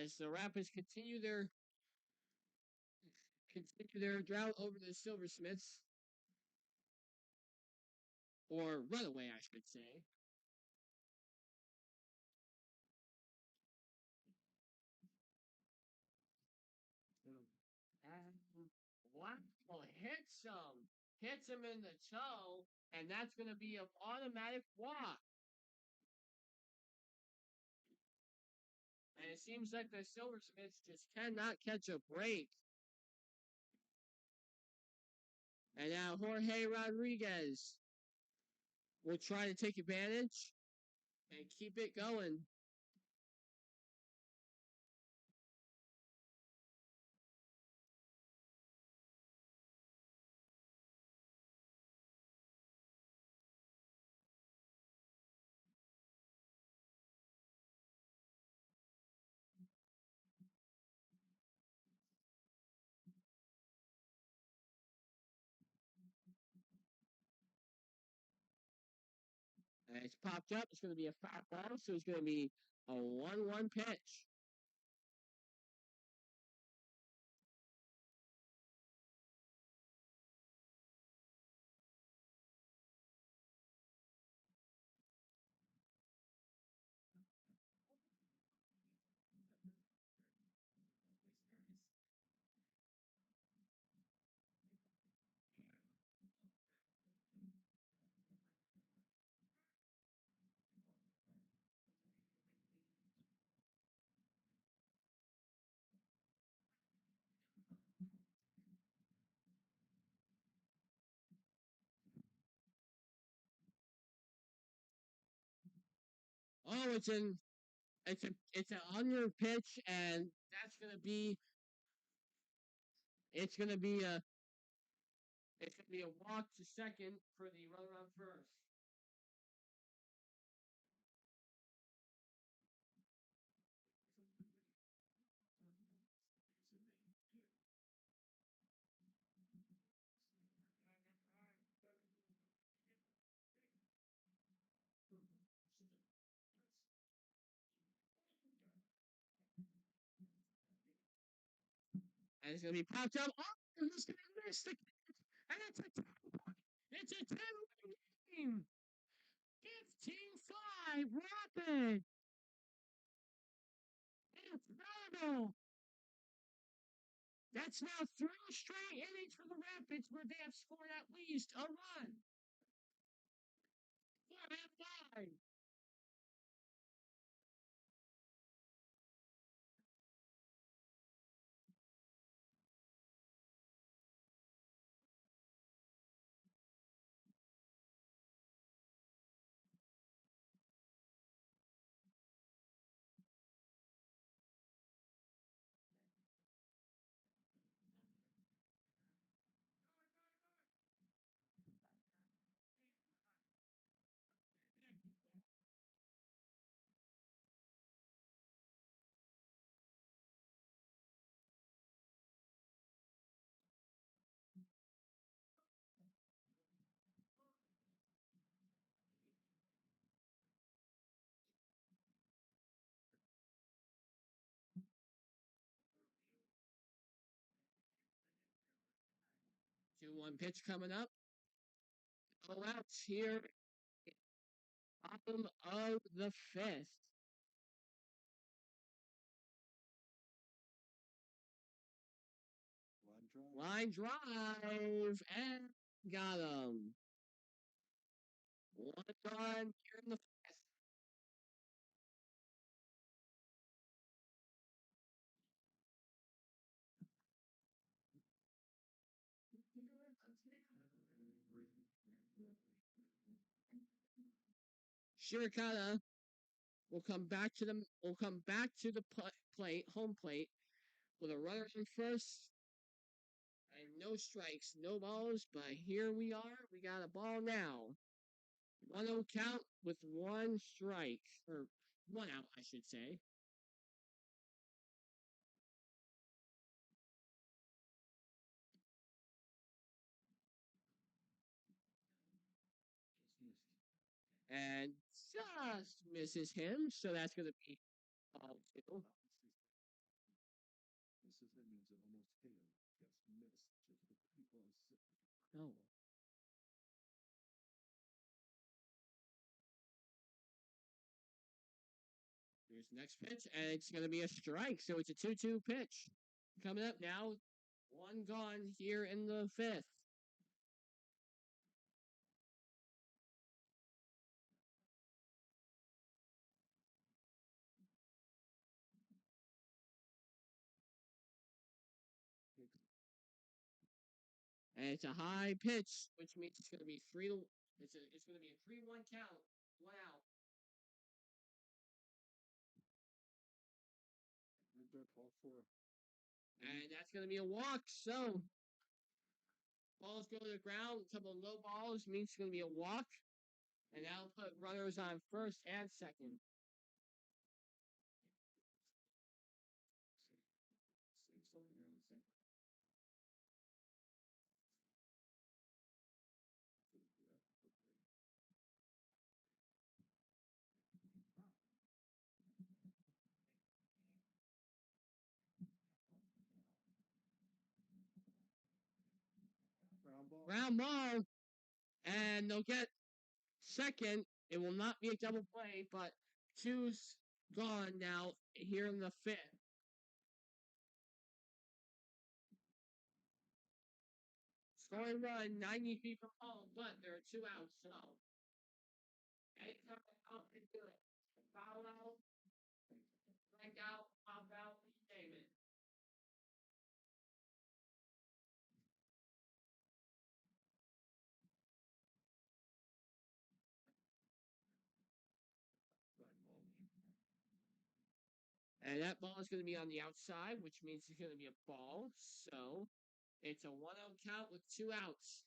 As the Rapids continue their drought over the Silversmiths. or runaway, I should say. And wow, hits him in the toe, and that's going to be an automatic walk. And it seems like the Silversmiths just cannot catch a break. And now Jorge Rodriguez will try to take advantage and keep it going. And it's popped up. It's going to be a foul ball, so it's going to be a 1-1 pitch. Oh, it's an under pitch, and that's it's gonna be a it's gonna be a walk to second for the runner on first. And it's gonna be popped up. Oh, he's gonna miss the and it's a 10 game. 15-5 Rapid. Incredible. That's now 3 straight innings for the Rapids where they have scored at least a run. 4-5. Two one pitch coming up. Go out here. Bottom of the fifth. Line drive and got him. 1 run here in the fifth. Shirikata will come back to the home plate with a runner on first and no strikes, no balls, but here we are. We got a ball now. 1-0 count with one strike or one out, I should say. And just misses him, so that's going to be ball two. Oh. Here's the next pitch, and it's going to be a strike. So it's a 2-2 pitch. Coming up now, one gone here in the fifth. And it's a high pitch, which means it's going to be it's going to be a 3-1 count, 1 out. And that's going to be a walk. So balls go to the ground. A couple of low balls means it's going to be a walk. And that'll put runners on first and second. Ground ball. And they'll get second. It will not be a double play, but two's gone now here in the fifth. Scoring run 90 feet from home, but there are 2 outs. So anytime out to do it. Foul out, strike out, pop out, you name it. And that ball is going to be on the outside, which means it's going to be a ball. So it's a 1-0 count with 2 outs.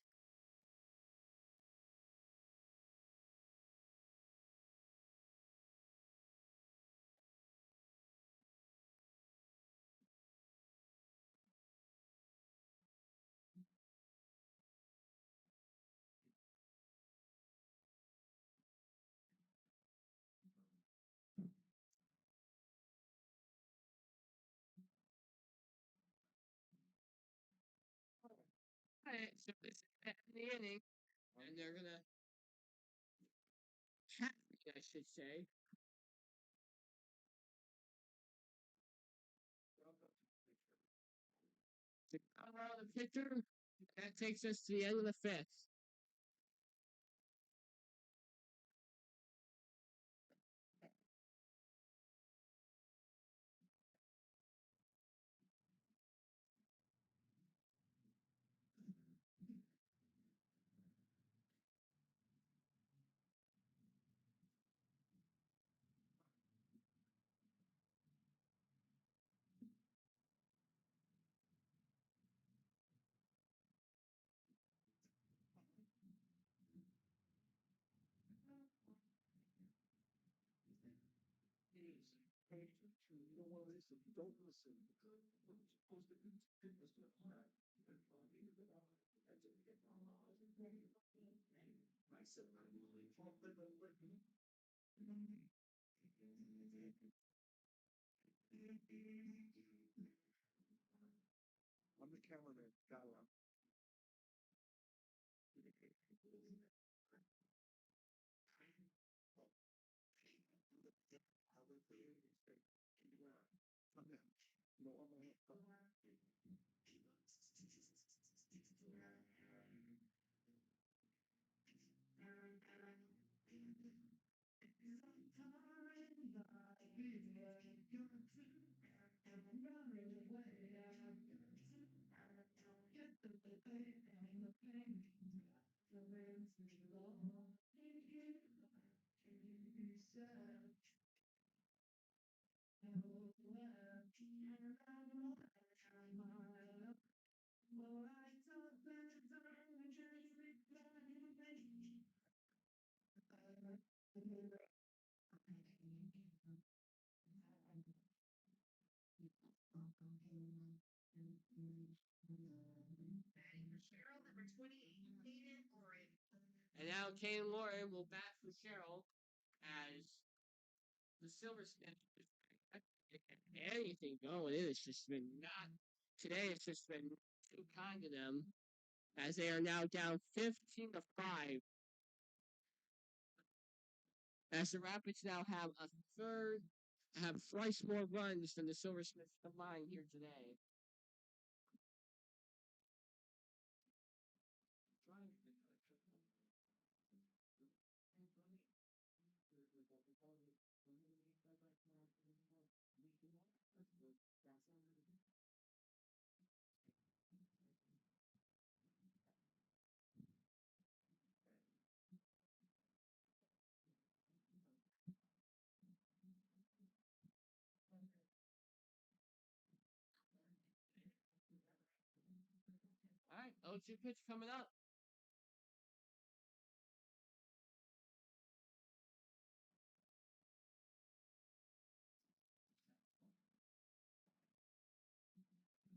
Alright, so this is the inning, and they're going to cat me, I should say. To come out of the pitcher, that takes us to the end of the fifth. I'm the cameraman. Got it. Sherrill, number 28, Hayden Lauren. And now Kane Lauren will bat for Sherrill as the Silversmiths anything going. It has just been not today. It's just been too kind to them as they are now down 15-5. As the Rapids now have a third have thrice more runs than the Silversmiths combined here today. All right, 0-2 pitch coming up.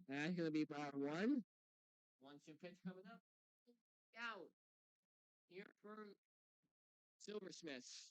That's going to be ball one. 1-2 pitch coming up. Out. Here for Silversmiths.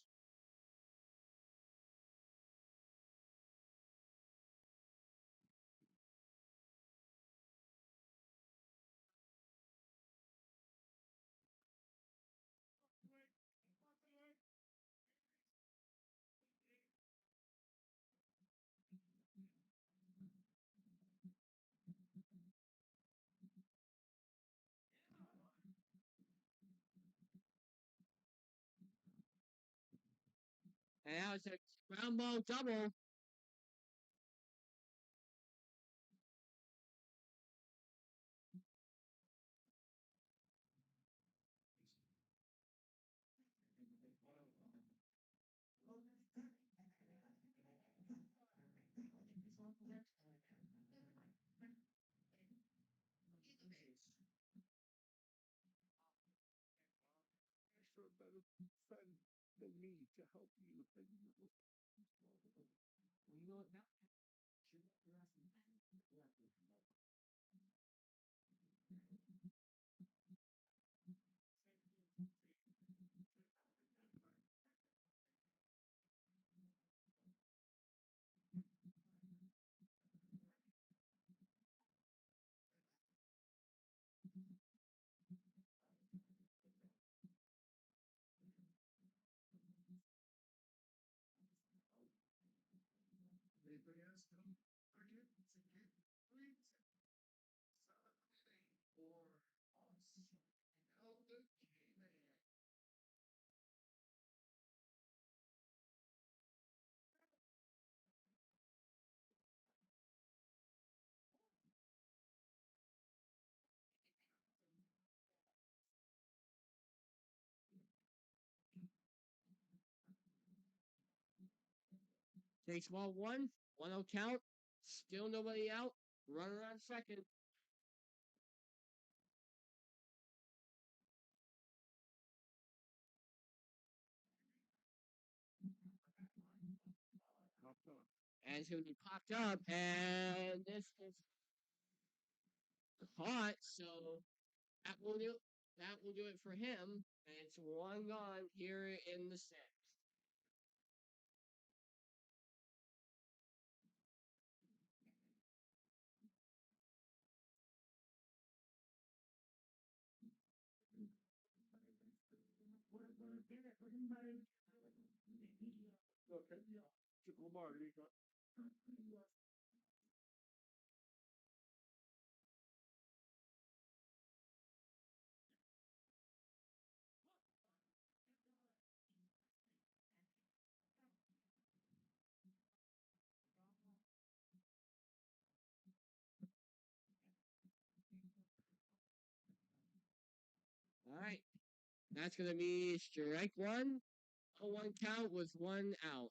And now it's a ground ball double. For a better friend than me to help you. You know what now? Anybody else come forget to get please? Or us. Help the K-Man. Takes ball one. 1-0 count. Still nobody out. Runner on second. And it's going to be popped up. And this is caught. So that will do it for him. And it's one gone here in the sixth. Okay, yeah. Lamar, you got. All right. That's going to be strike one. 0-1 count with one out.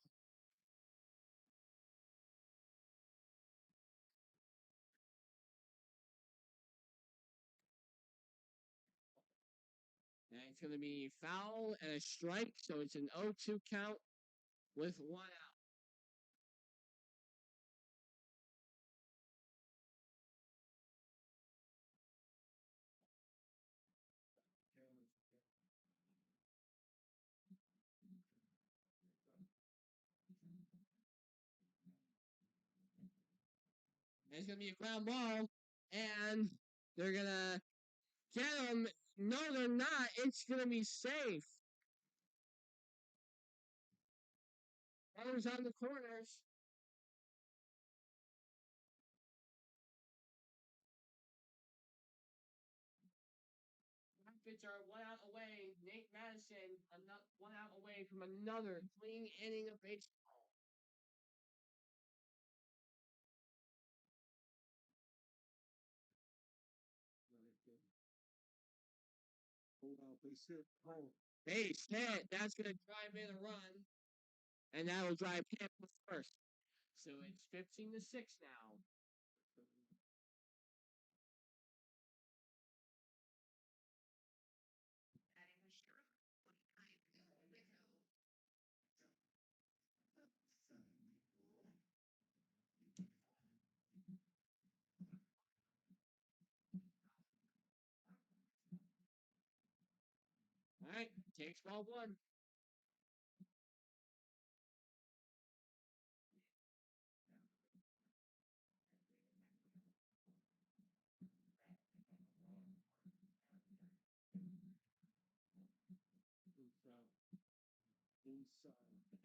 And it's going to be foul and a strike. So it's an 0-2 count with one out. And it's going to be a ground ball. And they're going to get him. No, they're not. It's going to be safe. Runners on the corners. Rapids are 1 out away. Nate Madison, 1 out away from another clean inning of baseball. Base hit. That's going to drive in a run, and that will drive him first. So it's 15-6 now. Batting was Sherrill, 29. All right, takes ball one.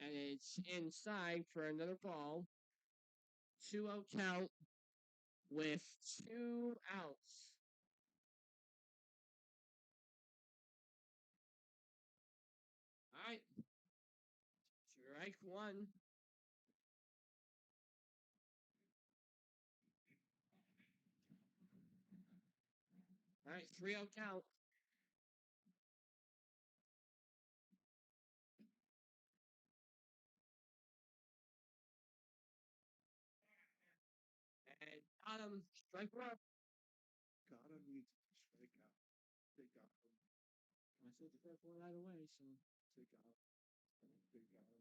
And it's inside for another ball. 2-0 count with 2 outs. All right. Strike one. All right, 3-0 count. And got him. Strike one. Got him means strike out. They got him. I said the first one right away, so. They got him. They got him.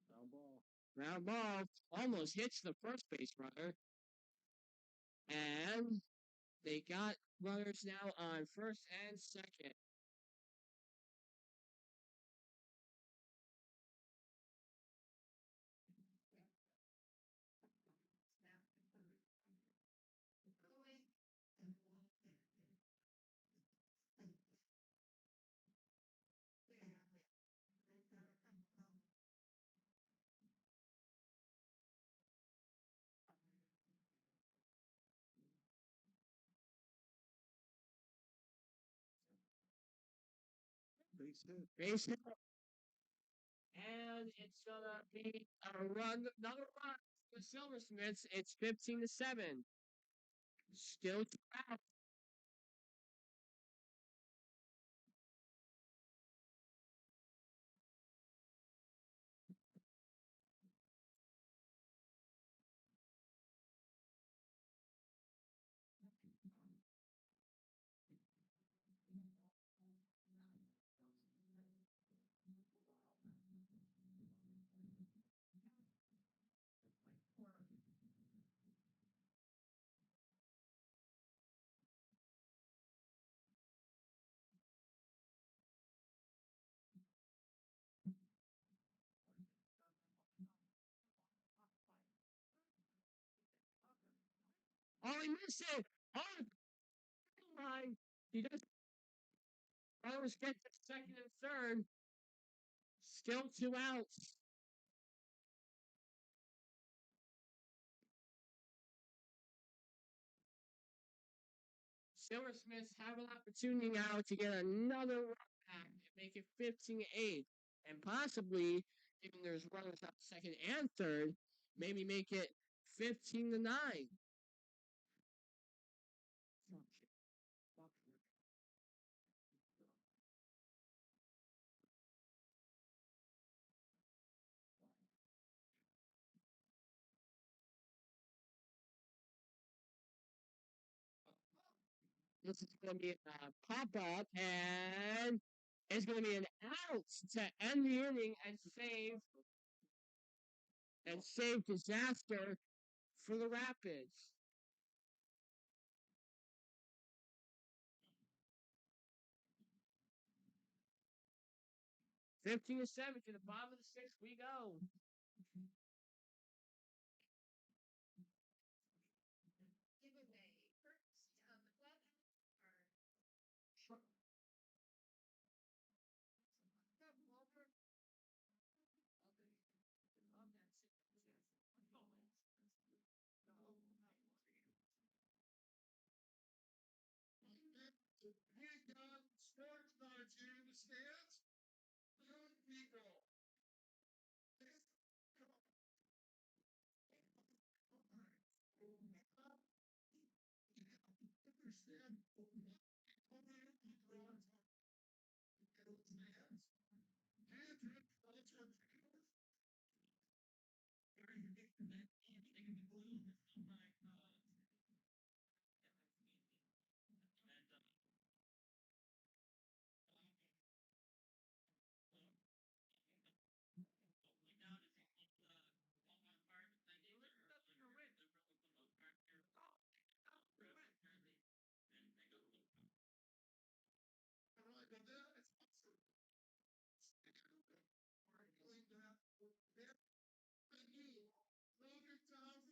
Ground ball. Ground ball almost hits the first base runner. And they got runners now on first and second. Base hit. Base hit. And it's gonna be a run, another run for the Silversmiths. It's 15-7. Still 2 out. Oh, he missed it. Oh, line. He just runners get to second and third. Still 2 outs. Silversmiths have an opportunity now to get another run back and make it 15-8. And possibly, given there's runners on second and third, maybe make it 15-9. This is going to be a pop up, and it's going to be an out to end the inning and save disaster for the Rapids. Fifteen to 7 to the bottom of the sixth we go. Giveaway. First of 12 are stands, young people. Understand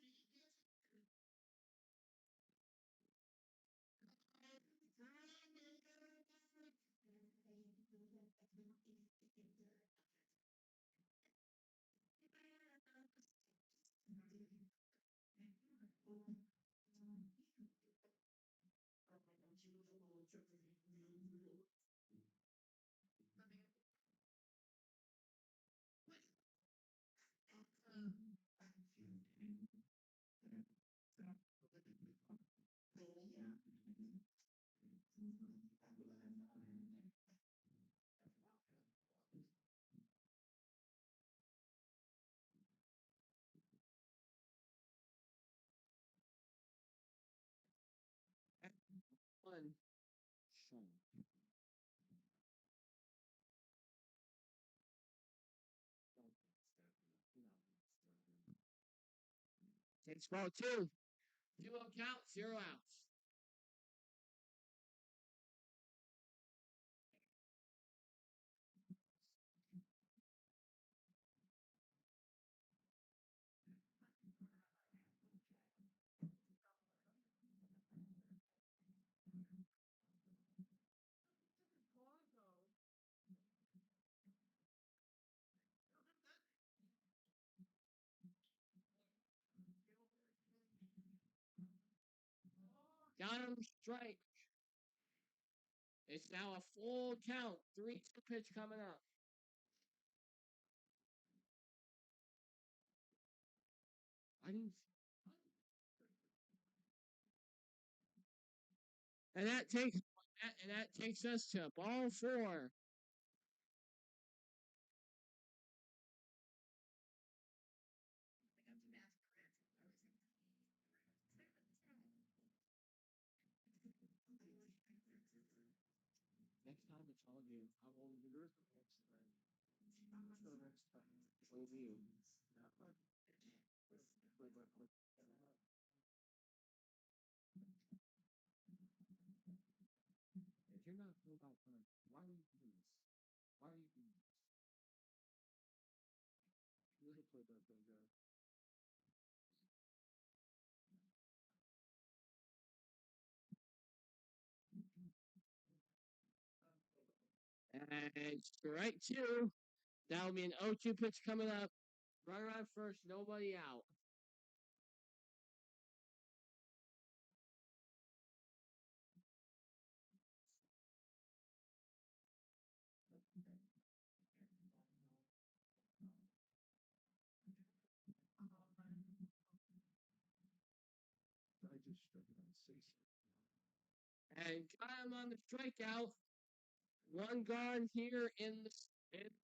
One. Takes ball two. 2-0 count, 0 outs. Got him strike. It's now a full count. 3-2 pitch coming up. I didn't. And that takes us to ball four. Next time it's all you. How old are you? Next time. What do you? If you're not filled out fun, why are you doing this? Why are you doing this? You really played that thing good. And strike two. That'll be an 0-2 pitch coming up. Runner on first, nobody out. I just struck it on 6. And got him on the strikeout. One gone here in the sixth.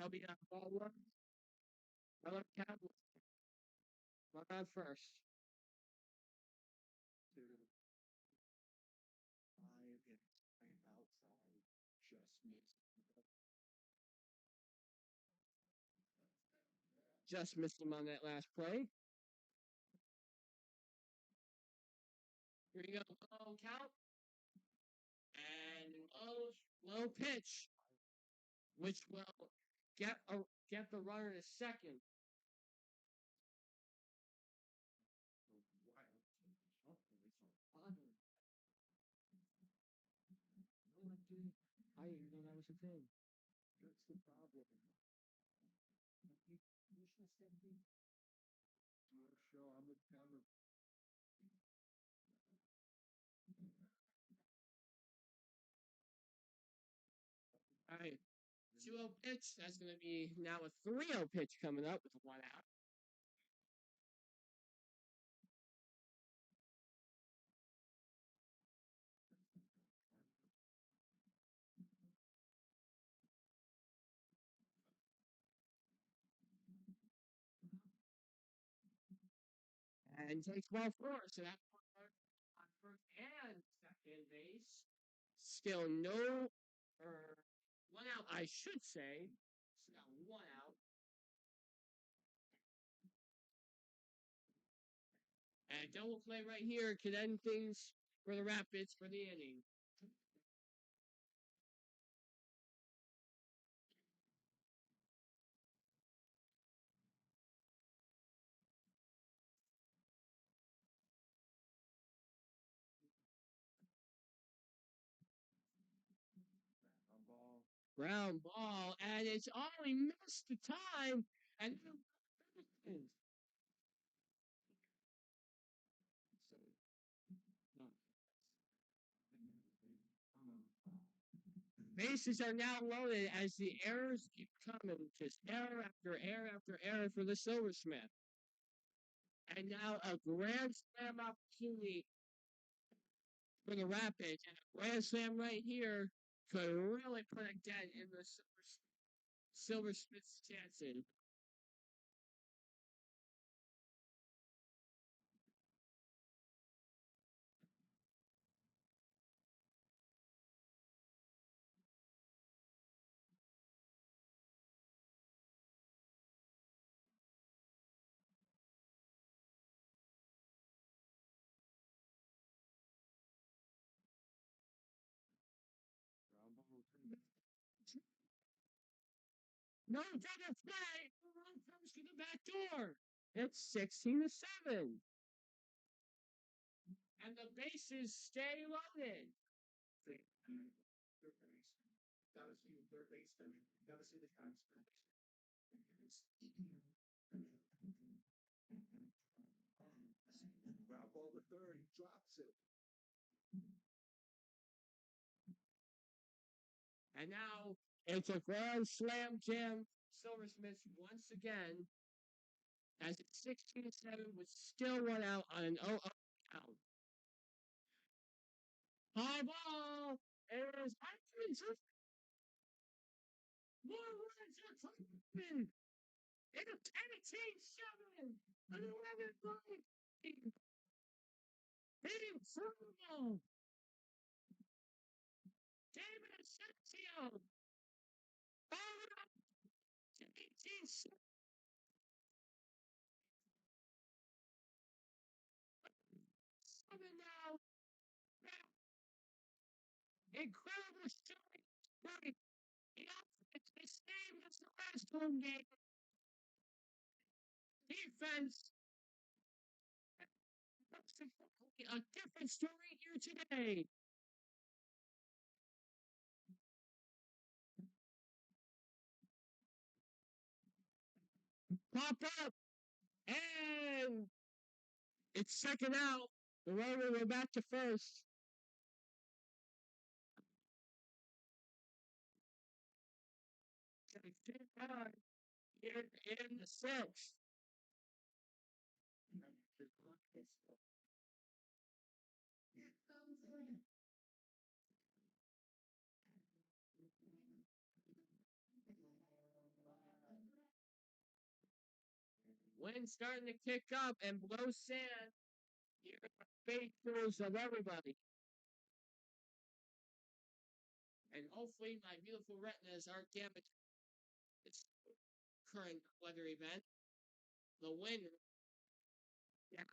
I'll be on ball one. I'll count. Run on first. 2. 5 and outside. Just missed. Just missed him on that last play. Here you go. Low count. And low pitch, which will get get the runner to second. I didn't even know that was a thing. That's the problem. Sure, I'm a All right. 2-0 pitch. That's going to be now a 3-0 pitch coming up with 1 out. And takes ball 4. So that on first and second base. Still no, or 1 out, I should say. So now 1 out. And a double play right here could end things for the Rapids for the inning. Ground ball, and it's only missed the time, and bases are now loaded as the errors keep coming. Just error after error after error for the Silversmith. And now a grand slam opportunity for the Rapids. And a grand slam right here could really put a dent in the Silversmith's chances. No double play. Run comes to the back door. It's 16 to 7. And the bases stay loaded. Gotta see the third baseman. Gotta see the contact. Ground ball to third, he drops it. And now it's a grand slam jam. Silversmiths once again, as it's 16 to 7 with still 1 out on an 0-0 count. High ball is more runs are coming. It's 10-7, an 11-point lead. Hitting football. David Asensio. All up to 18-7. Now. Incredible story. Right. It's the same as the last home game. Defense. A different story here today. Pop up. And it's second out. The runner will go back to first. In the sixth. Wind starting to kick up and blow sand here in the faces of everybody. And hopefully my beautiful retinas aren't damaged this current weather event. The wind, yeah,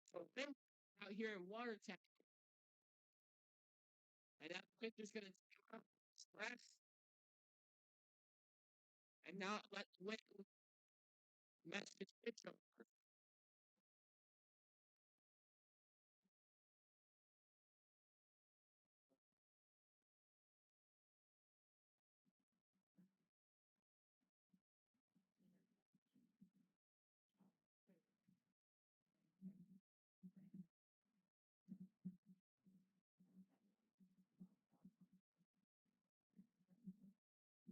so wind out here in Watertown. And that pitcher's going to take up stress. and not let win message pitch over.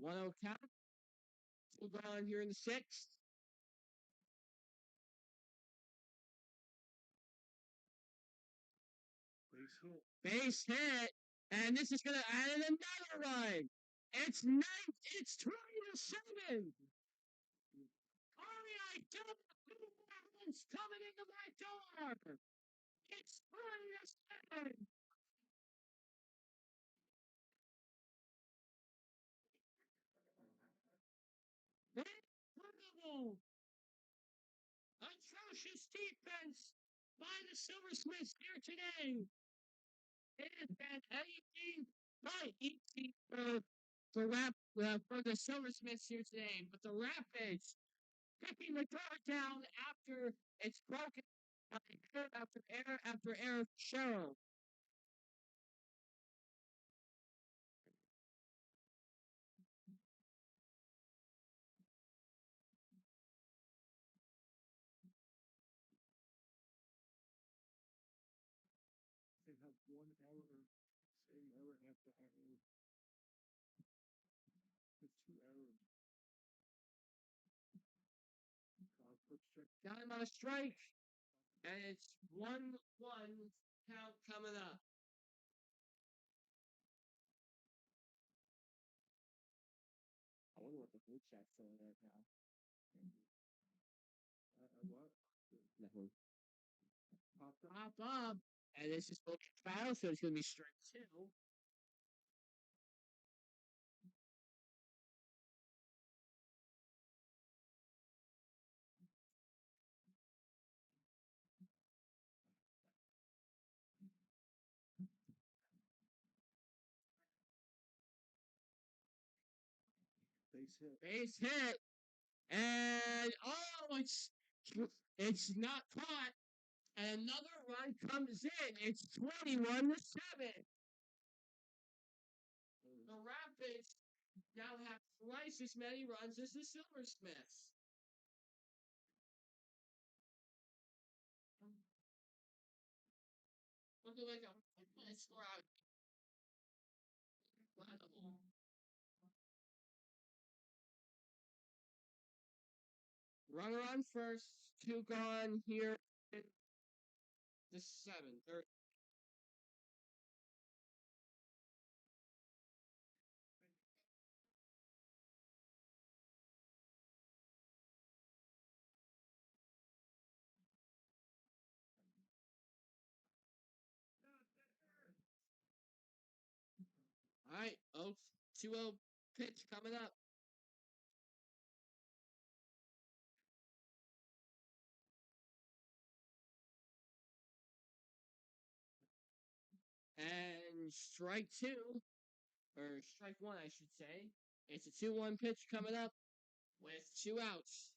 One zero count. Still going here in the sixth. Base hit, and this is gonna add in another run. It's 20-7. RBI double balance coming into my door. It's 20-7. Incredible. Atrocious defense by the Silversmiths here today. It has been anything but easy for the Silversmiths here today. But the Rapids kicking the door down after it's broken after error Sherrill. They have one error, same error after error. With two errors. Got him on a strike. And it's 1-1 count coming up. I wonder what the blue chat's saying right now. What? Nothing. Pop up. And this is looking foul, so it's going to be strike two. Base hit. And it's not caught. And another run comes in. It's 21-7. The Rapids now have twice as many runs as the Silversmiths. Looking like a score out. Runner on first, two gone here in the seventh. All right, 2-0 pitch coming up. And strike two, or strike one, I should say. It's a 2-1 pitch coming up with 2 outs.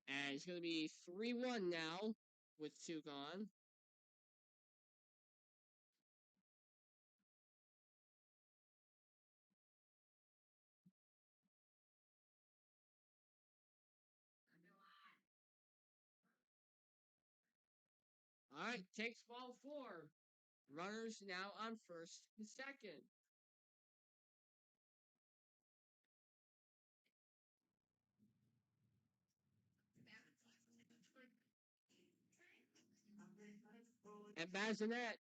And it's going to be 3-1 now with 2 gone. All right, takes ball 4. Runners now on first and second. And Bazinet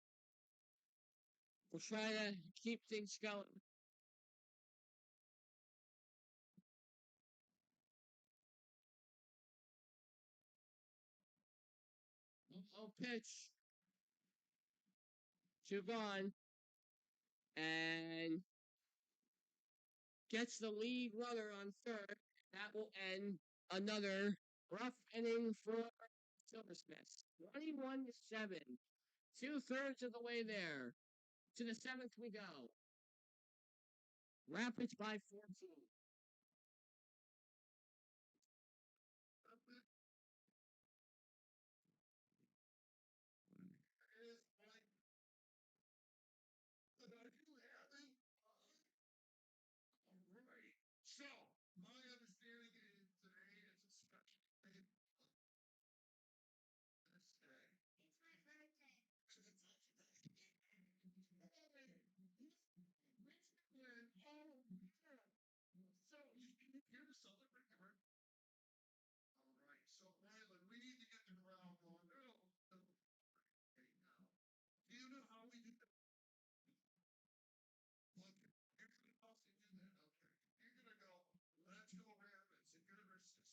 will try to keep things going. Pitch. 2 gone. And gets the lead runner on third. That will end another rough inning for Silversmiths. 21-7. 2/3 of the way there. To the 7th we go. Rapids by 14. But are you having right? So my understanding is today is a special day. This day. It's my birthday. So you here to celebrate your birthday? All right. So Rylan, we need to get the crowd going. Right now. Do you know how we do that? Okay. You're gonna also do that. Okay. You're gonna go. Let's go rabbits.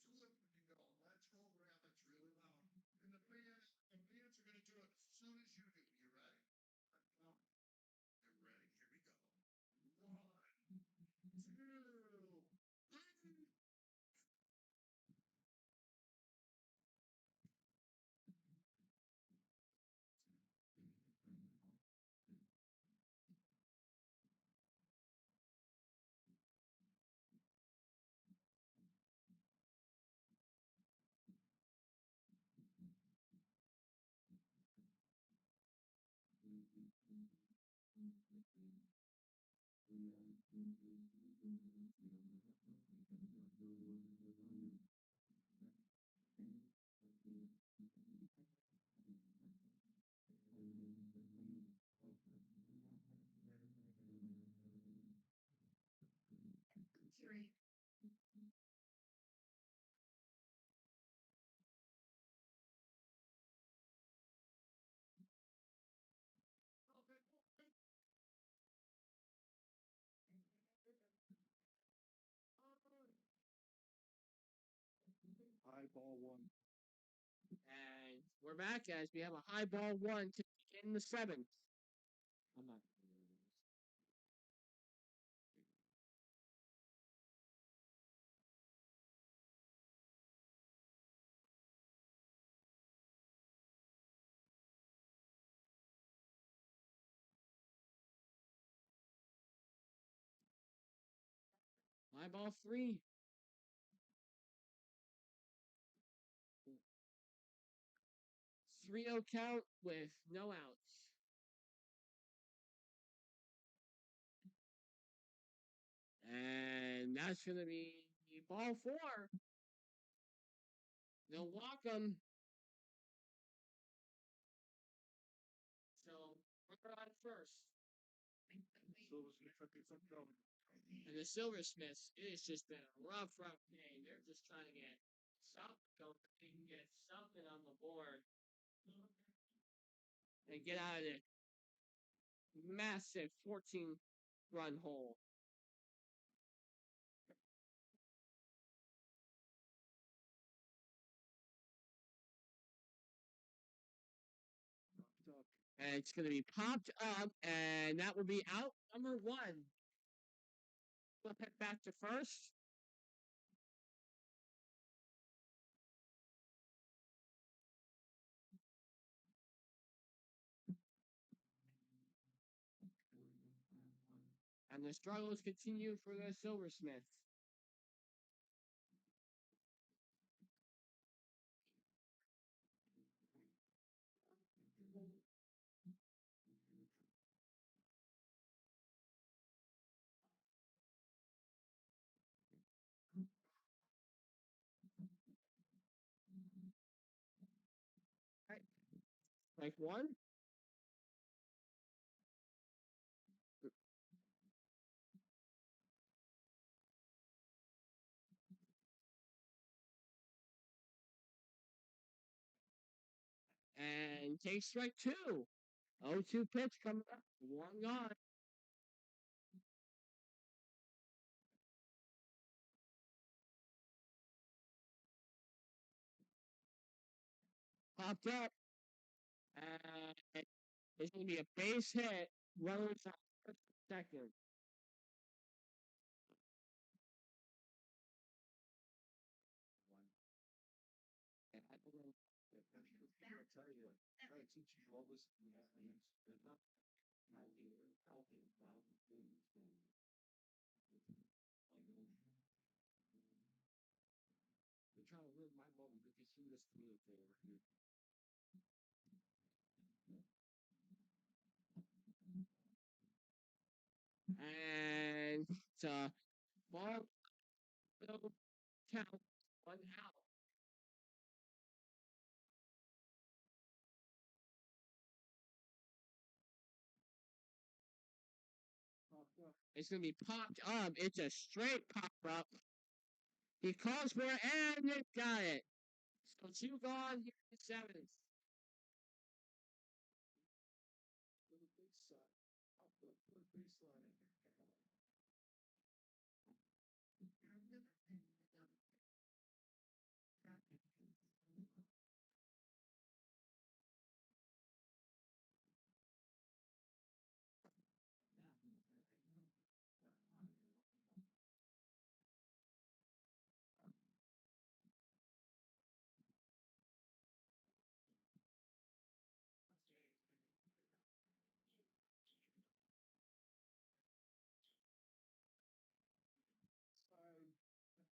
And you're her sister. Okay. So the two of you can go. Let's go rabbits really loud. And the fans are gonna do it as soon as you do. You ready? Well, you're ready. Here we go. 1, 2, 3. Three. High ball one. And we're back as we have a high ball 1 to begin the 7th. I'm not. High ball 3. 3-0 count with no outs. And that's going to be ball 4. They'll walk them. So we're on first. And the Silversmiths, it has just been a rough game. They're just trying to get something going. They can get something on the board and get out of this massive 14-run hole. And it's going to be popped up, and that will be out number 1. Flip it back to first. And the struggles continue for the Silversmiths. Right. Like 1. And take strike 2. 0-2 pitch coming up. 1 gone. Popped up. And it's going to be a base hit. Runners on first and second. tell you, try to teach you all this. They're not helping. They're trying to ruin my moment because he was the real favor. And it's a ball count 1 out. It's gonna be popped up. It's a straight pop up. He calls for it and it got it. So 2 gone here in the 7th. Little big side. Little baseline.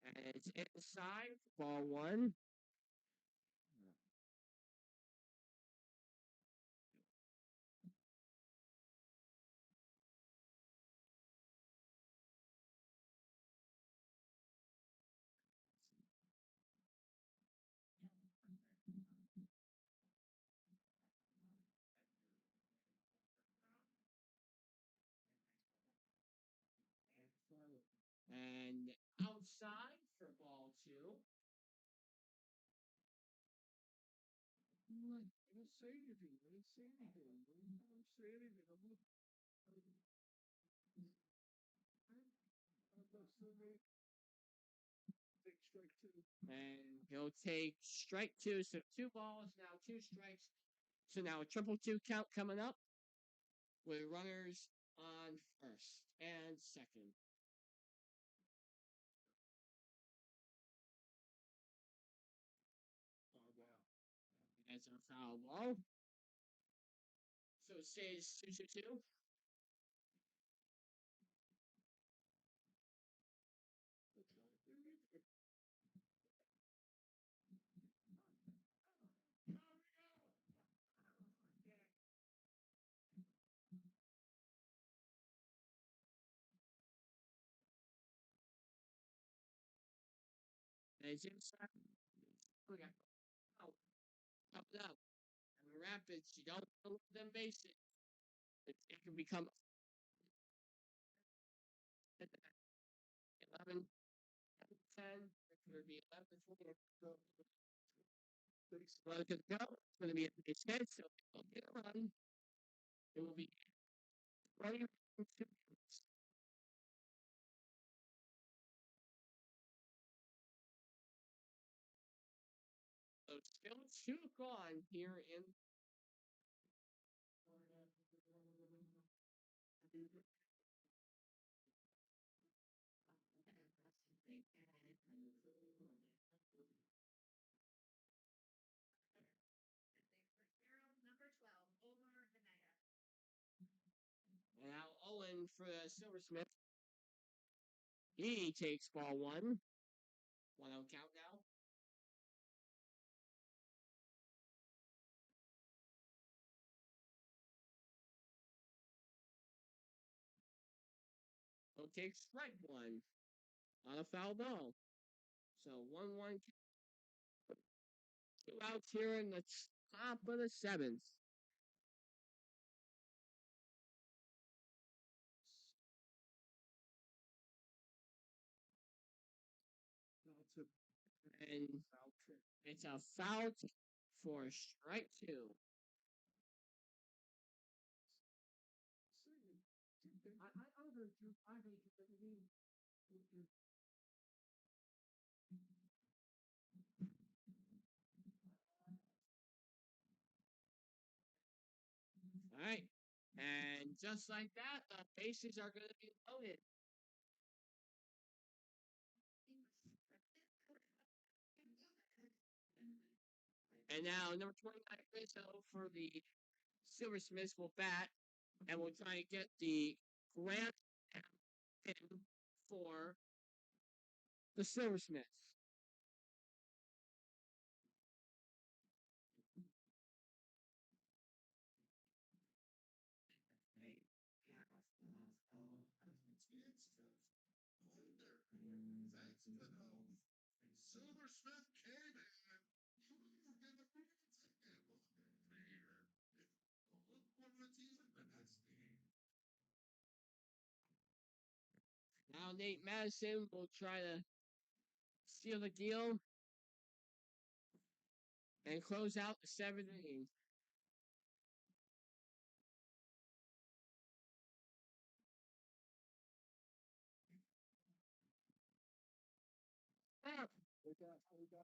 And it's inside. Ball 1. And outside for ball 2. I didn't say anything. I didn't say anything. I didn't say anything. Take strike 2. And he'll take strike 2. So 2 balls, now 2 strikes. So now a triple 2 count coming up with runners on first and second. That's a foul ball. So it stays 2-2. And it's inside. We got out. Up it up. And the Rapids, you don't let them base it. It can become 11, 10. It could be 11, 4. Well, it could go. It's going to be a base hit, so it will get a run. It will be 20 2. So still 2 gone here in. Sherrill, number 12, over the net. And now Owen for the Silversmith. He takes ball 1. 1-0 count now. He'll take strike 1 on a foul ball. So 1-1. 2 outs here in the top of the 7th. And it's a foul for strike 2. All right. And just like that, the bases are going to be loaded. And now number 29, Rizzo for the Silversmiths will bat and will try to get the grand pin for the Silversmiths. Silversmith came in. Now Nate Madison will try to seal the deal and close out the 7th inning.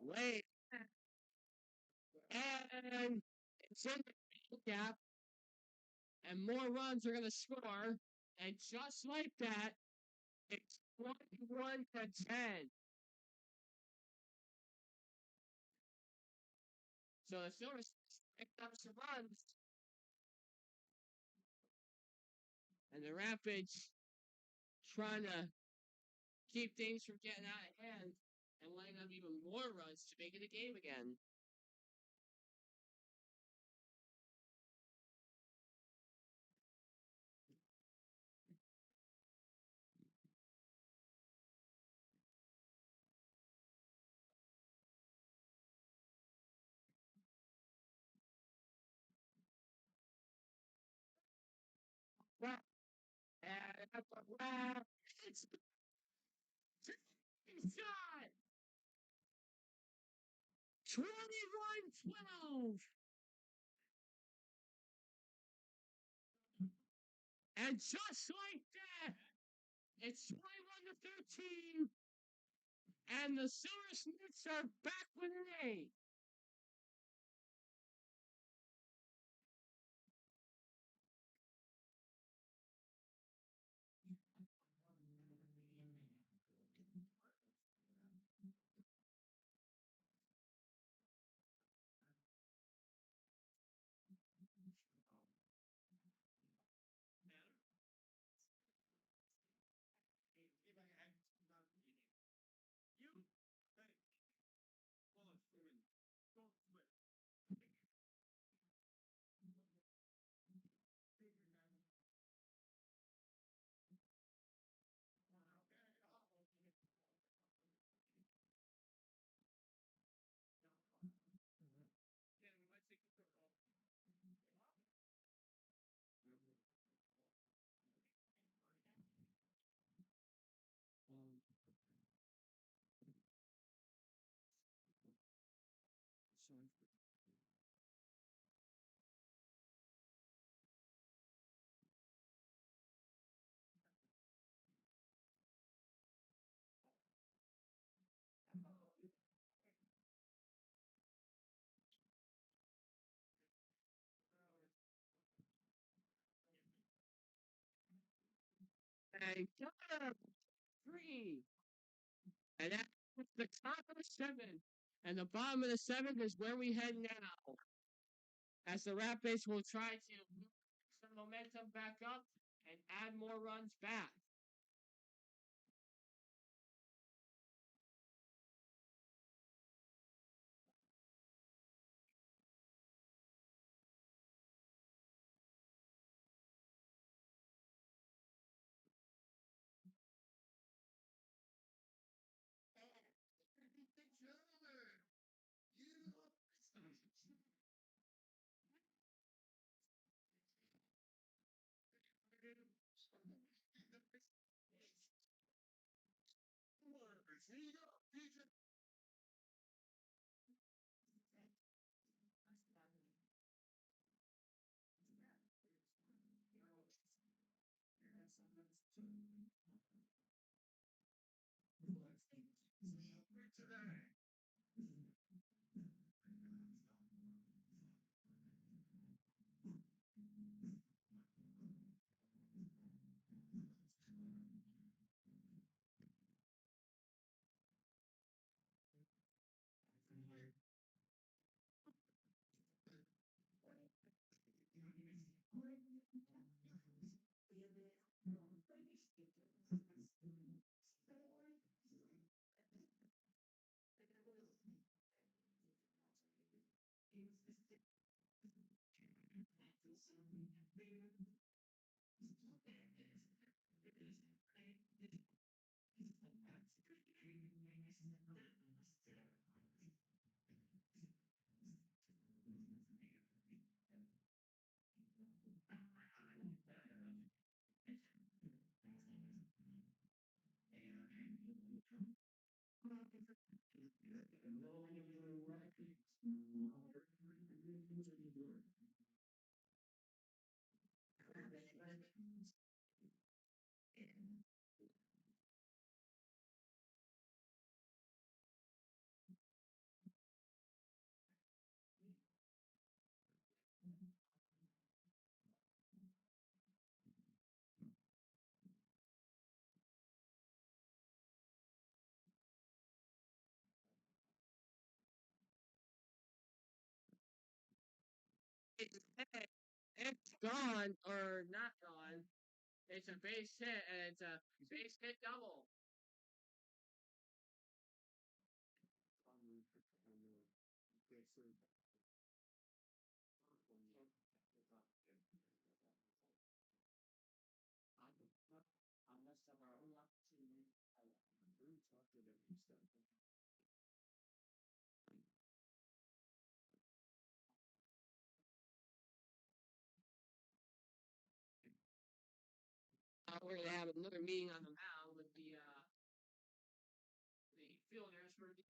Wait. And it's in the gap. And more runs are going to score. And just like that, it's 21-10. So the Silvers picked up some runs. And the Rapids trying to keep things from getting out of hand and laying up even more runs to make it a game again. It's shot 21-12. And just like that, it's 21-13. And the Silversmiths are back with an 8. And got 3. And that's the top of the 7th. And the bottom of the 7th is where we head now. As the Rapids will try to move some momentum back up and add more runs back. It's gone or not gone. It's a base hit, and it's a base hit double. We're gonna have another meeting on the mound with the fielders for the.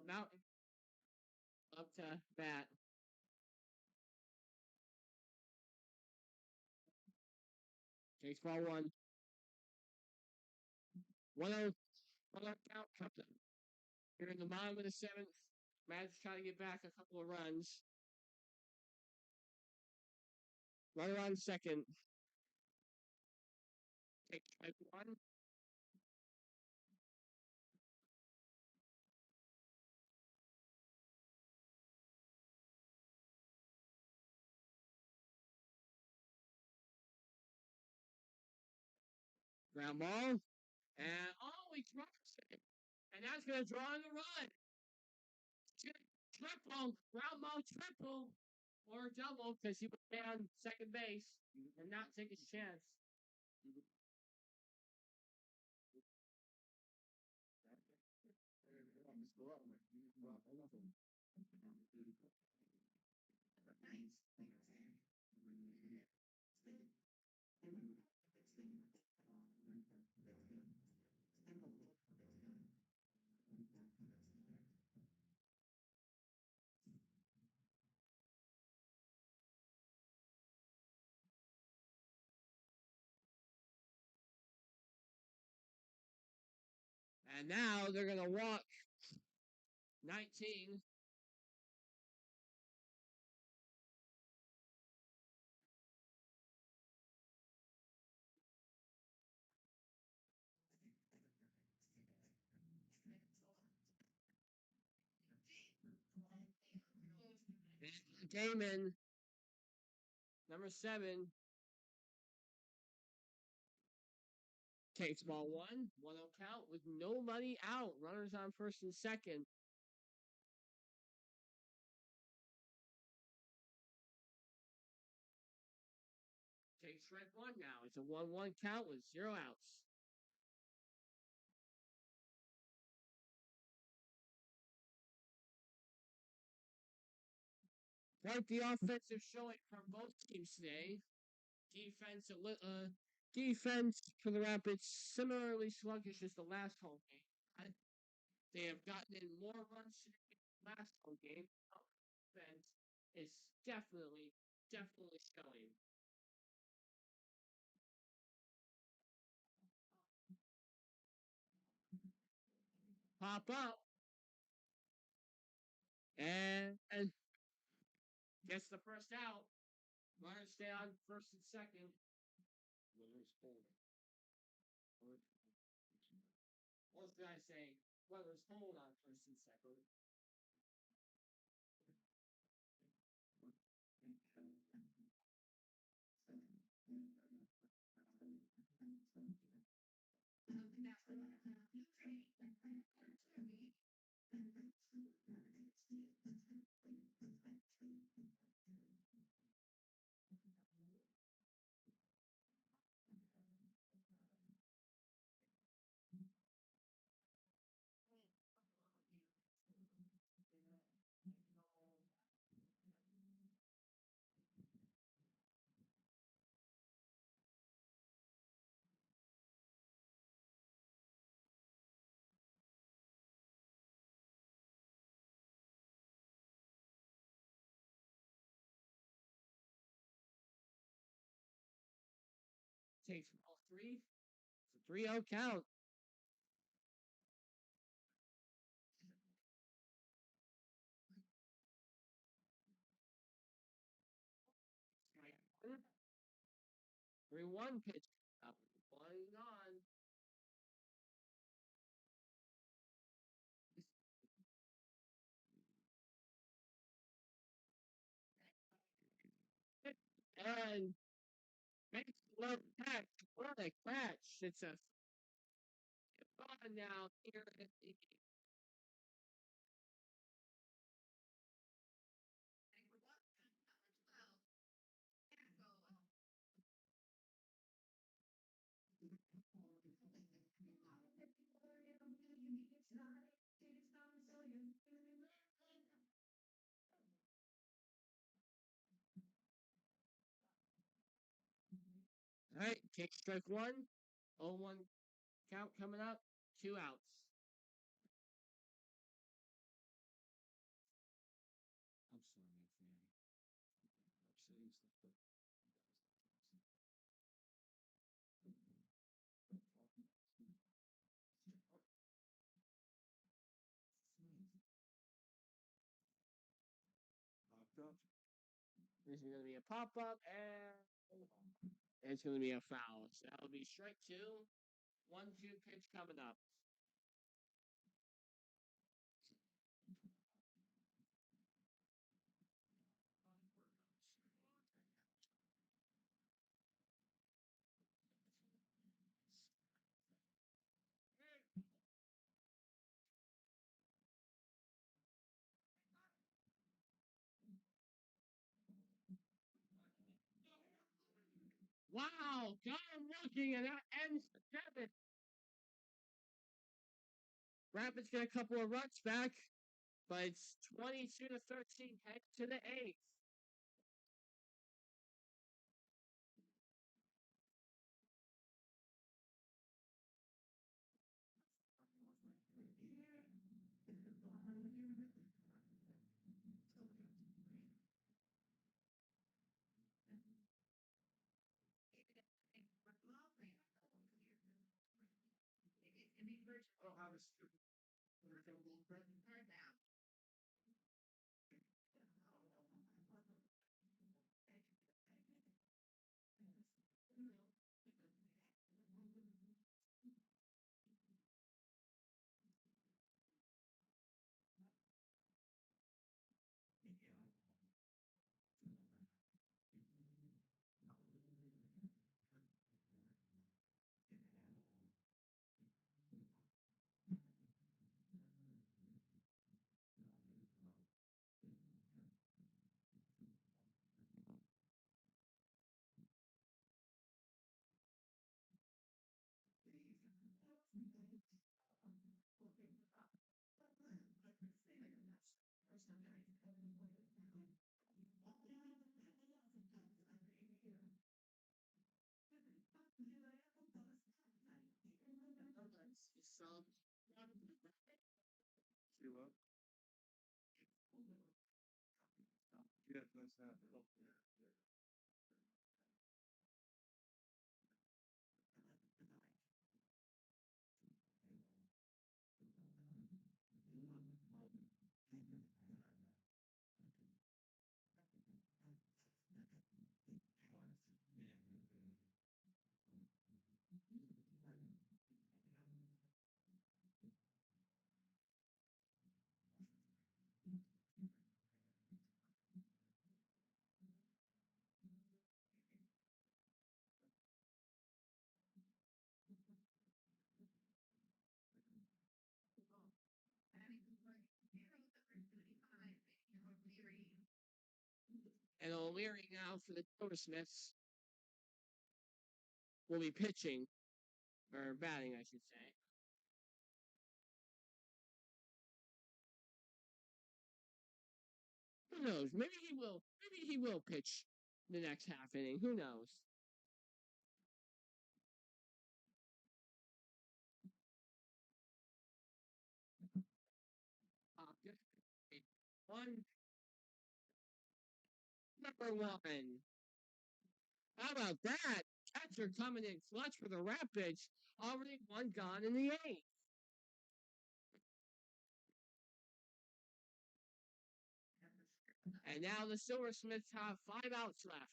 Mountain up to bat. Takes ball one. 1-0 count comes up. Here in the bottom of the seventh. Mad's trying to get back a couple of runs. Runner on second. Takes strike one. Ground ball. And he drops it. And that's going to draw in the run. Triple, ground ball triple, or double because he was down second base and not take his chance. And now they're going to walk 19 Damon, number 7, takes ball 1-0 count with nobody out. Runners on first and second. Takes strike 1 now. It's a 1-1 count with 0 outs. Quite the offensive showing from both teams today. Defense for the Rapids similarly sluggish as the last home game. They have gotten in more runs than the last home game. Offense is definitely showing. Pop up and gets the first out. Runners stay on first and second. Runners hold. What's the guy saying? Runners hold on first and second. Takes ball 3. It's a 3-0 count. Strike 1. 3-1 pitch. Up. Flying on. And makes the left catch. What a catch. It's a fun now here at the All right, take strike 1. 0-1 count coming up. 2 outs. I'm sorry, Fanny. This is going to be a pop up, and it's going to be a foul. So that'll be strike 2. 1-2 pitch coming up. Wow, got him looking, and that ends the 7th. Rapids get a couple of runs back, but it's 22-13, head to the 8th. See what? Yeah, that's that. And O'Leary now for the Silversmiths will be pitching, or batting, I should say. Who knows? Maybe he will. Maybe he will pitch the next half inning. Who knows? One, number one. How about that? Catcher coming in clutch for the Rapids. Already one gone in the eighth. And now the Silversmiths have 5 outs left.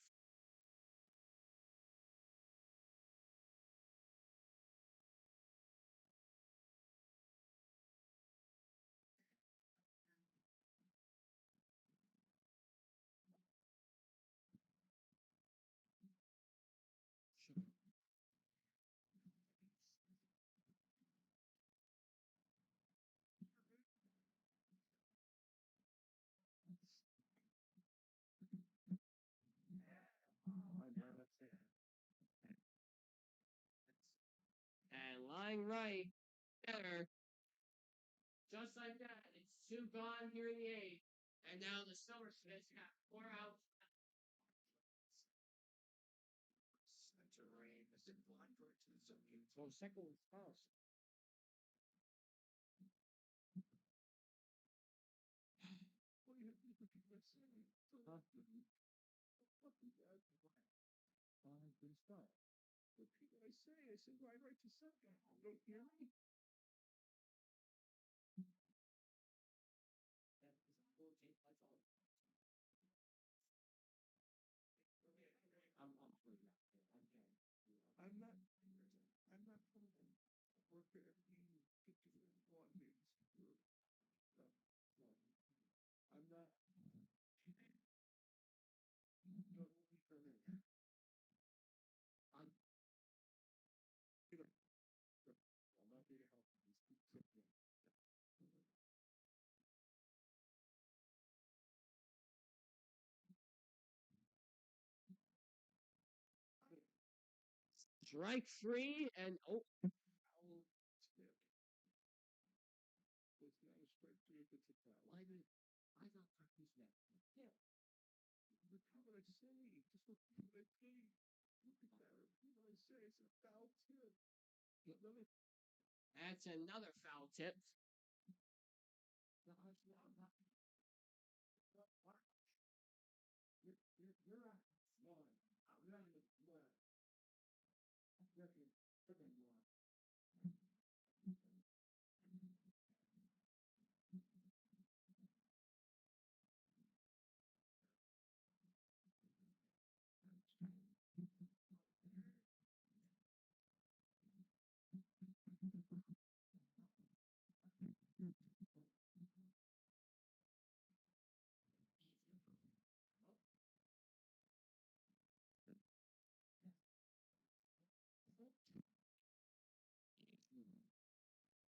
And lying right, better. Just like that, it's 2 gone here in the eighth. And now the Silversmiths have 4 outs. So second was false. What did I say? I said right to second. Don't hear me? I'm not pulling for 51 days. No. I'm not. No, I'm. You know, I'm not here to help you. Just keep sitting. Strike 3 and oh. Foul tip. It's not a strike through if it's a foul. Why did I thought that was that? Yeah. Repeat what I say. Just repeat what I say. Look at that. Repeat what I say. It's a foul tip. That's another foul tip. You're at one. I'm not even one.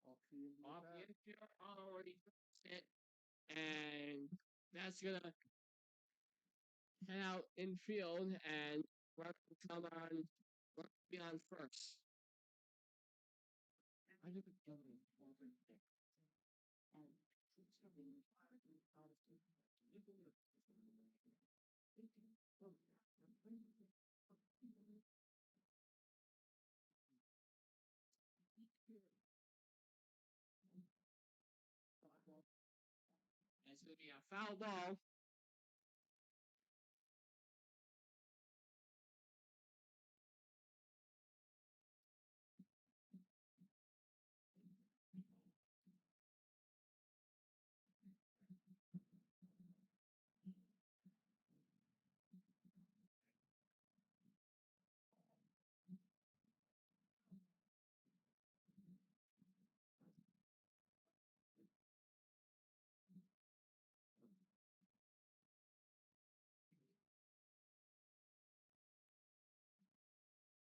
Off the infield already it, and that's gonna head out infield and come on be on first. I never done it. going to be a foul ball.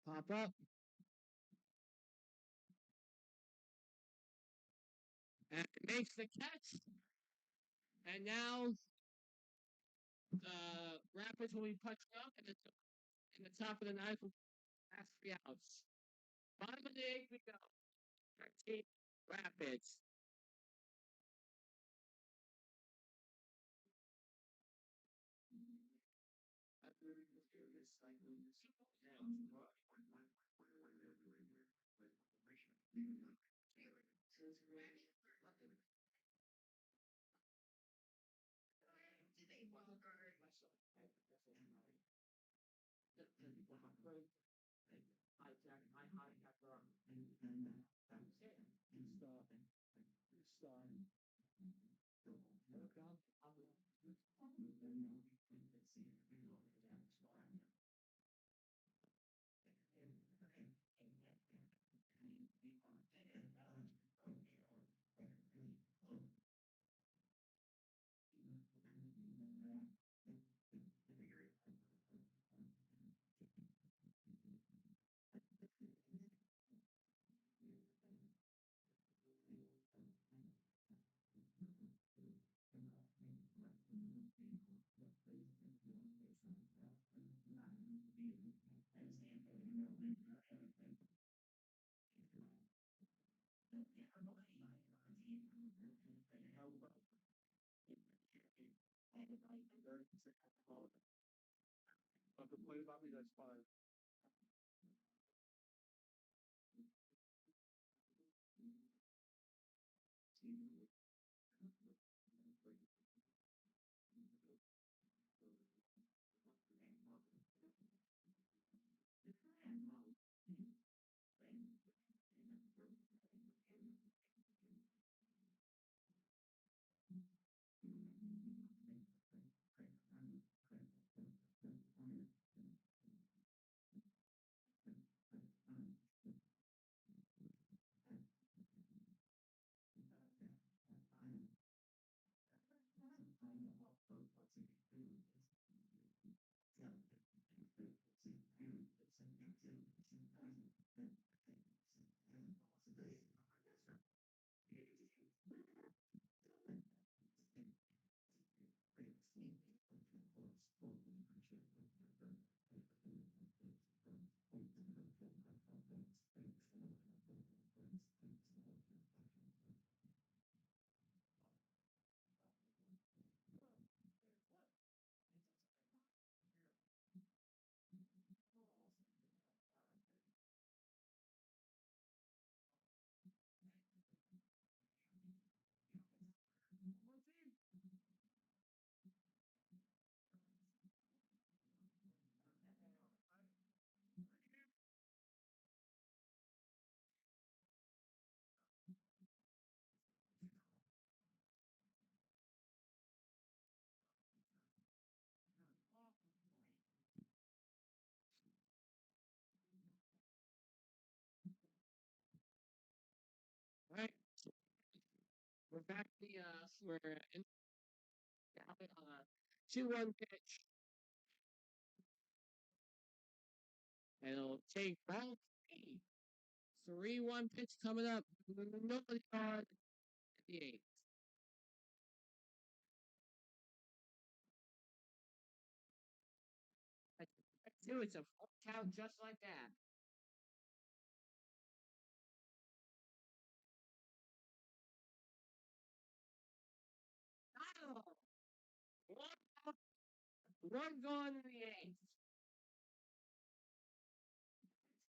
Pop up. And makes the catch. And now Rapids will be punched up in the top of the ninth with last 3 outs. Bottom of the eighth we go. 13 Rapids. Complain about me, that's fine. Right. We're back to the we're in 2-1 pitch. And it'll take ball 3-1 pitch coming up. Nobody on at the eighth. Two, it's a full count just like that. Oh, one out, one gone in the eighth.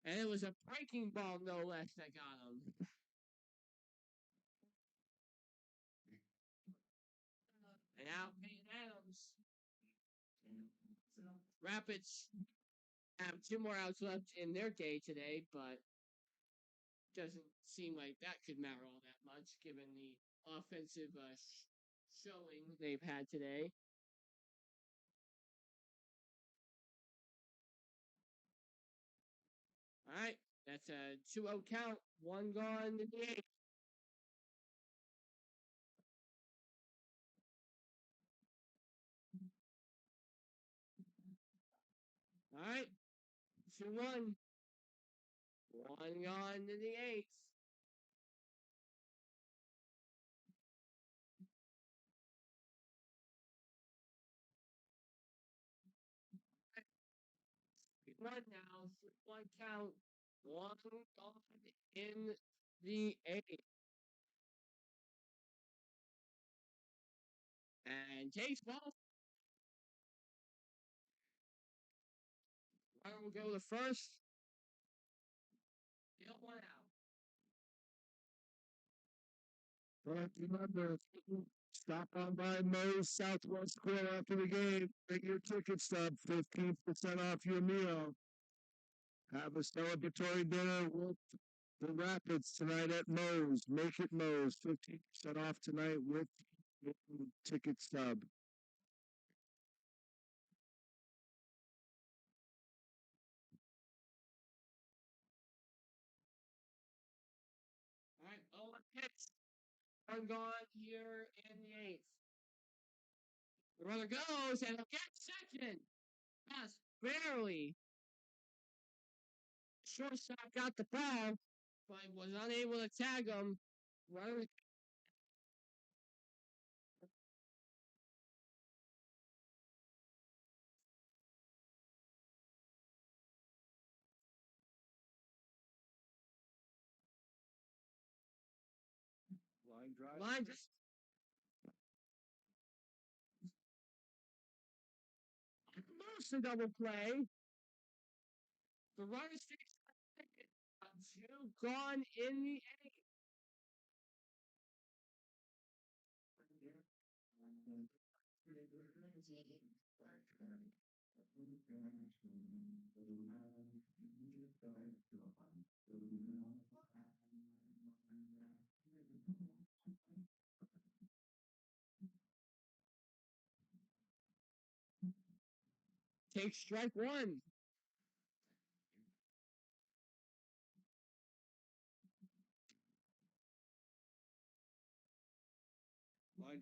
And it was a breaking ball, no less, that got him. And Now Peyton Adams. Rapids have 2 more outs left in their day today, but doesn't seem like that could matter all that much given the offensive showing they've had today. All right, that's a 2-0 count. 1 gone in the 8th. All right, 2-1. 1 gone in the 8th. One now, 1 count. 1 gone in the 8th. And Chase ball. Runner will go to first. Deal 1 out. But remember, stop on by Moe's Southwest Grill after the game. Get your ticket stub, 15% off your meal. Have a celebratory dinner with the Rapids tonight at Moe's. Make it Moe's, 15% off tonight with your ticket stub. All right, 0 pitch. 1 gone here in the 8th. The runner goes and he'll get second. Pass barely. Shortstop got the ball, but was unable to tag him. Runner. Line drive. Line just. Almost a double play. The runner stays on second. 2 gone in the 8th. Take strike 1.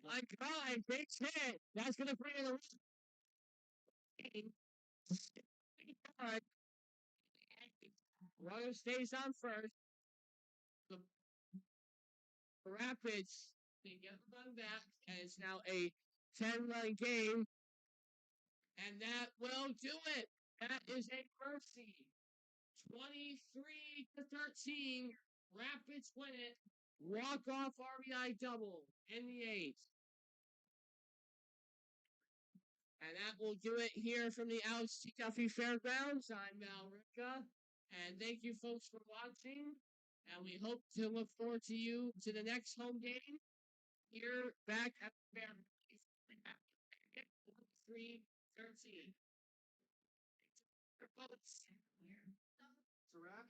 Line drive, base hit. That's going to bring it around. Runner stays on first. The Rapids, they get the run back, and it's now a 10-run game. And that will do it. That is a mercy. 23-13. Rapids win it. Walk-off RBI double in the 8th. And that will do it here from the Alex T. Duffy Fairgrounds. I'm Mal Rica. And thank you folks for watching. And we hope to look forward to you to the next home game here back at the Fairgrounds. 23-13. It's a wrap.